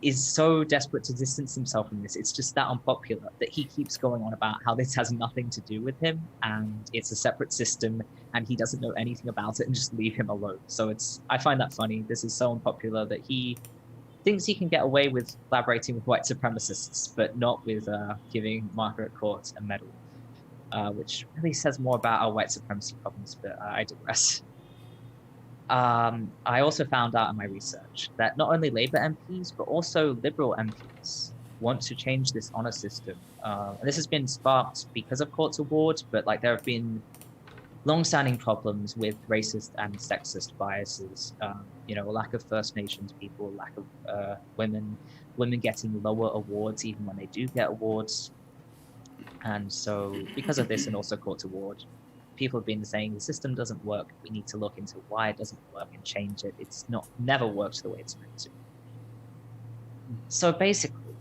is so desperate to distance himself from this. It's just that unpopular that he keeps going on about how this has nothing to do with him and it's a separate system and he doesn't know anything about it and just leave him alone. So I find that funny. This is so unpopular that he thinks he can get away with collaborating with white supremacists, but not with giving Margaret Court a medal, which really says more about our white supremacy problems, but I digress. I also found out in my research that not only Labour MPs, but also Liberal MPs want to change this honour system. And this has been sparked because of Court's award, but there have been long-standing problems with racist and sexist biases, a lack of First Nations people, lack of women getting lower awards even when they do get awards. And so because of this and also Court's award, people have been saying the system doesn't work. We need to look into why it doesn't work and change it. It's never worked the way it's meant to. So basically,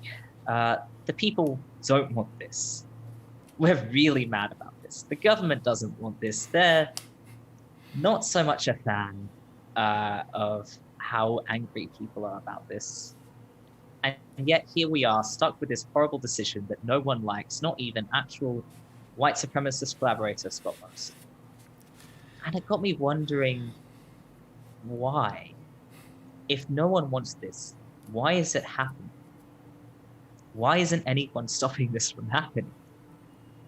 the people don't want this. We're really mad about this. The government doesn't want this. They're not so much a fan of how angry people are about this. And yet here we are, stuck with this horrible decision that no one likes, not even actual white supremacist collaborator Scott Morrison. And it got me wondering why. If no one wants this, why is it happening? Why isn't anyone stopping this from happening?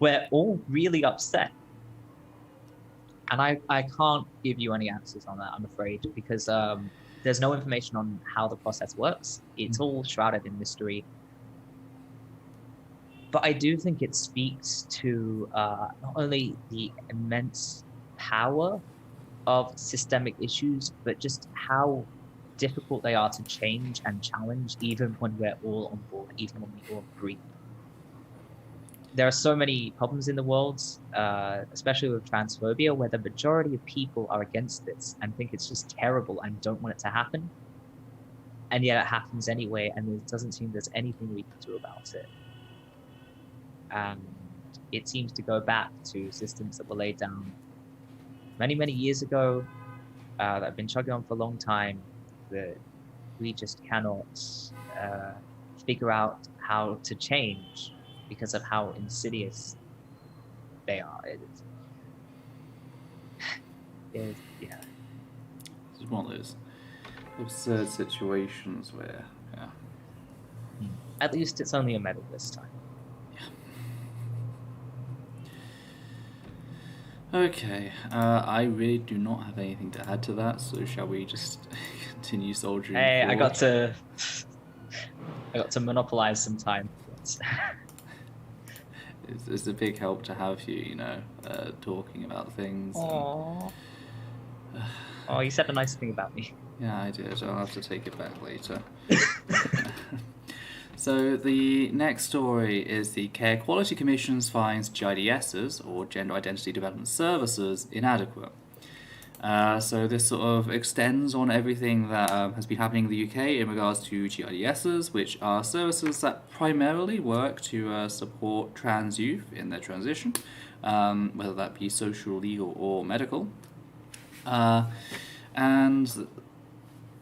We're all really upset. And I can't give you any answers on that, I'm afraid, because there's no information on how the process works. It's all shrouded in mystery. But I do think it speaks to not only the immense power of systemic issues, but just how difficult they are to change and challenge, even when we're all on board, even when we all agree. There are so many problems in the world, especially with transphobia, where the majority of people are against this and think it's just terrible and don't want it to happen. And yet it happens anyway, and it doesn't seem there's anything we can do about it. And it seems to go back to systems that were laid down many, many years ago, that have been chugging on for a long time, that we just cannot figure out how to change because of how insidious they are. Yeah. It's one of those absurd situations where, yeah. At least it's only a medal this time. Okay, I really do not have anything to add to that, so shall we just continue soldiering Hey, forward? I got to monopolize some time. It's a big help to have you, talking about things. Oh, oh, you said a nice thing about me. Yeah, I did. I'll have to take it back later. So the next story is the Care Quality Commission finds GIDSs, or Gender Identity Development Services, inadequate. So this sort of extends on everything that has been happening in the UK in regards to GIDSs, which are services that primarily work to support trans youth in their transition, whether that be social, legal, or medical. And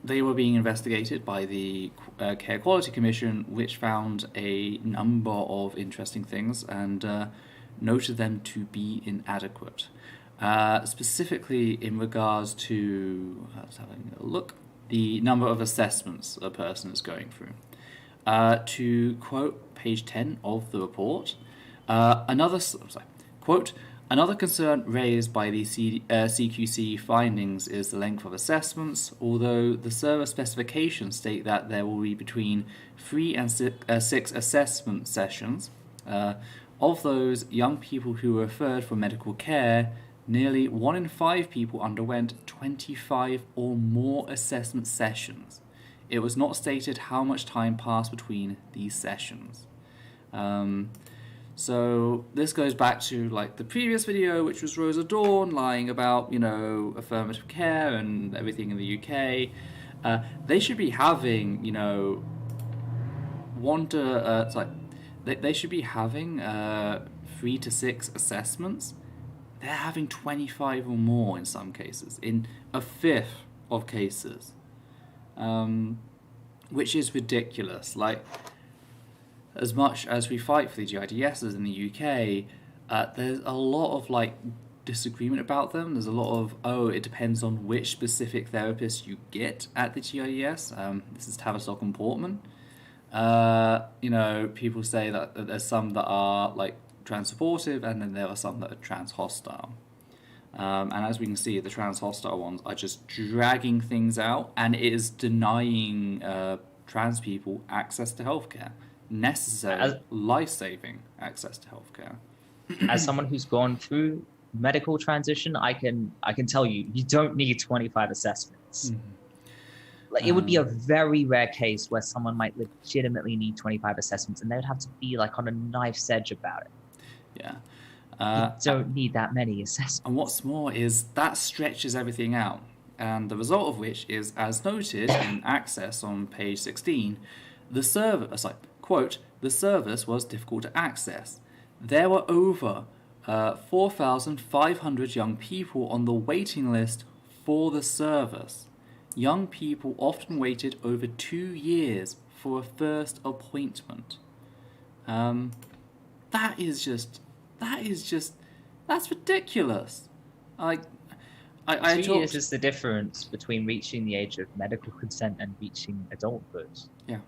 they were being investigated by the Care Quality Commission, which found a number of interesting things and noted them to be inadequate. Specifically in regards to, let's have a look, the number of assessments a person is going through. To quote page 10 of the report, quote, another concern raised by the CQC findings is the length of assessments, although the service specifications state that there will be between 3 and 6 assessment sessions. Of those young people who were referred for medical care, nearly 1 in 5 people underwent 25 or more assessment sessions. It was not stated how much time passed between these sessions. So this goes back to like the previous video, which was Rosa Dawn lying about, affirmative care and everything in the UK. They should be having, they should be having 3 to 6 assessments. They're having 25 or more in some cases, in a fifth of cases, which is ridiculous. Like, as much as we fight for the GIDSs in the UK, there's a lot of disagreement about them. There's a lot of, it depends on which specific therapist you get at the GIDS. This is Tavistock and Portman. People say that there's some that are trans supportive, and then there are some that are trans hostile. And as we can see, the trans hostile ones are just dragging things out, and it is denying trans people access to healthcare. Necessary, life-saving access to healthcare. As someone who's gone through medical transition, I can tell you don't need 25 assessments. Mm-hmm. It would be a very rare case where someone might legitimately need 25 assessments, and they would have to be on a knife's edge about it. Yeah. You don't need that many assessments. And what's more is that stretches everything out, and the result of which is, as noted in Access on page 16, the service, quote, the service was difficult to access. There were over 4,500 young people on the waiting list for the service. Young people often waited over 2 years for a first appointment. That's ridiculous. 2 years is the difference between reaching the age of medical consent and reaching adulthood. Yeah.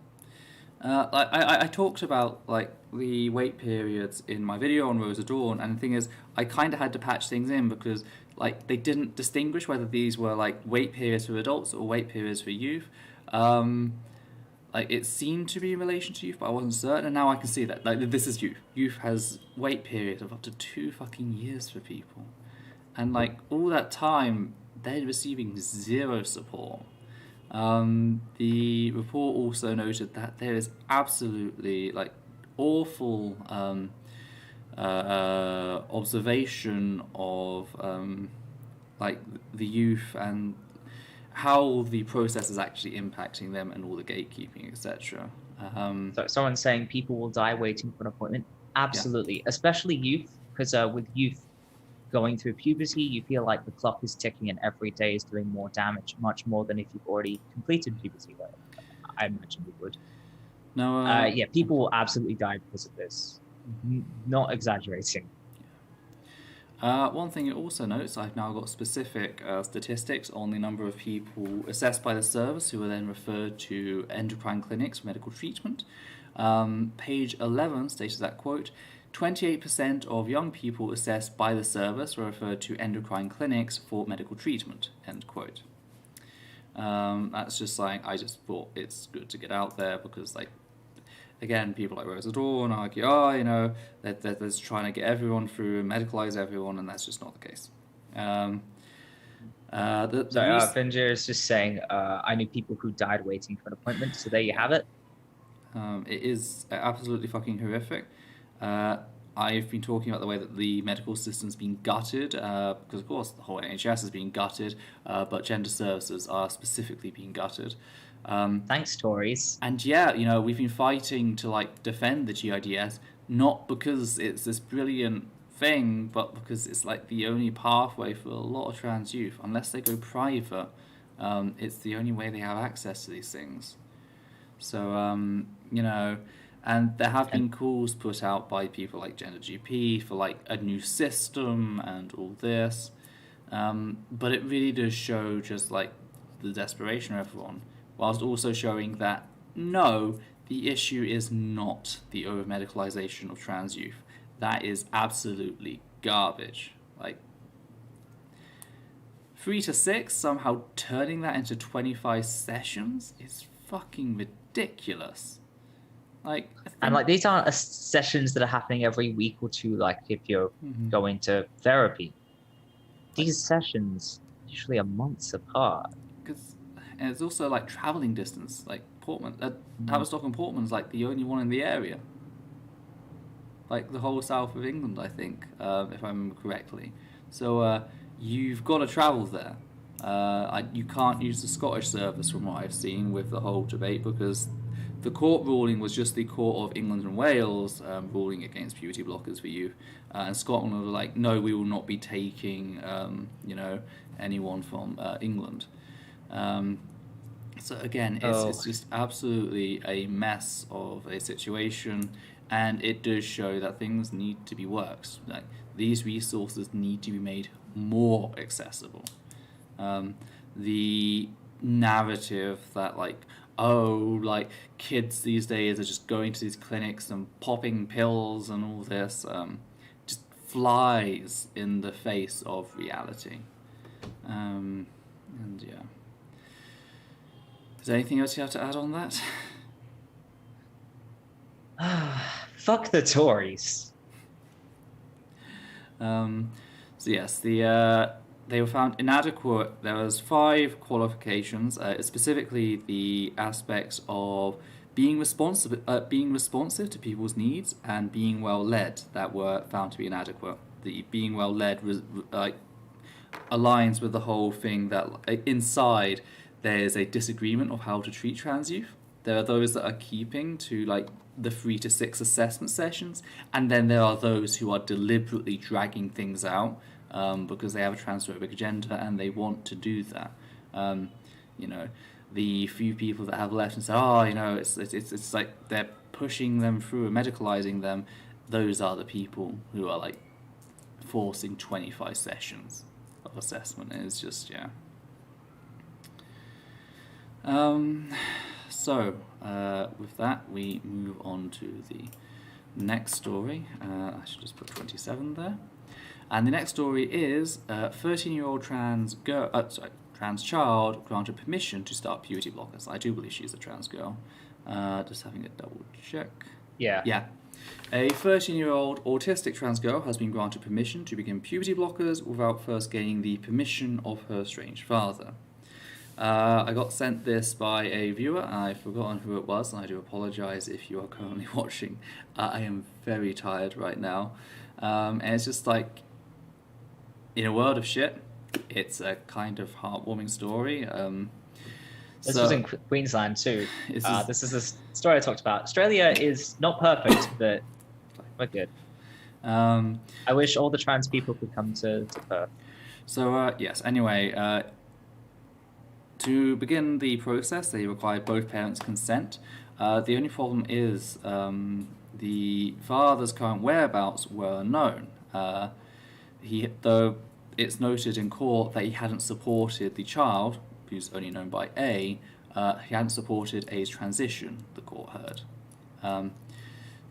I talked about the wait periods in my video on Rosa Dawn, and the thing is, I kind of had to patch things in because they didn't distinguish whether these were wait periods for adults or wait periods for youth. It seemed to be in relation to youth, but I wasn't certain, and now I can see that this is youth. Youth has wait periods of up to 2 fucking years for people, and all that time they're receiving zero support. The report also noted that there is absolutely awful observation of the youth and how the process is actually impacting them and all the gatekeeping, etc. So someone's saying people will die waiting for an appointment. Absolutely, yeah. Especially youth, because with youth going through puberty, you feel like the clock is ticking and every day is doing more damage, much more than if you've already completed puberty. I imagine you would. No. Yeah, people will absolutely die because of this. Not exaggerating. One thing it also notes, I've now got specific statistics on the number of people assessed by the service who are then referred to endocrine clinics for medical treatment. Page 11 states that, quote, 28% of young people assessed by the service were referred to endocrine clinics for medical treatment, end quote. That's just like, I just thought it's good to get out there because, like, again, people like Rosa Dawn argue, they're just trying to get everyone through and medicalize everyone, and that's just not the case. Finjer is just saying, I knew people who died waiting for an appointment, so there you have it. It is absolutely fucking horrific. I've been talking about the way that the medical system's been gutted, because of course the whole NHS has been gutted, but gender services are specifically being gutted. Thanks, Tories. And yeah, we've been fighting to like defend the GIDS, not because it's this brilliant thing, but because it's like the only pathway for a lot of trans youth. Unless they go private, it's the only way they have access to these things. So, and there have been calls put out by people like Gender GP for like a new system and all this. But it really does show just like the desperation of everyone, whilst also showing that no, the issue is not the over-medicalization of trans youth. That is absolutely garbage. Like 3 to 6, somehow turning that into 25 sessions is fucking ridiculous. Like, and like these aren't sessions that are happening every week or two, like if you're going to therapy. These sessions usually are months apart. And it's also like traveling distance. Like Portman, Tavistock and Portman's like the only one in the area. Like the whole south of England, I think, if I remember correctly. So you've got to travel there. You can't use the Scottish service from what I've seen with the whole debate, because the court ruling was just the Court of England and Wales ruling against puberty blockers for youth. And Scotland were like, no, we will not be taking anyone from England. So again, it's just absolutely a mess of a situation, and it does show that things need to be worked. Like these resources need to be made more accessible. The narrative that like kids these days are just going to these clinics and popping pills and all this just flies in the face of reality. And yeah. Is there anything else you have to add on that? Fuck the Tories. So yes, they were found inadequate. There was 5 qualifications, specifically the aspects of being responsive to people's needs and being well led that were found to be inadequate. The being well led aligns with the whole thing that inside there's a disagreement of how to treat trans youth. There are those that are keeping to like the 3 to 6 assessment sessions, and then there are those who are deliberately dragging things out because they have a transphobic agenda and they want to do that. The few people that have left and say, it's like they're pushing them through and medicalizing them. Those are the people who are like forcing 25 sessions of assessment. And it's just So, with that, we move on to the next story. I should just put 27 there. And the next story is 13-year-old trans child granted permission to start puberty blockers. I do believe she's a trans girl. Just having a double check. Yeah. A 13-year-old autistic trans girl has been granted permission to begin puberty blockers without first gaining the permission of her estranged father. I got sent this by a viewer, and I've forgotten who it was, and I do apologise if you are currently watching. I am very tired right now, and it's just like, in a world of shit, it's a kind of heartwarming story. This was in Queensland too. This is the story I talked about. Australia is not perfect, but we're good. I wish all the trans people could come to Perth. So, yes, anyway... To begin the process, they require both parents' consent. The only problem is the father's current whereabouts were unknown. Though it's noted in court that he hadn't supported the child, who's only known by A, he hadn't supported A's transition, the court heard.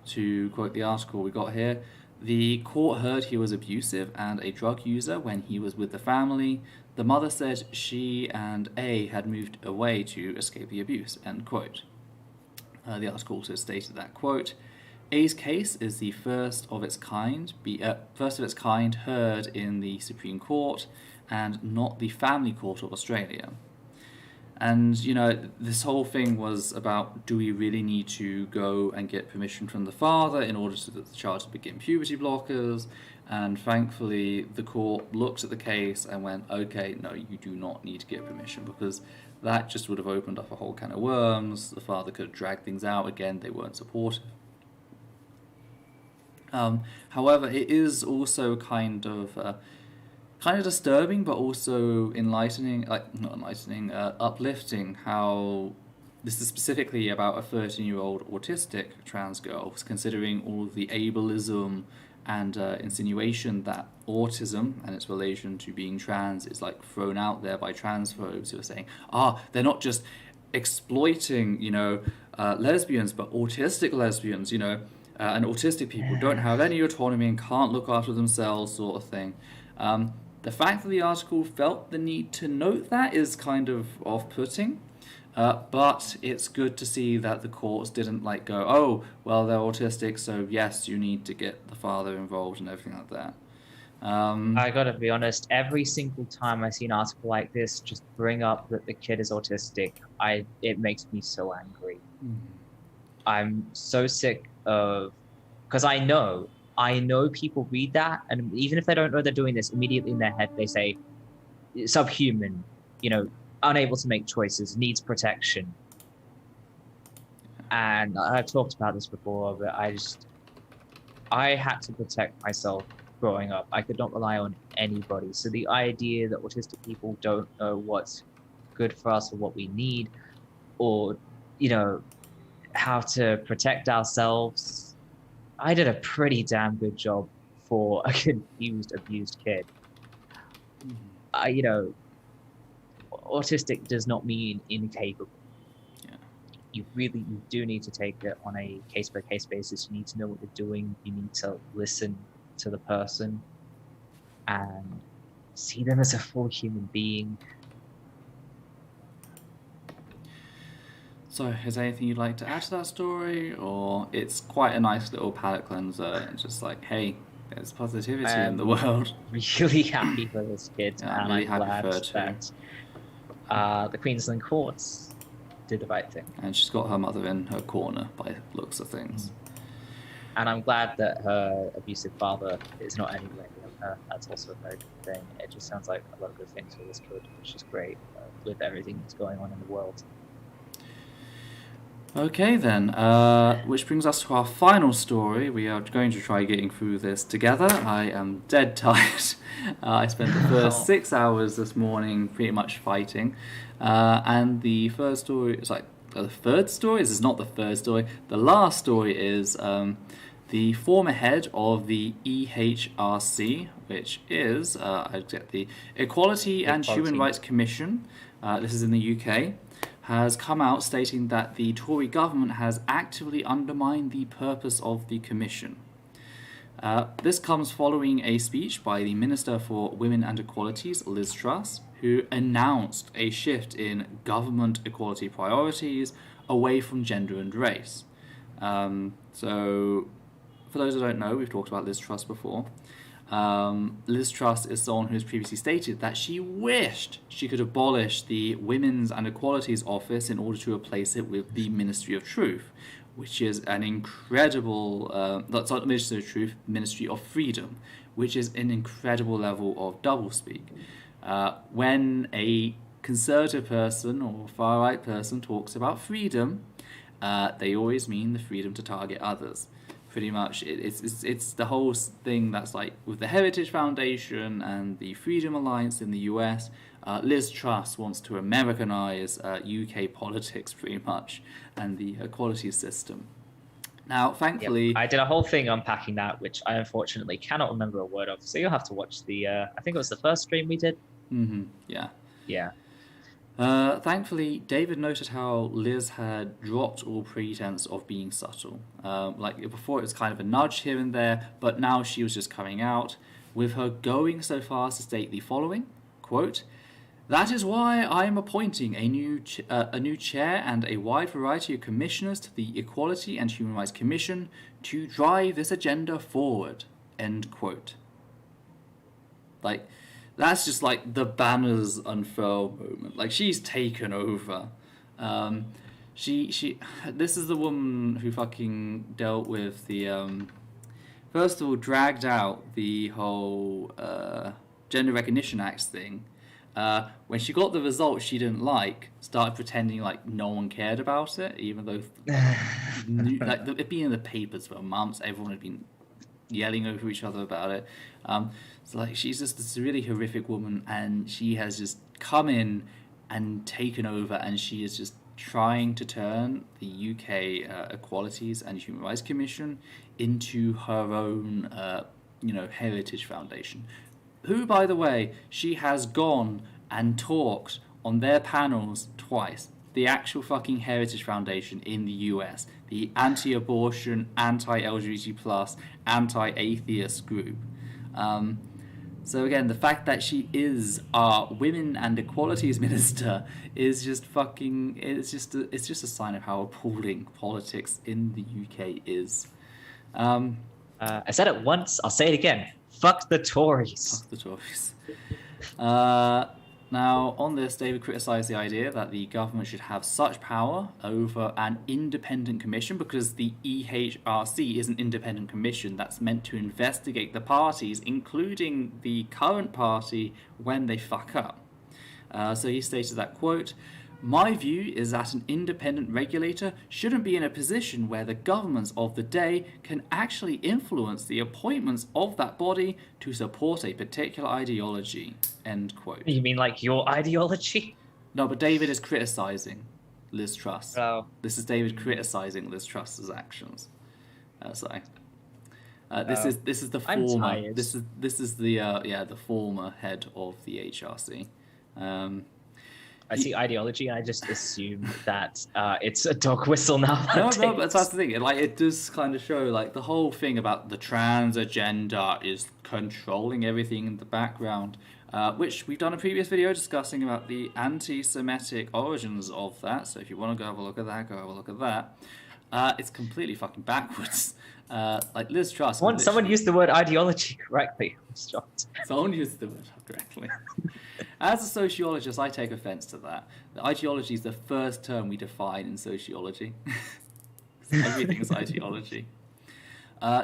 to quote the article we got here, the court heard he was abusive and a drug user when he was with the family. The mother said she and A had moved away to escape the abuse, end quote. The article also stated that, quote, A's case is the first of its kind heard in the Supreme Court and not the Family Court of Australia. And, you know, this whole thing was about, do we really need to go and get permission from the father in order for the child to begin puberty blockers? And thankfully, the court looked at the case and went, okay, no, you do not need to get permission, because that just would have opened up a whole can of worms. The father could have dragged things out. Again, they weren't supportive. However, it is also kind of disturbing, but also enlightening, uplifting, how this is specifically about a 13-year-old autistic trans girl, considering all of the ableism and insinuation that autism and its relation to being trans is like thrown out there by transphobes who are saying, they're not just exploiting, lesbians, but autistic lesbians, and autistic people don't have any autonomy and can't look after themselves, sort of thing. The fact that the article felt the need to note that is kind of off-putting, but it's good to see that the courts didn't go, oh, well, they're autistic, so yes, you need to get the father involved and everything like that. I gotta be honest, every single time I see an article like this just bring up that the kid is autistic, it makes me so angry. I'm so sick of, because I know people read that, and even if they don't know they're doing this, immediately in their head they say subhuman, unable to make choices, needs protection. And I've talked about this before, but I had to protect myself growing up. I could not rely on anybody. So the idea that autistic people don't know what's good for us or what we need, or how to protect ourselves, I did a pretty damn good job for a confused, abused kid. Autistic does not mean incapable. Yeah. You do need to take it on a case-by-case basis. You need to know what you're doing. You need to listen to the person and see them as a full human being. So, is there anything you'd like to add to that story? Or it's quite a nice little palate cleanser, and just hey, there's positivity in the world. Really happy for this kid, Yeah, and really I'm happy glad for her too. that the Queensland courts did the right thing. And she's got her mother in her corner by looks of things. And I'm glad that her abusive father is not anywhere near her. That's also a very good thing. It just sounds like a lot of good things for this kid, which is great with everything that's going on in the world. Okay then, which brings us to our final story. We are going to try getting through this together. I am dead tired. I spent the first 6 hours this morning pretty much fighting. And the first story, the third story? This is not the third story. The last story is the former head of the EHRC, which is, the Equality and Human Rights Commission. This is in the UK. Has come out stating that the Tory government has actively undermined the purpose of the commission. This comes following a speech by the Minister for Women and Equalities, Liz Truss, who announced a shift in government equality priorities away from gender and race. So, for those who don't know, we've talked about Liz Truss before. Liz Truss is someone who has previously stated that she wished she could abolish the Women's and Equalities Office in order to replace it with the Ministry of Truth, which is an incredible, that's not the Ministry of Truth, Ministry of Freedom, which is an incredible level of doublespeak. When a conservative person or far-right person talks about freedom, they always mean the freedom to target others. Pretty much, it's the whole thing that's with the Heritage Foundation and the Freedom Alliance in the US. Liz Truss wants to Americanize UK politics pretty much and the equality system. Now, thankfully, I did a whole thing unpacking that, which I unfortunately cannot remember a word of. So you'll have to watch the. I think it was the first stream we did. Yeah. Yeah. Thankfully, David noted how Liz had dropped all pretense of being subtle. Like before, it was kind of a nudge here and there, but now she was just coming out, with her going so far as to state the following, quote, "That is why I am appointing a new chair and a wide variety of commissioners to the Equality and Human Rights Commission to drive this agenda forward," end quote. Like, that's just like the banners unfurl moment. Like, she's taken over. She this is the woman who fucking dealt with the first of all dragged out the whole Gender Recognition Act thing. When she got the results she didn't like, started pretending like no one cared about it, even though like it'd been in the papers for months. Everyone had been yelling over each other about it. So like, she's just this really horrific woman, and she has just come in and taken over, and she is just trying to turn the UK Equalities and Human Rights Commission into her own, heritage foundation. Who, by the way, she has gone and talked on their panels twice. The actual fucking Heritage Foundation in the US, the anti-abortion, anti-LGBT+, anti-atheist group. So again, the fact that she is our Women and Equalities Minister is just fucking, it's just a sign of how appalling politics in the UK is. I said it once, I'll say it again. Fuck the Tories. Fuck the Tories. Now, on this, David criticised the idea that the government should have such power over an independent commission, because the EHRC is an independent commission that's meant to investigate the parties, including the current party, when they fuck up. So he stated that, quote, "My view is that an independent regulator shouldn't be in a position where the governments of the day can actually influence the appointments of that body to support a particular ideology," end quote. You mean like your ideology? No, but David is criticising Liz Truss. Oh. This is David criticising Liz Truss's actions. This is the I'm former. tired. This is the former head of the HRC. I see ideology, and I just assume that it's a dog whistle now. No, but that's the thing. It does kind of show, like, the whole thing about the trans agenda is controlling everything in the background, which we've done a previous video discussing about the anti-Semitic origins of that. So if you want to go have a look at that, go have a look at that. It's completely fucking backwards. Like Liz Truss. Someone used the word ideology correctly. I'm shocked. Someone used the word correctly. As a sociologist, I take offense to that. The ideology is the first term we define in sociology. Everything's ideology.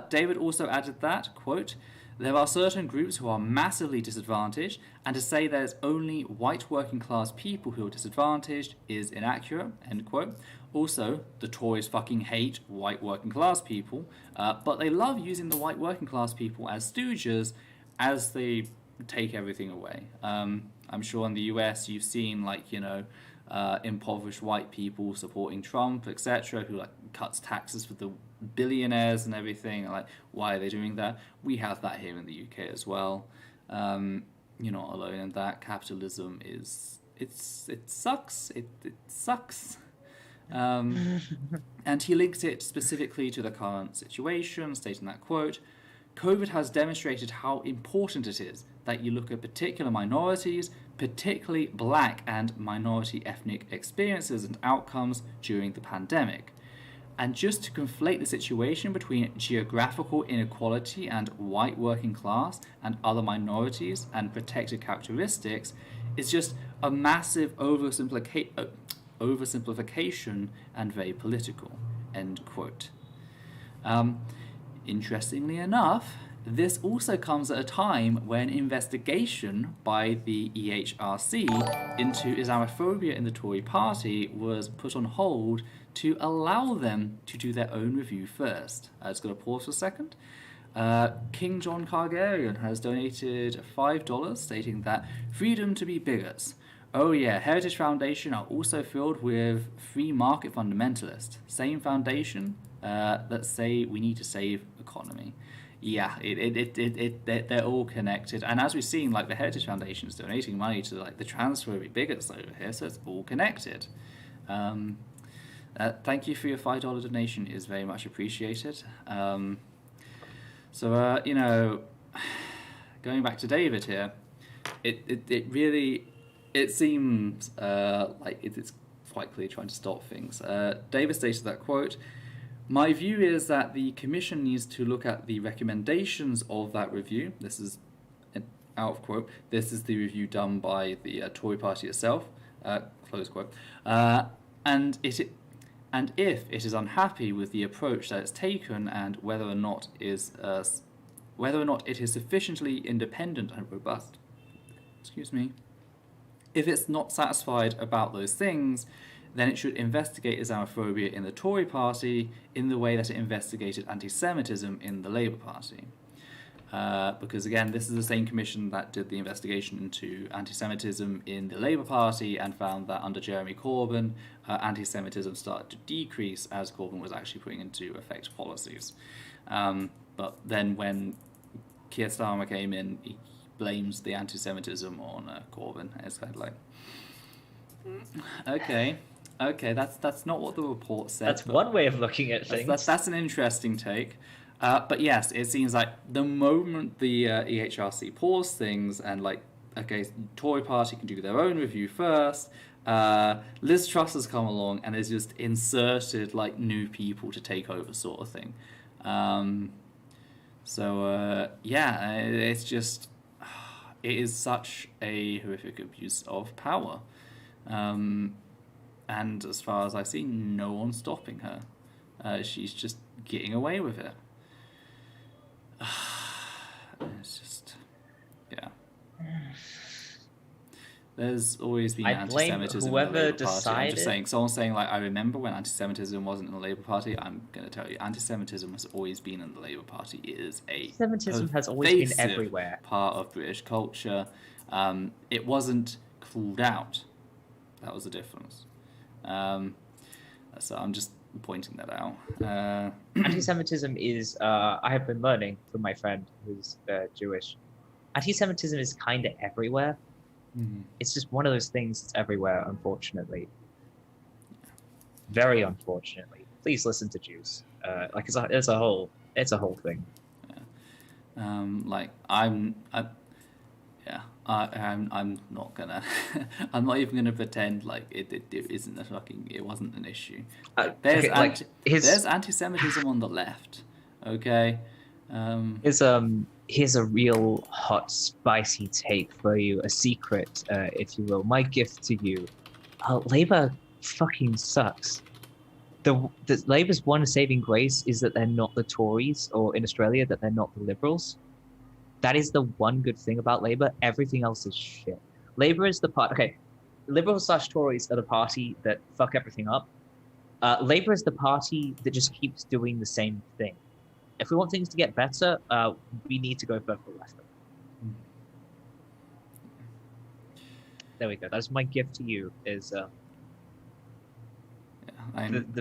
David also added that, quote, "There are certain groups who are massively disadvantaged, and to say there's only white working class people who are disadvantaged is inaccurate," end quote. Also, the Tories fucking hate white working class people, but they love using the white working class people as stooges as they take everything away. I'm sure in the US you've seen, like, impoverished white people supporting Trump, etc., who like cuts taxes for the billionaires and everything. Like, why are they doing that? We have that here in the UK as well. You're not alone in that. Capitalism it sucks. It sucks. And he linked it specifically to the current situation, stating that, quote, "COVID has demonstrated how important it is that you look at particular minorities, particularly black and minority ethnic experiences and outcomes during the pandemic. And just to conflate the situation between geographical inequality and white working class and other minorities and protected characteristics is just a massive oversimplification and very political," end quote. Interestingly enough, this also comes at a time when investigation by the EHRC into Islamophobia in the Tory party was put on hold to allow them to do their own review first. I just got to pause for a second. King John Targaryen has donated $5, stating that freedom to be bigots. Oh yeah, Heritage Foundation are also filled with free market fundamentalists. Same foundation that say we need to save economy. yeah, they're all connected. And as we've seen, like the Heritage Foundation is donating money to like the transphobic bigots over here, so it's all connected. Thank you for your $5 donation; it is very much appreciated. So you know, going back to David here, it really seems like it's quite clear trying to stop things. David stated that, quote, "My view is that the Commission needs to look at the recommendations of that review." This is out of quote. This is the review done by the Tory party itself. Close quote. And if it is unhappy with the approach that it's taken, and whether or not it is sufficiently independent and robust, if it's not satisfied about those things, then it should investigate Islamophobia in the Tory party in the way that it investigated anti-Semitism in the Labour Party. Because again, this is the same commission that did the investigation into anti-Semitism in the Labour Party and found that under Jeremy Corbyn, anti-Semitism started to decrease as Corbyn was actually putting into effect policies. But then when Keir Starmer came in, he blames the anti-Semitism on Corbyn. It's kind of like, okay, that's not what the report said. That's one way of looking at things. That's an interesting take. But yes, it seems like the moment the EHRC paused things and like, okay, Tory party can do their own review first, Liz Truss has come along and has just inserted like new people to take over sort of thing. Yeah, it's just, it is such a horrific abuse of power. And as far as I see, no one's stopping her. She's just getting away with it. It's just, yeah. There's always been anti-Semitism in the Labour Party. I'm just saying, someone's saying, like, I remember when anti-Semitism wasn't in the Labour Party. I'm going to tell you, anti-Semitism has always been in the Labour Party. It is a anti-Semitism has always been everywhere. Part of British culture. It wasn't called out. That was the difference. So I'm just pointing that out. Anti-Semitism is, I have been learning from my friend who's Jewish, anti-Semitism is kind of everywhere. Mm-hmm. It's just one of those things that's everywhere, unfortunately. Very unfortunately. Please listen to Jews. Like it's a whole thing. Yeah. I'm not gonna. I'm not even gonna pretend like it isn't a fucking. It wasn't an issue. There's anti-Semitism on the left. Okay. Here's a real hot, spicy take for you, a secret, if you will. My gift to you. Labour fucking sucks. The Labour's one saving grace is that they're not the Tories, or in Australia, that they're not the Liberals. That is the one good thing about Labour. Everything else is shit. Labour is the part... Okay, Liberals/Tories are the party that fuck everything up. Labour is the party that just keeps doing the same thing. If we want things to get better, we need to go further left. There we go. That's my gift to you. Is the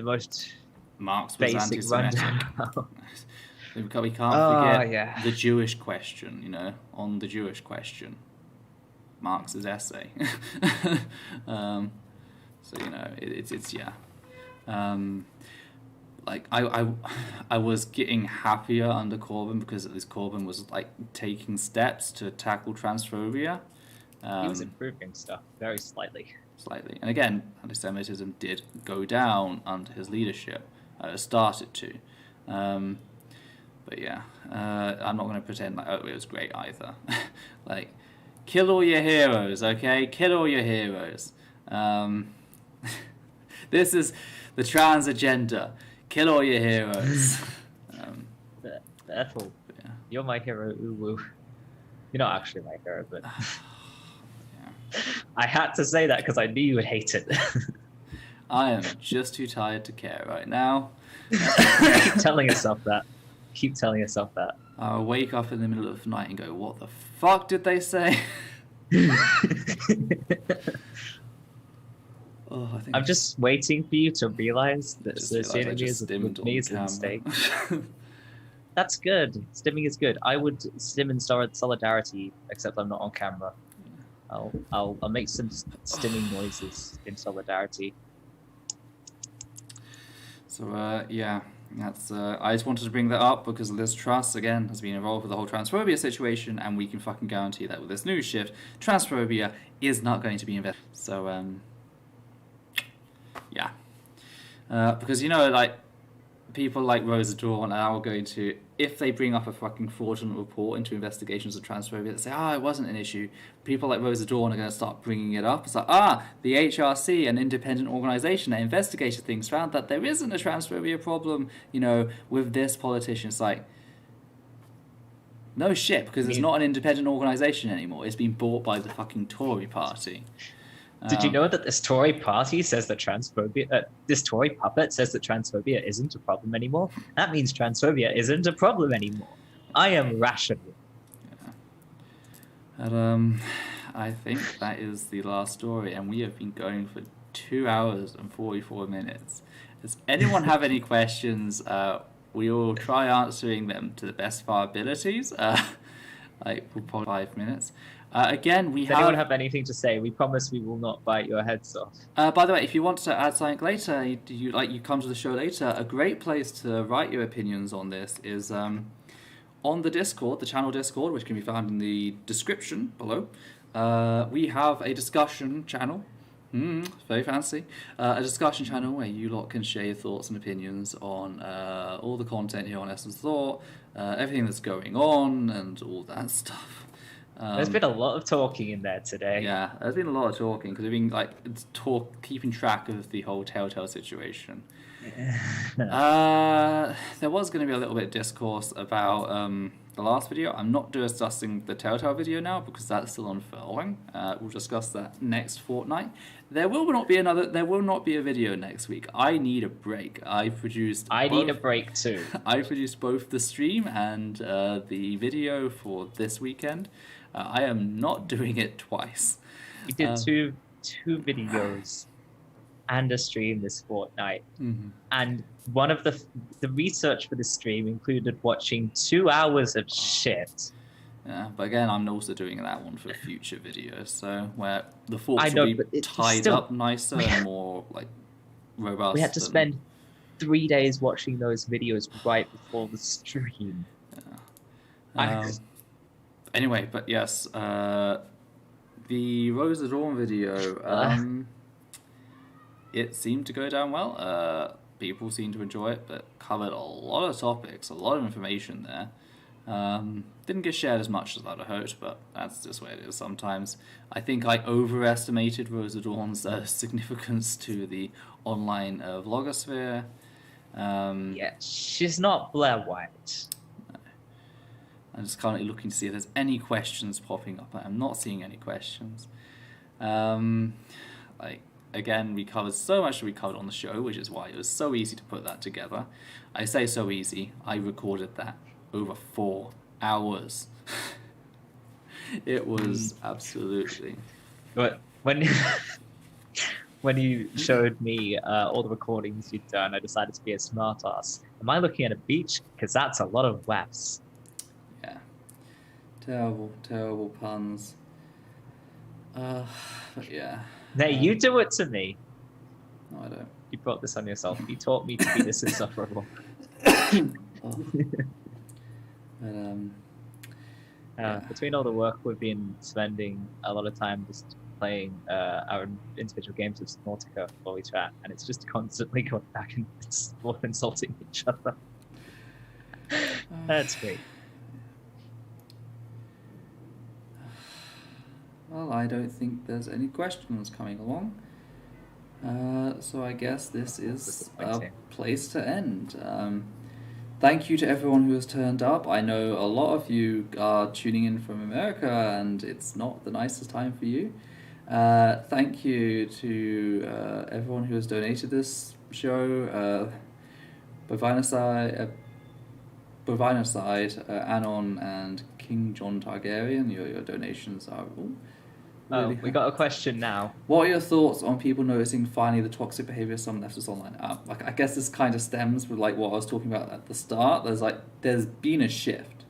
most Marx was basic rundown. We can't forget the Jewish question. You know, on the Jewish question, Marx's essay. So you know, it's yeah. Like I was getting happier under Corbyn because at least Corbyn was like taking steps to tackle transphobia. He was improving stuff very slightly. And again, anti-Semitism did go down under his leadership. It started to. But yeah, I'm not going to pretend like it was great either. Like, kill all your heroes, okay? Kill all your heroes. This is the trans agenda. Kill all your heroes. Ethel, yeah. You're my hero, ooh. You're not actually my hero, but... Yeah. I had to say that because I knew you would hate it. I am just too tired to care right now. Keep telling yourself that. I'll wake up in the middle of the night and go, what the fuck did they say? I'm just waiting for you to realize that associating me as a steak. That's good. Stimming is good. I would stim in solidarity, except I'm not on camera. I'll make some stimming noises in solidarity. So yeah, that's. I just wanted to bring that up because Liz Truss again has been involved with the whole transphobia situation, and we can fucking guarantee that with this news shift, transphobia is not going to be investigated. So yeah, because like people like Rosa Dawn are now going to, if they bring up a fucking fraudulent report into investigations of transphobia that say, it wasn't an issue, people like Rosa Dawn are going to start bringing it up. It's like, the EHRC, an independent organisation that investigated things, found that there isn't a transphobia problem, with this politician. It's like, no shit, because it's not an independent organisation anymore. It's been bought by the fucking Tory party. Did you know that this Tory party says that this Tory puppet says that transphobia isn't a problem anymore? That means transphobia isn't a problem anymore. I am rational. Yeah. And I think that is the last story, and we have been going for 2 hours and 44 minutes. Does anyone have any questions? We will try answering them to the best of our abilities. For probably 5 minutes. Again, Does anyone have anything to say? We promise we will not bite your heads off. By the way, if you want to add something later, you come to the show later, a great place to write your opinions on this is on the Discord, the channel Discord, which can be found in the description below. We have a discussion channel. Very fancy. A discussion channel where you lot can share your thoughts and opinions on all the content here on Essence Thought, everything that's going on, and all that stuff. There's been a lot of talking in there today. Yeah, there's been a lot of talking because we've been keeping track of the whole Telltale situation. There was going to be a little bit of discourse about the last video. I'm not discussing the Telltale video now because that's still unfurling. We'll discuss that next fortnight. There will not be a video next week. I need a break. I need a break too. I produced both the stream and the video for this weekend. I am not doing it twice. We did two videos and a stream this fortnight. Mm-hmm. And one of the research for this stream included watching 2 hours of shit. Yeah, but again, I'm also doing that one for future videos, so where the thoughts will be tied up nicer and more robust. We had to spend 3 days watching those videos right before the stream. Yeah. Anyway, but yes, the Rosa Dawn video, it seemed to go down well. People seemed to enjoy it, but covered a lot of topics, a lot of information there. Didn't get shared as much as I'd hoped, but that's just the way it is sometimes. I think I overestimated Rosa Dawn's significance to the online vlogosphere. Yeah, she's not Blair White. I'm just currently looking to see if there's any questions popping up. I'm not seeing any questions. Again, we covered so much that we covered on the show, which is why it was so easy to put that together. I say so easy. I recorded that over 4 hours. It was absolutely. But when you showed me all the recordings you'd done, I decided to be a smartass. Am I looking at a beach? Because that's a lot of WAFs. Yeah. Terrible puns. But yeah. Hey, you do it to me. No, I don't. You brought this on yourself. You taught me to be this insufferable. Between all the work we've been spending a lot of time just playing our individual games of Subnautica while we chat, and it's just constantly going back and forth insulting each other. That's great. Well, I don't think there's any questions coming along. So I guess this is a place to end. Thank you to everyone who has turned up. I know a lot of you are tuning in from America, and it's not the nicest time for you. Thank you to everyone who has donated this show. Bovinaside, Anon, and King John Targaryen. Your donations are all Oh, we got a question now. What are your thoughts on people noticing finally the toxic behavior of some leftists online? Like, I guess this kind of stems with like what I was talking about at the start. There's been a shift.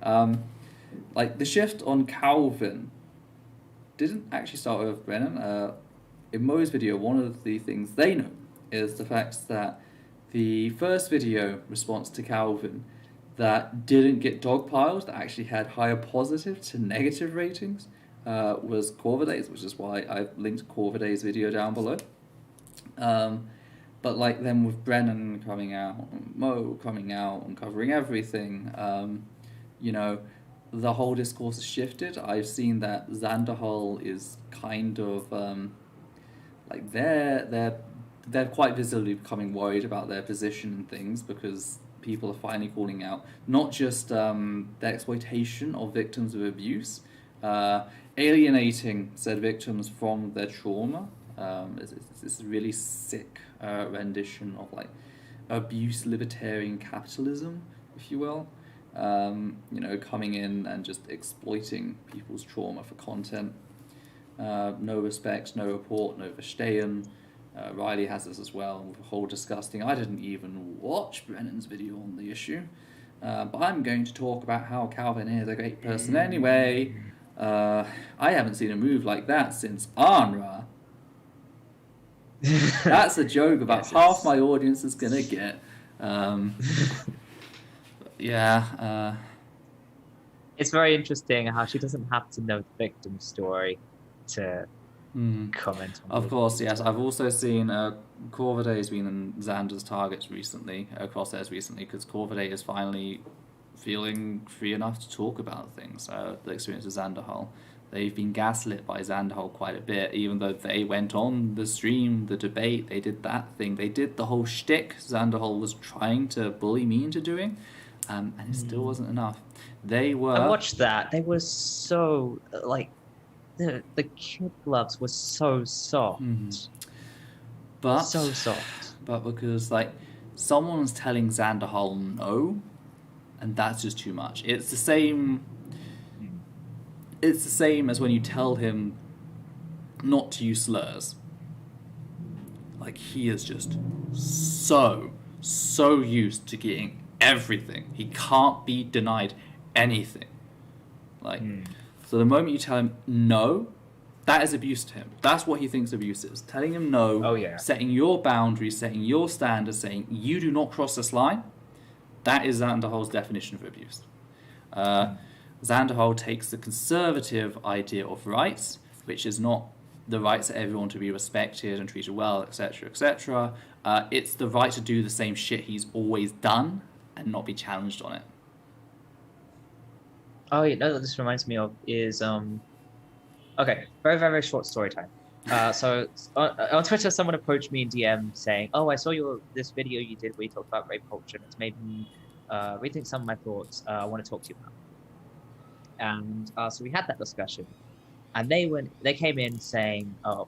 Like the shift on Kalvin didn't actually start with Brennan. In Mo's video, one of the things they know is the fact that the first video response to Kalvin that didn't get dogpiled, that actually had higher positive to negative ratings, was Corviday's, which is why I've linked Corviday's video down below. But like then with Brennan coming out, and Mo coming out and covering everything, you know, the whole discourse has shifted. I've seen that Zanderhal is kind of like they're quite visibly becoming worried about their position and things, because people are finally calling out not just the exploitation of victims of abuse, alienating said victims from their trauma. It's this really sick rendition of like abuse libertarian capitalism, if you will. You know, coming in and just exploiting people's trauma for content. No respect, no report, no verstehen. Riley has this as well, with a whole disgusting, I didn't even watch Brennan's video on the issue, but I'm going to talk about how Kalvin is a great person anyway. I haven't seen a move like that since Anra. That's a joke about half my audience is going to get. Yeah. It's very interesting how she doesn't have to know the victim story to comment on Of course, yes. I've also seen Corviday's been in Xander's targets recently, crosshairs recently, because Corviday is finally feeling free enough to talk about things. The experience of Zanderhal. They've been gaslit by Zanderhal quite a bit, even though they went on the stream, the debate, they did that thing. They did the whole shtick Zanderhal was trying to bully me into doing, and it still wasn't enough. They were... I watched that. They were so, like, the kid gloves were so soft. But, so soft. But because, like, someone's telling Zanderhal no, and that's just too much. It's the same as when you tell him not to use slurs. Like, he is just so used to getting everything. He can't be denied anything. Like, so the moment you tell him no, that is abuse to him. That's what he thinks abuse is. Telling him no, setting your boundaries, setting your standards, saying you do not cross this line, that is Zanderhal's definition of abuse. Zanderhal takes the conservative idea of rights, which is not the rights of everyone to be respected and treated well, etc., etc. It's the right to do the same shit he's always done and not be challenged on it. Oh, you know what this reminds me of is okay, very, very short story time. So on Twitter, someone approached me in DM saying, "Oh, I saw this video you did where you talked about rape culture, and it's made me rethink some of my thoughts. I want to talk to you about." And so we had that discussion, and they came in saying, "Oh,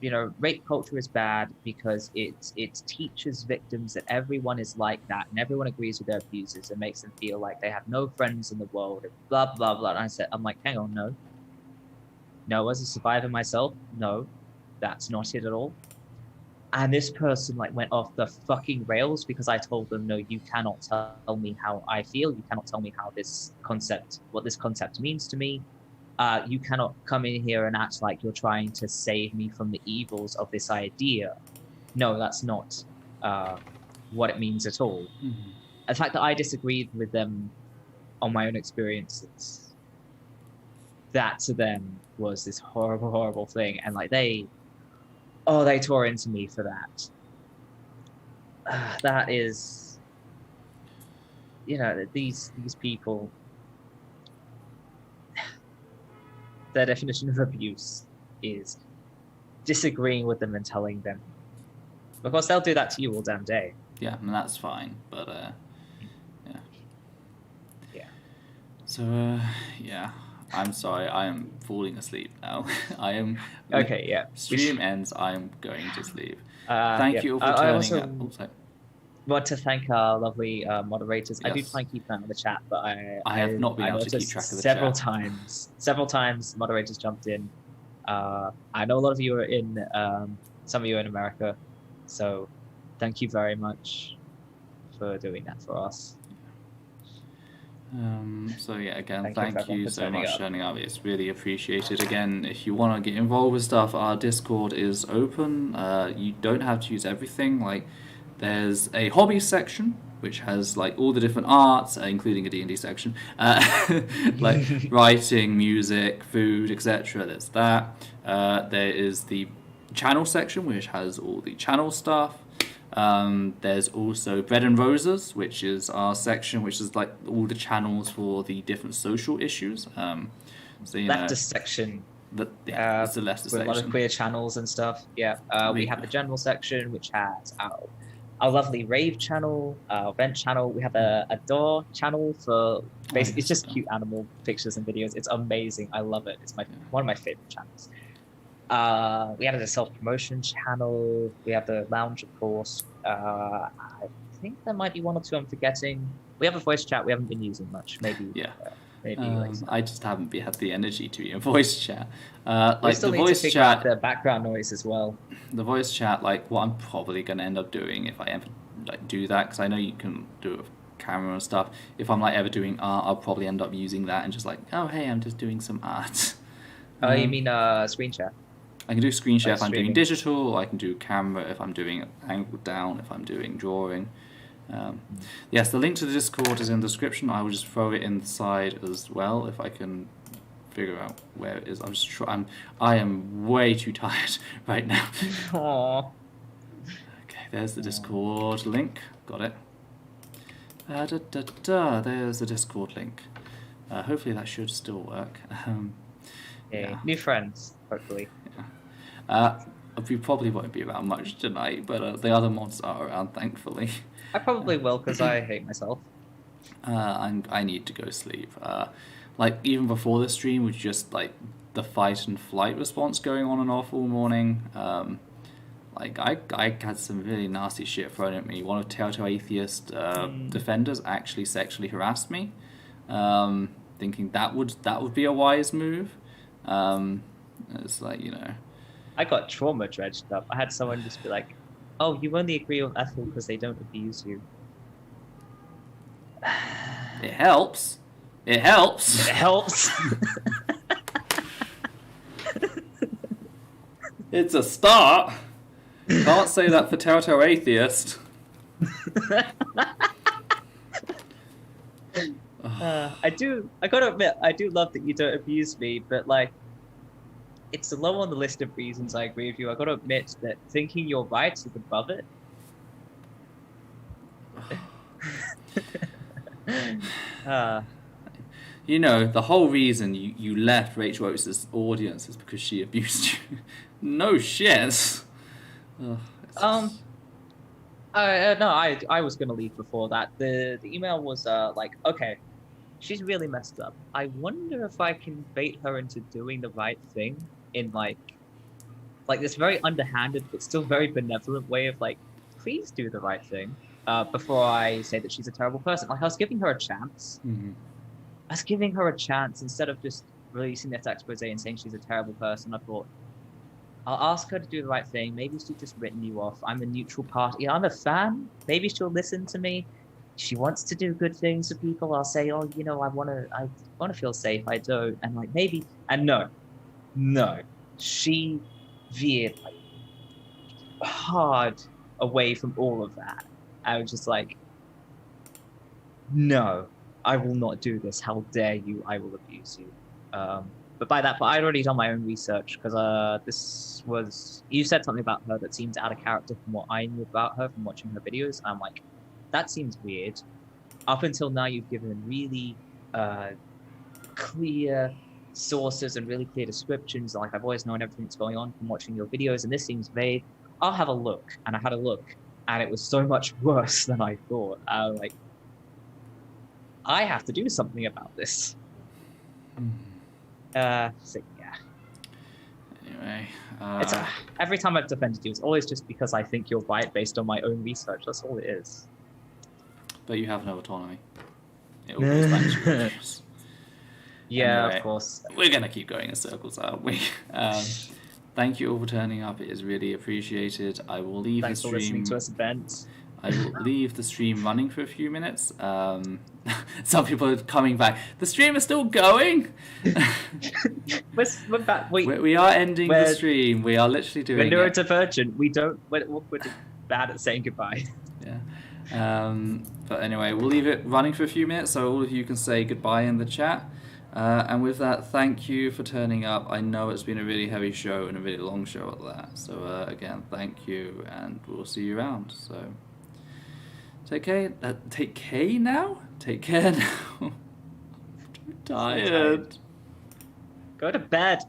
you know, rape culture is bad because it teaches victims that everyone is like that and everyone agrees with their abusers and makes them feel like they have no friends in the world and blah blah blah." And I'm like, hang on, no, as a survivor myself, no, that's not it at all. And this person like went off the fucking rails because I told them, no, you cannot tell me how I feel. You cannot tell me what this concept means to me. You cannot come in here and act like you're trying to save me from the evils of this idea. No, that's not what it means at all. The fact that I disagreed with them on my own experiences, that to them was this horrible, horrible thing. And like they tore into me for that. That is, you know, these people, their definition of abuse is disagreeing with them and telling them. Of course, they'll do that to you all damn day. Yeah, and that's fine, but yeah. So yeah, I'm sorry, I am falling asleep now. I am. Okay, yeah. Stream ends. I am going to sleep. Thank you all for turning up. I want to thank our lovely moderators. Yes. I do try and keep an eye on the chat, but I have not been able to keep track of the chat. Several times, moderators jumped in I know a lot of you are in, some of you are in America, so thank you very much for doing that for us. So yeah, again, Thank thank you you for so turning much up. for turning up. It's really appreciated. Again, if you want to get involved with stuff, our Discord is open. You don't have to use everything. Like, there's a hobby section which has like all the different arts, including a D&D section, like writing, music, food, etc. There's that. There is the channel section which has all the channel stuff. There's also Bread and Roses, which is our section, which is like all the channels for the different social issues. So you Leftist section. it's the leftist with a lot of section. queer channels and stuff. Yeah, we have the general section, which has our lovely rave channel, our vent channel. We have a door channel for basically it's just cute animal pictures and videos. It's amazing. I love it. It's one of my favorite channels. We have the self-promotion channel. We have the lounge, of course. I think there might be one or two I'm forgetting. We have a voice chat we haven't been using much. Maybe. Yeah. Maybe I just haven't had the energy to be in voice chat. We Like still the need voice to figure chat, out the background noise as well. the voice chat, like what I'm probably gonna end up doing if I ever like do that, because I know you can do it with camera and stuff. If I'm like ever doing art, I'll probably end up using that and just like, oh hey, I'm just doing some art. Oh, you mean screen share? I can do screen share Like if I'm doing streaming. digital, or I can do camera if I'm doing angle down, if I'm doing drawing. Yes, the link to the Discord is in the description. I will just throw it inside as well if I can figure out where it is. I am way too tired right now. Aww. Okay, there's the Discord link. Got it. There's the Discord link. Hopefully that should still work. Yeah. New friends, hopefully. We probably won't be around much tonight, but the other mods are around, thankfully. I probably will because I hate myself. I need to go sleep. Like even before the stream was just like the fight and flight response going on and off all morning. Like I had some really nasty shit thrown at me. One of Telltale Atheist defenders actually sexually harassed me, thinking that would be a wise move. It's like, you know. I got trauma dredged up. I had someone just be like, "Oh, you only agree with Ethel because they don't abuse you." It helps. It helps. It helps. It's a start. Can't say that for Telltale Atheist. I gotta admit, I do love that you don't abuse me, but like, it's low on the list of reasons I agree with you. I gotta admit that thinking you're right is above it. You know, the whole reason you left Rachel Oates' audience is because she abused you. No shit. No, I was gonna leave before that. The email was like, okay, she's really messed up. I wonder if I can bait her into doing the right thing in like this very underhanded but still very benevolent way of like, please do the right thing. Before I say that she's a terrible person. Like I was giving her a chance. Mm-hmm. I was giving her a chance instead of just releasing this expose and saying she's a terrible person. I thought, I'll ask her to do the right thing. Maybe she's just written you off. I'm a neutral party. I'm a fan. Maybe she'll listen to me. She wants to do good things for people. I'll say, oh, you know, I want to feel safe. I don't. And like maybe, and no, she veered like hard away from all of that. I was just like, no, I will not do this. How dare you? I will abuse you. But I'd already done my own research because you said something about her that seems out of character from what I knew about her from watching her videos. And I'm like, that seems weird. Up until now, you've given really clear sources and really clear descriptions. Like I've always known everything that's going on from watching your videos, and this seems vague. I'll have a look. And I had a look, and it was so much worse than I thought. Like, I have to do something about this. So yeah. Anyway, every time I've defended you, it's always just because I think you're right based on my own research. That's all it is. but you have no autonomy. It all goes back to your views. Yeah, Anyway, of course. we're going to keep going in circles, aren't we? Thank you all for turning up. It is really appreciated. I will leave Thanks the for listening stream. to us vent. I will leave the stream running for a few minutes. Some people are coming back. The stream is still going. We're back. We are ending the stream. We are literally doing We're it. neurodivergent. We're bad at saying goodbye. Yeah. But anyway, we'll leave it running for a few minutes so all of you can say goodbye in the chat. And with that, thank you for turning up. I know it's been a really heavy show and a really long show at that. So again, thank you, and we'll see you around. So take care. Take care now. Take care now. I'm too tired. Go to bed.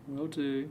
Will do.